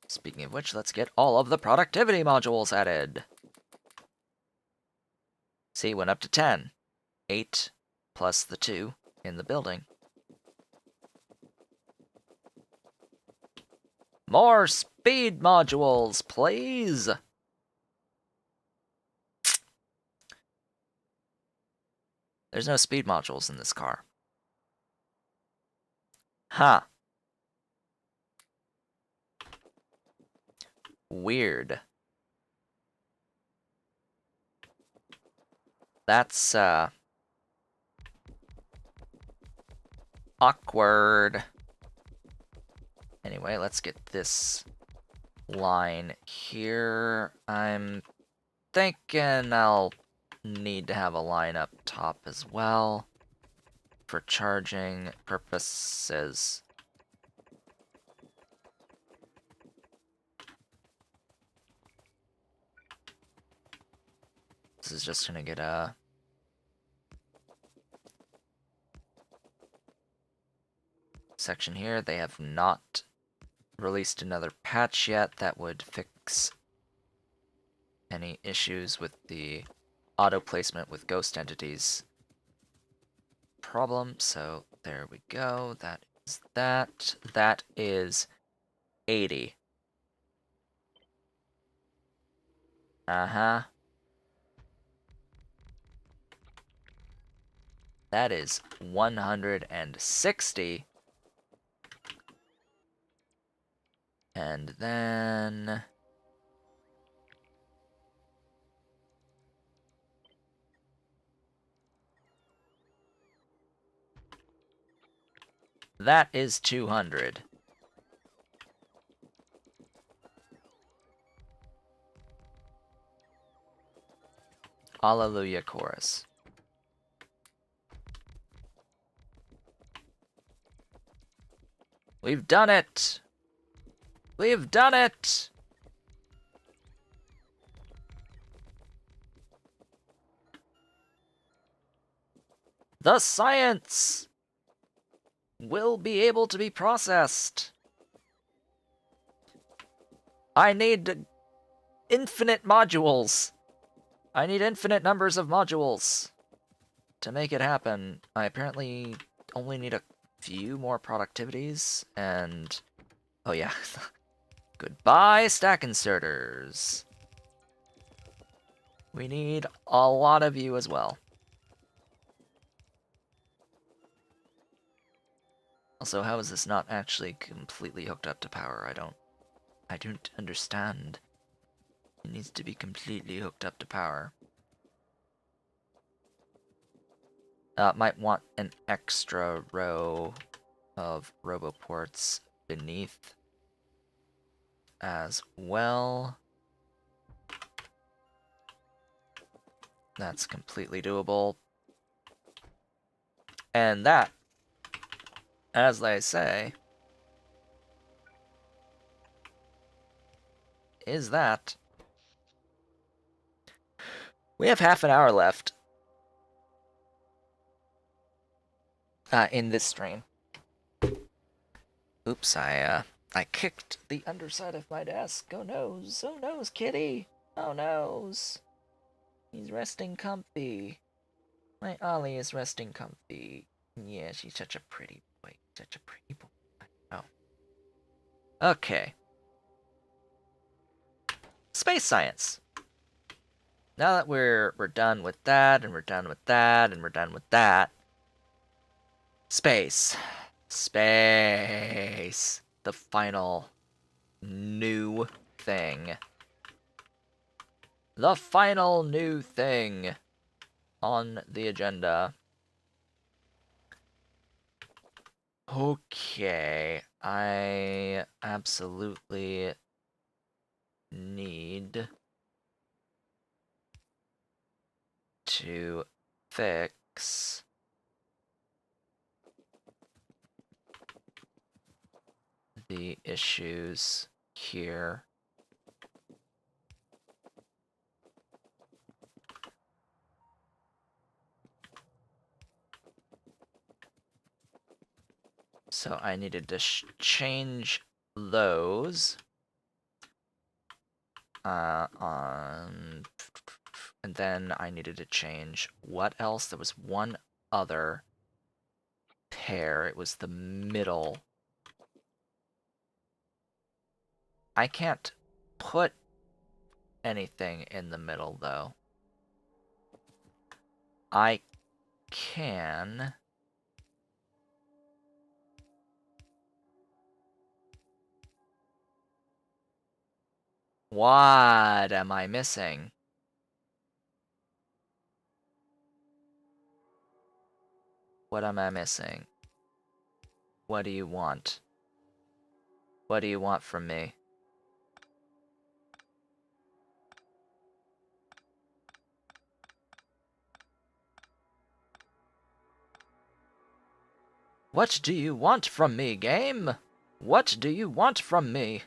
Speaking of which, let's get all of the productivity modules added. See, went up to 10. 8 plus the 2 in the building. More speed modules, please! There's no speed modules in this car. Huh. Weird. That's, awkward. Anyway, let's get this line here. I'm thinking I'll need to have a line up top as well for charging purposes. This is just gonna get a section here. They have not released another patch yet that would fix any issues with the auto placement with ghost entities problem. So there we go. That is that. That is 80. Uh-huh. That is 160. And then... that is 200. Hallelujah chorus. We've done it! We've done it! The science will be able to be processed. I need infinite modules. I need infinite numbers of modules to make it happen. I apparently only need a few more productivities, and... oh yeah. Goodbye, stack inserters. We need a lot of you as well. Also, how is this not actually completely hooked up to power? I don't understand. It needs to be completely hooked up to power. Might want an extra row of roboports beneath as well. That's completely doable. And that, as they say, is that. We have half an hour left in this strain. Oops, I kicked the underside of my desk. Oh noes, oh noes, kitty. Oh noes. He's resting comfy. My Ollie is resting comfy. Yeah, she's such a pretty boy. Such a pretty boy. Oh. Okay. Space science. Now that we're done with that, and we're done with that, and we're done with that. Space. Space. The final new thing. The final new thing on the agenda. Okay, I absolutely need to fix the issues here. So I needed to change those and then I needed to change what else? There was one other pair. It was the middle. I can't put anything in the middle though. I can. What am I missing? What am I missing? What do you want? What do you want from me? What do you want from me, game? What do you want from me?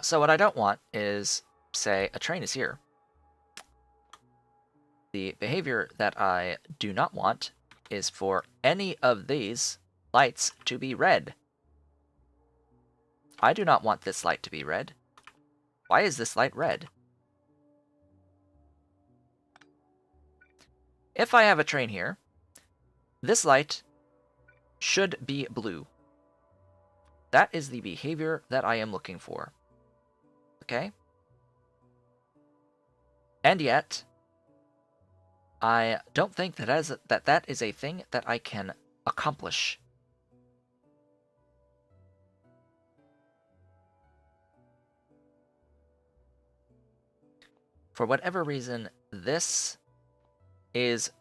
So what I don't want is, say, a train is here. The behavior that I do not want is for any of these lights to be red. I do not want this light to be red. Why is this light red? If I have a train here, this light should be blue. That is the behavior that I am looking for. Okay? And yet, I don't think that is a thing that I can accomplish. For whatever reason, this is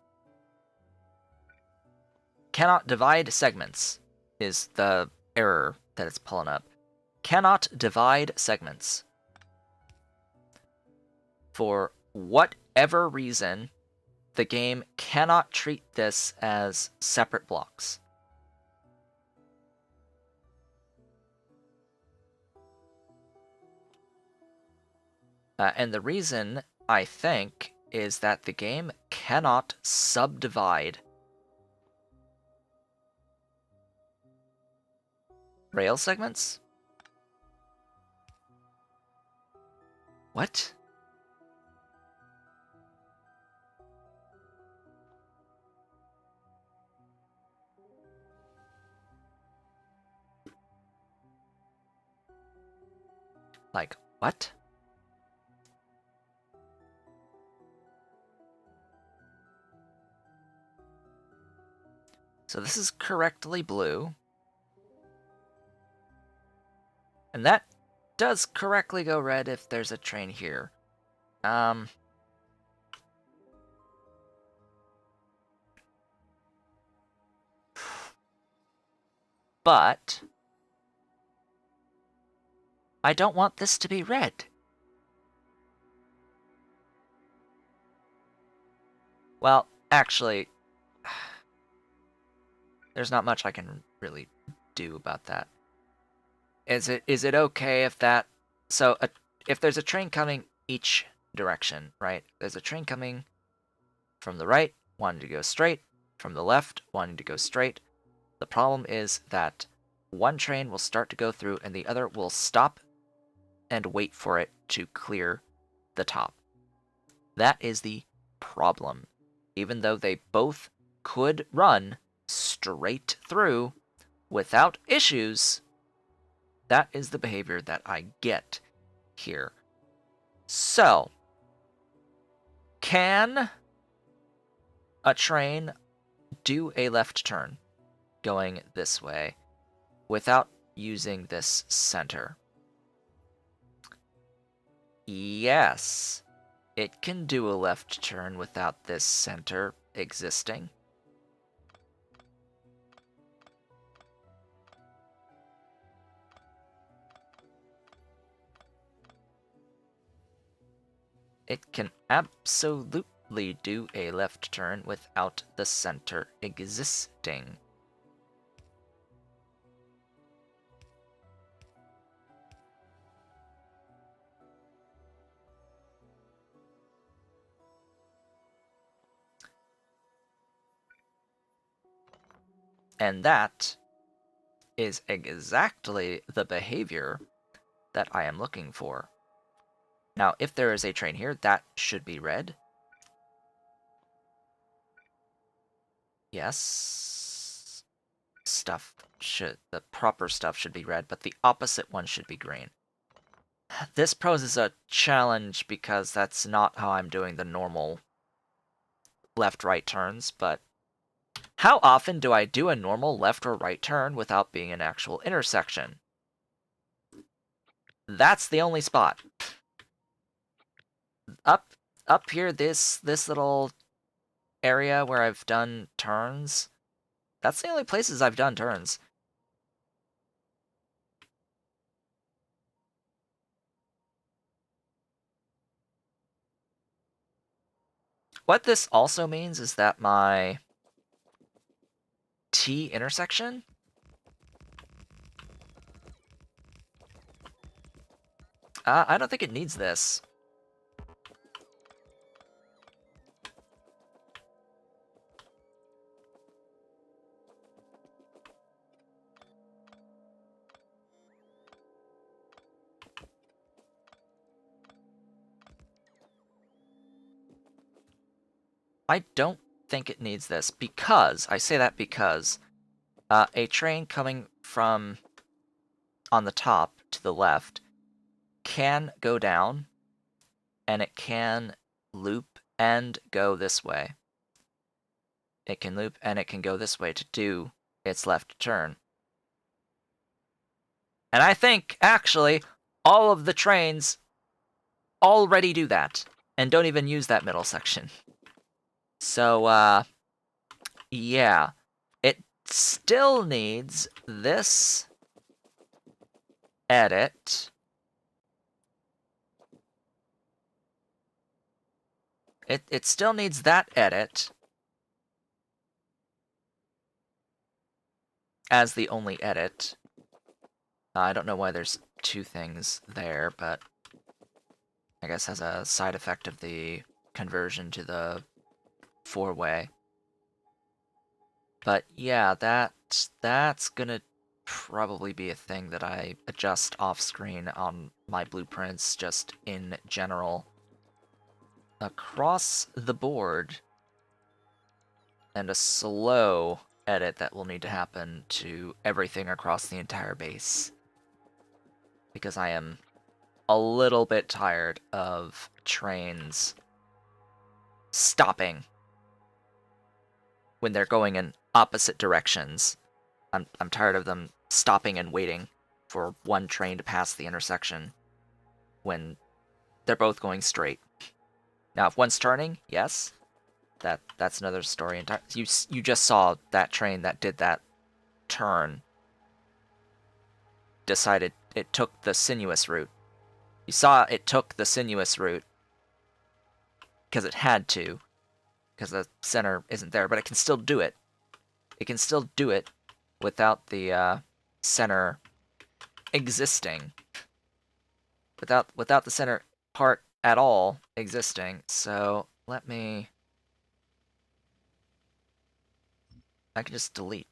cannot divide segments is the error that it's pulling up. Cannot divide segments. For whatever reason, the game cannot treat this as separate blocks. And the reason, I think, is that the game cannot subdivide rail segments? What? Like, what? So this is correctly blue. And that does correctly go red if there's a train here. But I don't want this to be red. Well, actually, there's not much I can really do about that. Is it okay if that... So, if there's a train coming each direction, right? There's a train coming from the right, wanting to go straight, from the left, wanting to go straight. The problem is that one train will start to go through and the other will stop and wait for it to clear the top. That is the problem. Even though they both could run straight through without issues, that is the behavior that I get here. So, can a train do a left turn going this way without using this center? Yes, it can do a left turn without this center existing. It can absolutely do a left turn without the center existing. And that is exactly the behavior that I am looking for. Now, if there is a train here, that should be red. Yes. The proper stuff should be red, but the opposite one should be green. This poses a challenge because that's not how I'm doing the normal left-right turns, but how often do I do a normal left or right turn without being an actual intersection? That's the only spot. Up here, this little area where I've done turns, that's the only places I've done turns. What this also means is that my T intersection, I don't think it needs this. I don't think it needs this because, I say that because, a train coming from on the top to the left can go down, and it can loop and go this way. It can loop and it can go this way to do its left turn. And I think, actually, all of the trains already do that, and don't even use that middle section. So, yeah. It still needs this edit. It still needs that edit as the only edit. I don't know why there's two things there, but I guess as a side effect of the conversion to the four-way. But yeah, that's gonna probably be a thing that I adjust off-screen on my blueprints, just in general. Across the board, and a slow edit that will need to happen to everything across the entire base. Because I am a little bit tired of trains stopping when they're going in opposite directions. I'm tired of them stopping and waiting for one train to pass the intersection when they're both going straight. Now, if one's turning, yes, that's another story. You just saw that train that did that turn decided it took the sinuous route. You saw it took the sinuous route because it had to, because the center isn't there, but it can still do it. It can still do it without the center existing. Without the center part at all existing. So I can just delete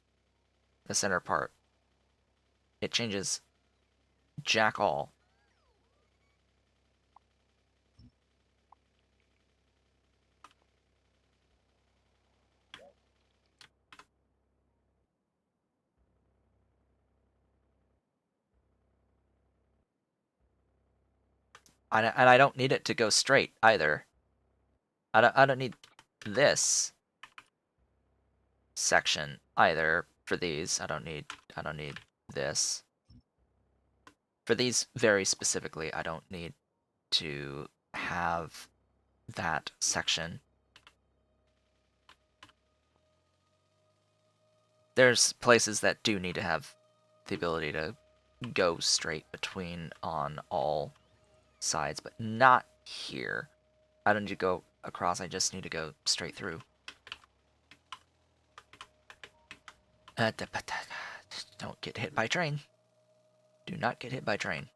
the center part. It changes jack all. And I don't need it to go straight either. I don't need this section either for these. I don't need this. For these very specifically, I don't need to have that section. There's places that do need to have the ability to go straight between on all sides, but not here. I don't need to go across, I just need to go straight through. Don't get hit by train. Do not get hit by train.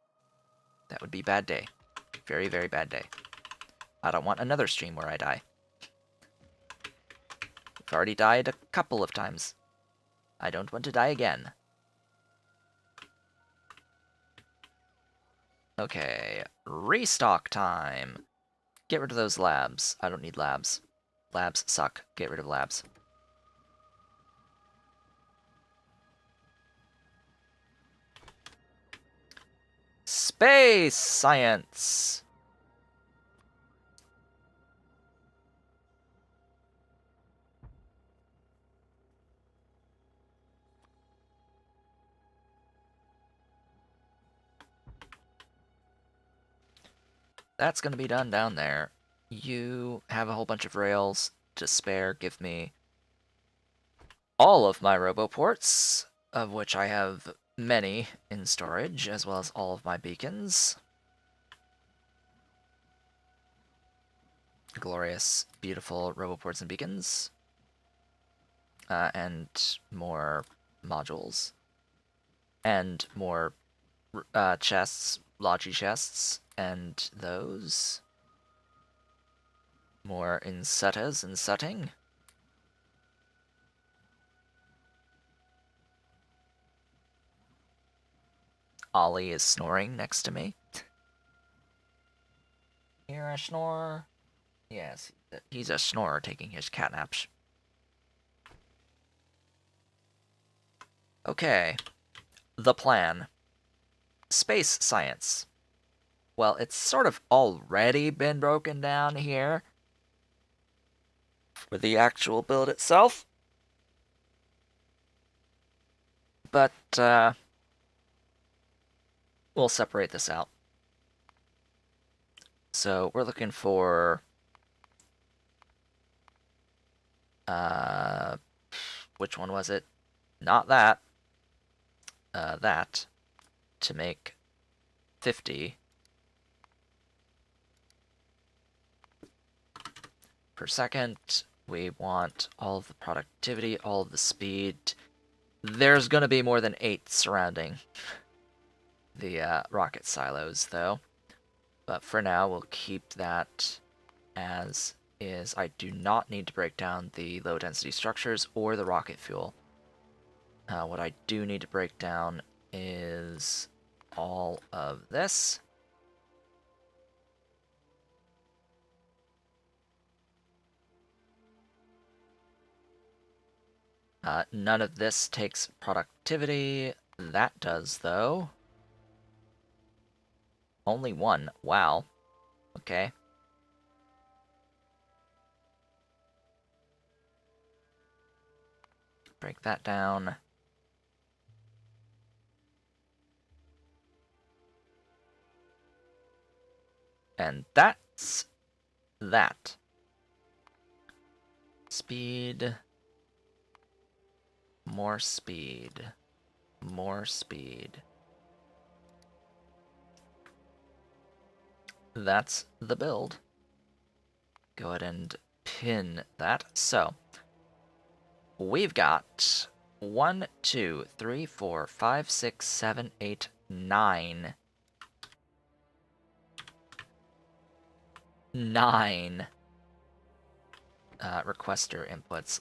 That would be bad day. Very, very bad day. I don't want another stream where I die. I've already died a couple of times. I don't want to die again. Okay, restock time. Get rid of those labs. I don't need labs. Labs suck. Get rid of labs. Space science! That's gonna be done down there. You have a whole bunch of rails to spare. Give me all of my roboports, of which I have many in storage, as well as all of my beacons. Glorious, beautiful roboports and beacons. And more modules. And more chests, logi chests, and those. More insettas and setting. Ollie is snoring next to me. Hear a snore? Yes, he's a snorer taking his cat naps. Okay, the plan. Space science. Well, it's sort of already been broken down here for the actual build itself. But, we'll separate this out. So, we're looking for... which one was it? Not that. That. To make 50 per second. We want all of the productivity, all of the speed. There's going to be more than 8 surrounding the rocket silos, though. But for now, we'll keep that as is. I do not need to break down the low-density structures or the rocket fuel. What I do need to break down is all of this. None of this takes productivity. That does, though. Only one. Wow. Okay. Break that down. And that's that. Speed. More speed. More speed. That's the build. Go ahead and pin that. So, we've got 1, 2, 3, 4, 5, 6, 7, 8, 9. 9 requester inputs.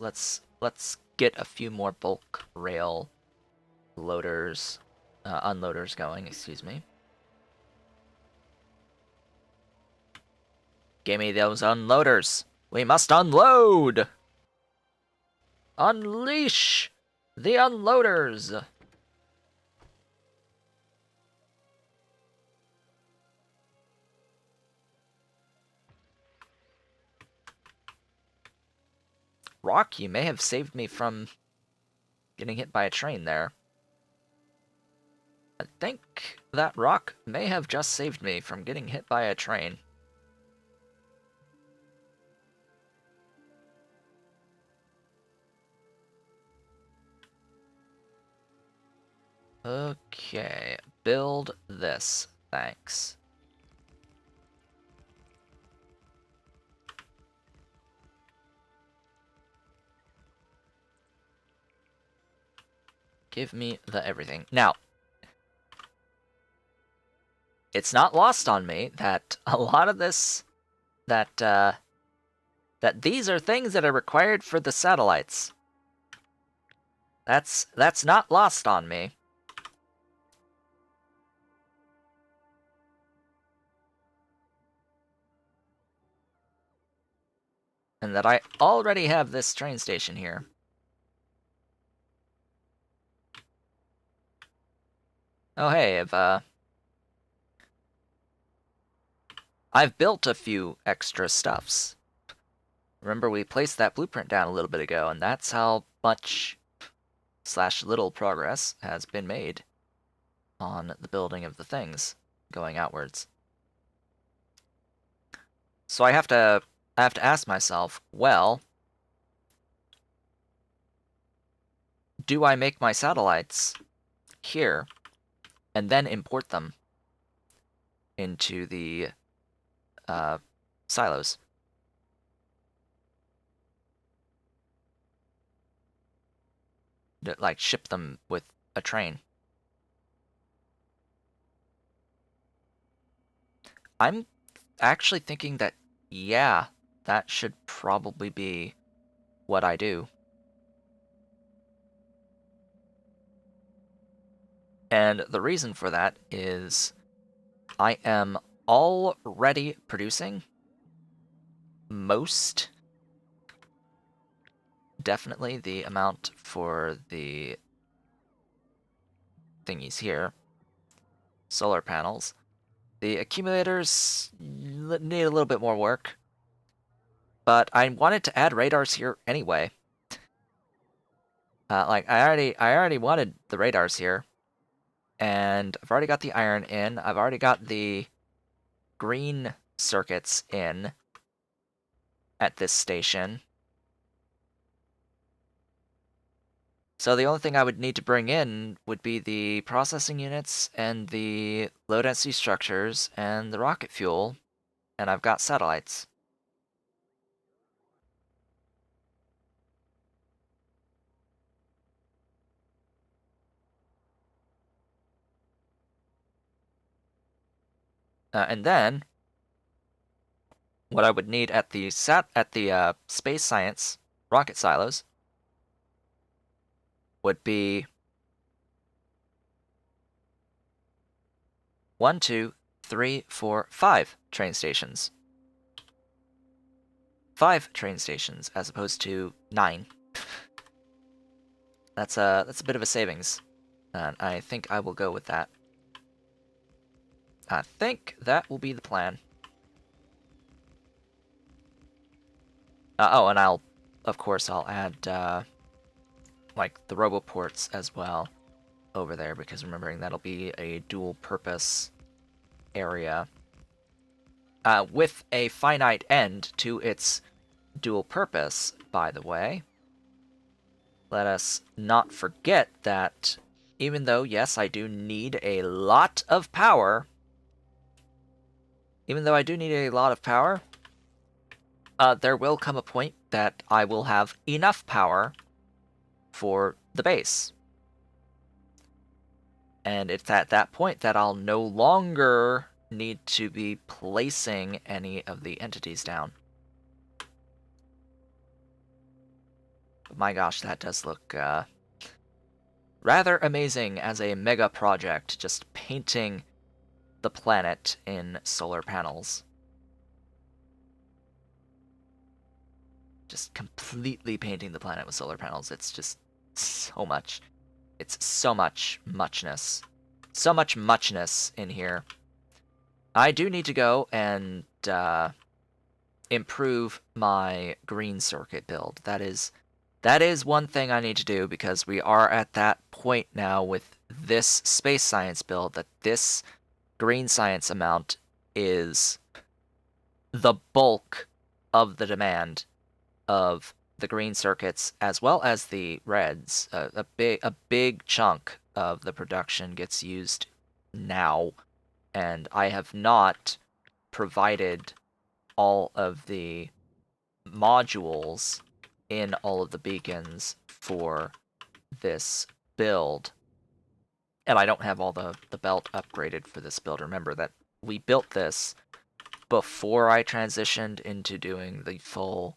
Let's get a few more bulk rail loaders, unloaders going. Excuse me. Give me those unloaders. We must unload. Unleash the unloaders. Rock, you may have saved me from getting hit by a train there. I think that rock may have just saved me from getting hit by a train. Okay, build this, thanks. Give me the everything. Now, it's not lost on me that a lot of this, that these are things that are required for the satellites. That's not lost on me. And that I already have this train station here. Oh hey, I've built a few extra stuffs. Remember we placed that blueprint down a little bit ago, and that's how much / little progress has been made on the building of the things going outwards. So I have to ask myself, well, do I make my satellites here and then import them into the silos? Like ship them with a train. I'm actually thinking that, yeah, that should probably be what I do. And the reason for that is I am already producing most, definitely the amount for the thingies here. Solar panels. The accumulators need a little bit more work, but I wanted to add radars here anyway. Like I already wanted the radars here, and I've already got the iron in. I've already got the green circuits in at this station. So the only thing I would need to bring in would be the processing units and the low density structures and the rocket fuel, and I've got satellites. And then what I would need at the space science rocket silos would be 1, 2, 3, 4, 5 train stations. 5 train stations as opposed to 9. That's a bit of a savings, and I think I will go with that. I think that will be the plan. Oh, and of course, I'll add like the roboports as well over there, because remembering that'll be a dual purpose area. with a finite end to its dual purpose, by the way. Let us not forget that even though, yes, I do need a lot of power, there will come a point that I will have enough power for the base. And it's at that point that I'll no longer need to be placing any of the entities down. But my gosh, that does look rather amazing as a mega project, just painting the planet in solar panels. Just completely painting the planet with solar panels. It's just so much. It's so much muchness. So much muchness in here. I do need to go and improve my green circuit build. That is one thing I need to do, because we are at that point now with this space science build that this green science amount is the bulk of the demand of the green circuits as well as the reds. A big chunk of the production gets used now, and I have not provided all of the modules in all of the beacons for this build. And I don't have all the belt upgraded for this build. Remember that we built this before I transitioned into doing the full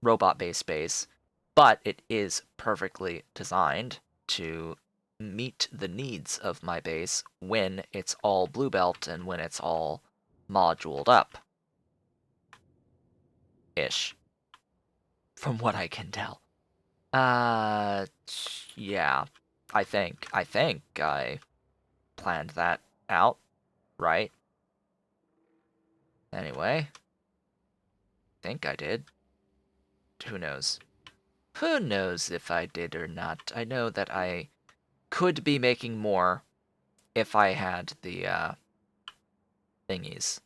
robot-based base, but it is perfectly designed to meet the needs of my base when it's all blue belt and when it's all moduled up. Ish. From what I can tell. Yeah. I think I planned that out, right? Anyway. Think I did. Who knows? Who knows if I did or not? I know that I could be making more if I had the, thingies.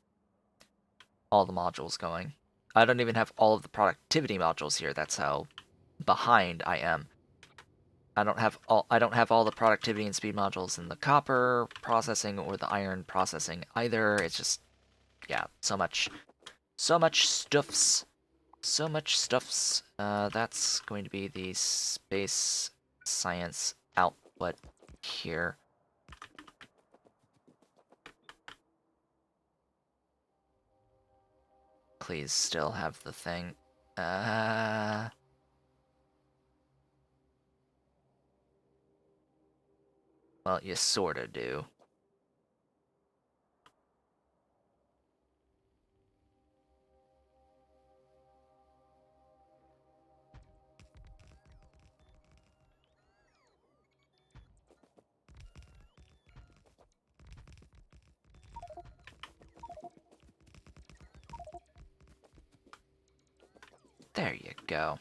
All the modules going. I don't even have all of the productivity modules here. That's how behind I am. I don't have all the productivity and speed modules in the copper processing or the iron processing either. It's just, yeah, so much stuffs. So much stuffs. That's going to be the space science output here. Please still have the thing. Well, you sorta do. There you go.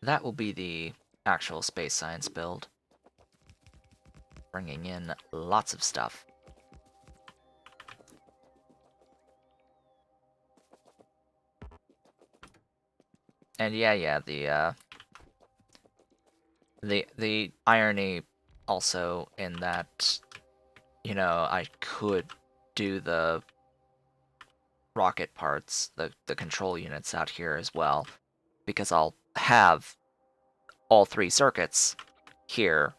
That will be the actual space science build. Bringing in lots of stuff. And yeah, the irony also in that, you know, I could do the rocket parts, the control units out here as well, because I'll have all 3 circuits here.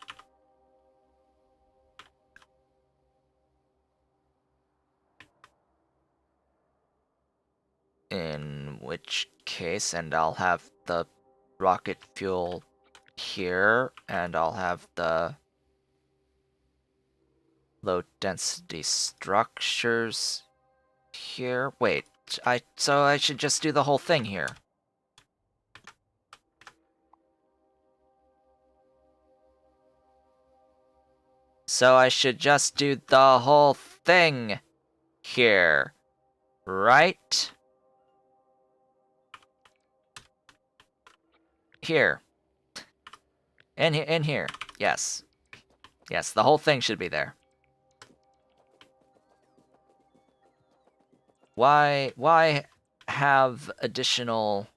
In which case, and I'll have the rocket fuel here, and I'll have the low density structures here. Wait, so I should just do the whole thing here. So I should just do the whole thing here, right? Here. In here, yes. Yes, the whole thing should be there. Why have additional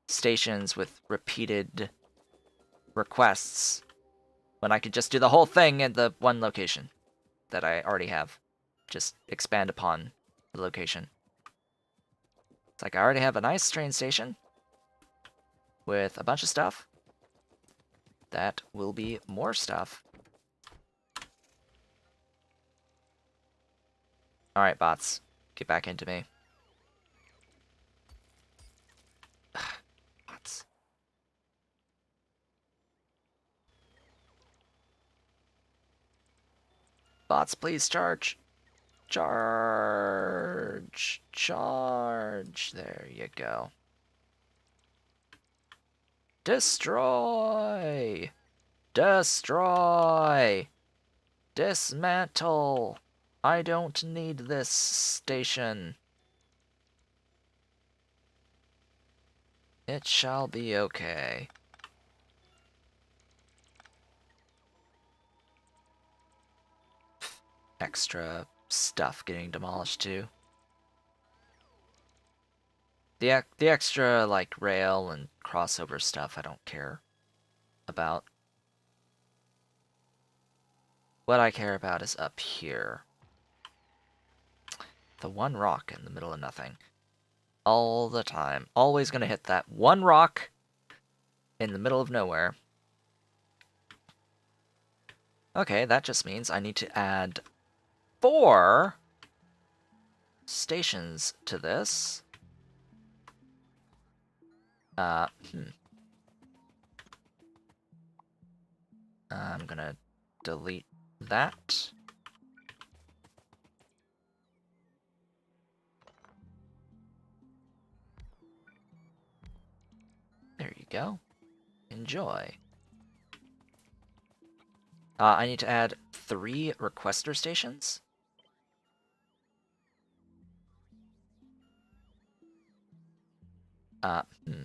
stations with repeated requests when I could just do the whole thing at the one location that I already have? Just expand upon the location. It's like I already have a nice train station with a bunch of stuff. That will be more stuff. Alright, bots. Get back into me. Bots. Bots, please charge. Charge. Charge. There you go. Destroy. Destroy. Dismantle. I don't need this station. It shall be okay. Extra stuff getting demolished too. The extra, like, rail and crossover stuff I don't care about. What I care about is up here. The one rock in the middle of nothing. All the time. Always gonna hit that one rock in the middle of nowhere. Okay, that just means I need to add 4 stations to this. I'm gonna delete that. There you go. Enjoy. I need to add 3 requester stations. Uh, hmm.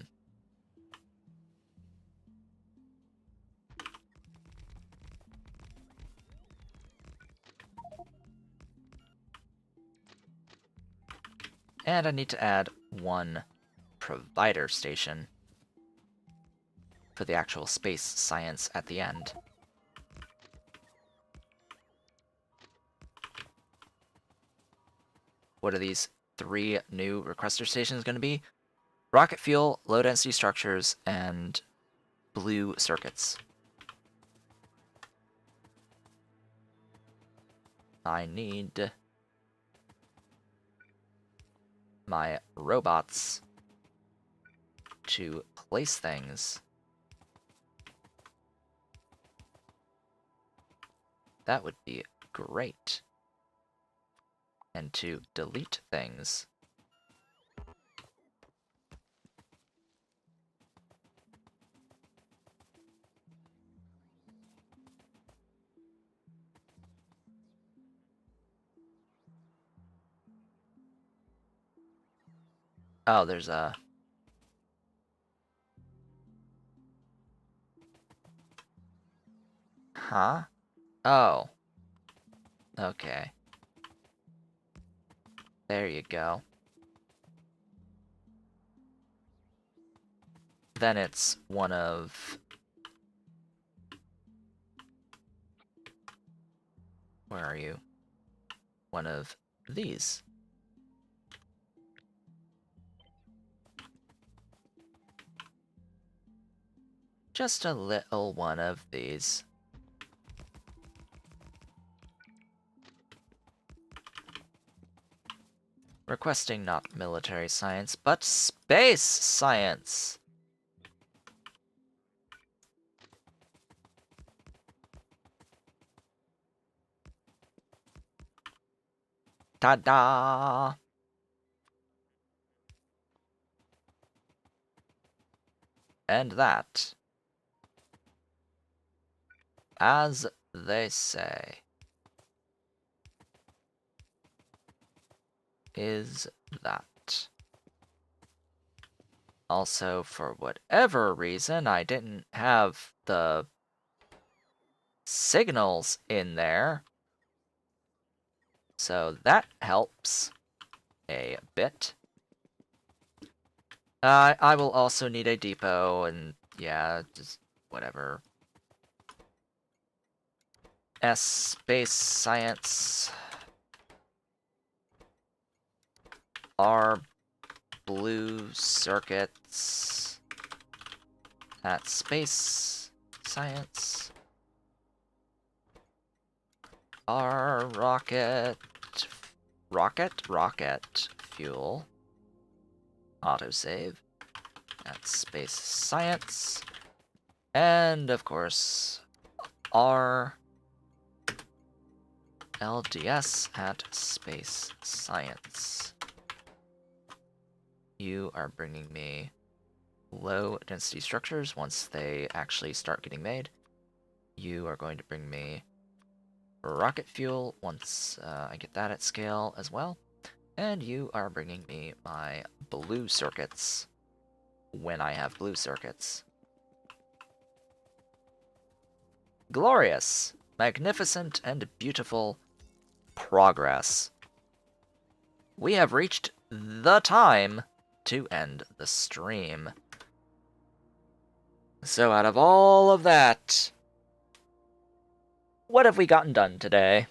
And I need to add 1 provider station for the actual space science at the end. What are these 3 new requester stations going to be? Rocket fuel, low-density structures, and blue circuits. I need my robots to place things. That would be great. And to delete things. Oh, there's a... Huh? Oh. Okay. There you go. Then it's one of... Where are you? One of these. Just a little one of these. Requesting not military science, but space science! Ta-da! And that, as they say, is that. Also, for whatever reason, I didn't have the signals in there. So that helps a bit. I will also need a depot, and yeah, just whatever. S space science. R blue circuits. At space science. R rocket fuel. Autosave. That's space science. And of course, R LDS at space science. You are bringing me low density structures once they actually start getting made. You are going to bring me rocket fuel once I get that at scale as well. And you are bringing me my blue circuits when I have blue circuits. Glorious, magnificent, and beautiful progress. We have reached the time to end the stream. So out of all of that, what have we gotten done today?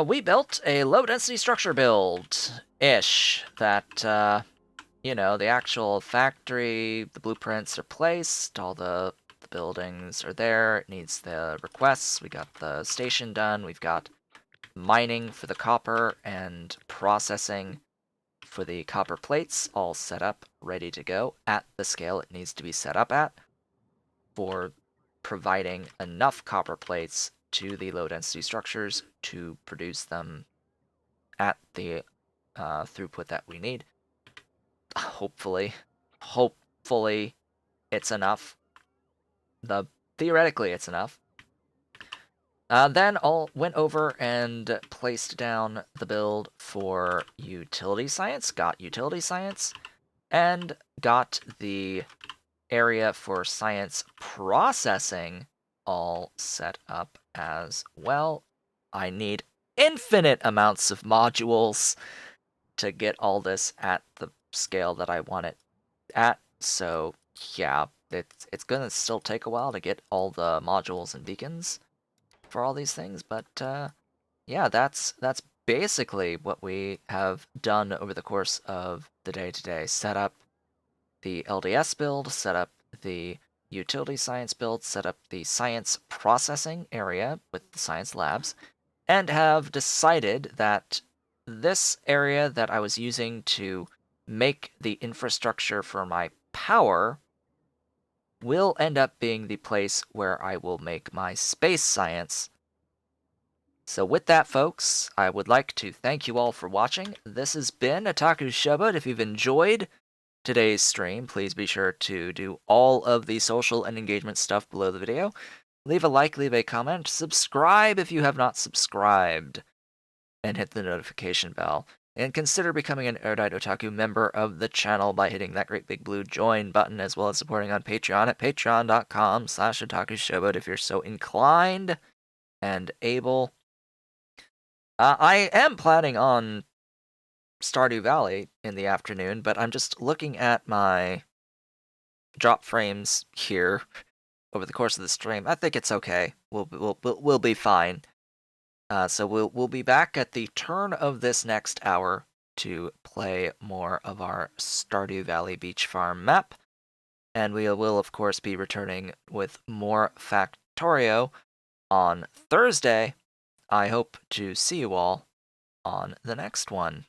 We built a low-density structure build-ish that, you know, the actual factory, the blueprints are placed, all the buildings are there, it needs the requests, we got the station done, we've got mining for the copper and processing for the copper plates all set up, ready to go at the scale it needs to be set up at for providing enough copper plates to the low-density structures to produce them at the throughput that we need. Hopefully it's enough. Theoretically it's enough. Then I went over and placed down the build for utility science, got utility science, and got the area for science processing all set up as well. I need infinite amounts of modules to get all this at the scale that I want it at, so yeah, it's gonna still take a while to get all the modules and beacons for all these things, but yeah, that's basically what we have done over the course of the day today. Set up the LDS build, set up the utility science build, set up the science processing area with the science labs, and have decided that this area that I was using to make the infrastructure for my power will end up being the place where I will make my space science. So with that, folks, I would like to thank you all for watching. This has been Otaku Showboat. If you've enjoyed today's stream, please be sure to do all of the social and engagement stuff below the video. Leave a like, leave a comment, subscribe if you have not subscribed, and hit the notification bell. And consider becoming an Erudite Otaku member of the channel by hitting that great big blue join button, as well as supporting on Patreon at patreon.com/otakushowboat if you're so inclined and able. I am planning on Stardew Valley in the afternoon, but I'm just looking at my drop frames here over the course of the stream. I think it's okay. We'll be fine. So we'll be back at the turn of this next hour to play more of our Stardew Valley Beach Farm map, and we will of course be returning with more Factorio on Thursday. I hope to see you all on the next one.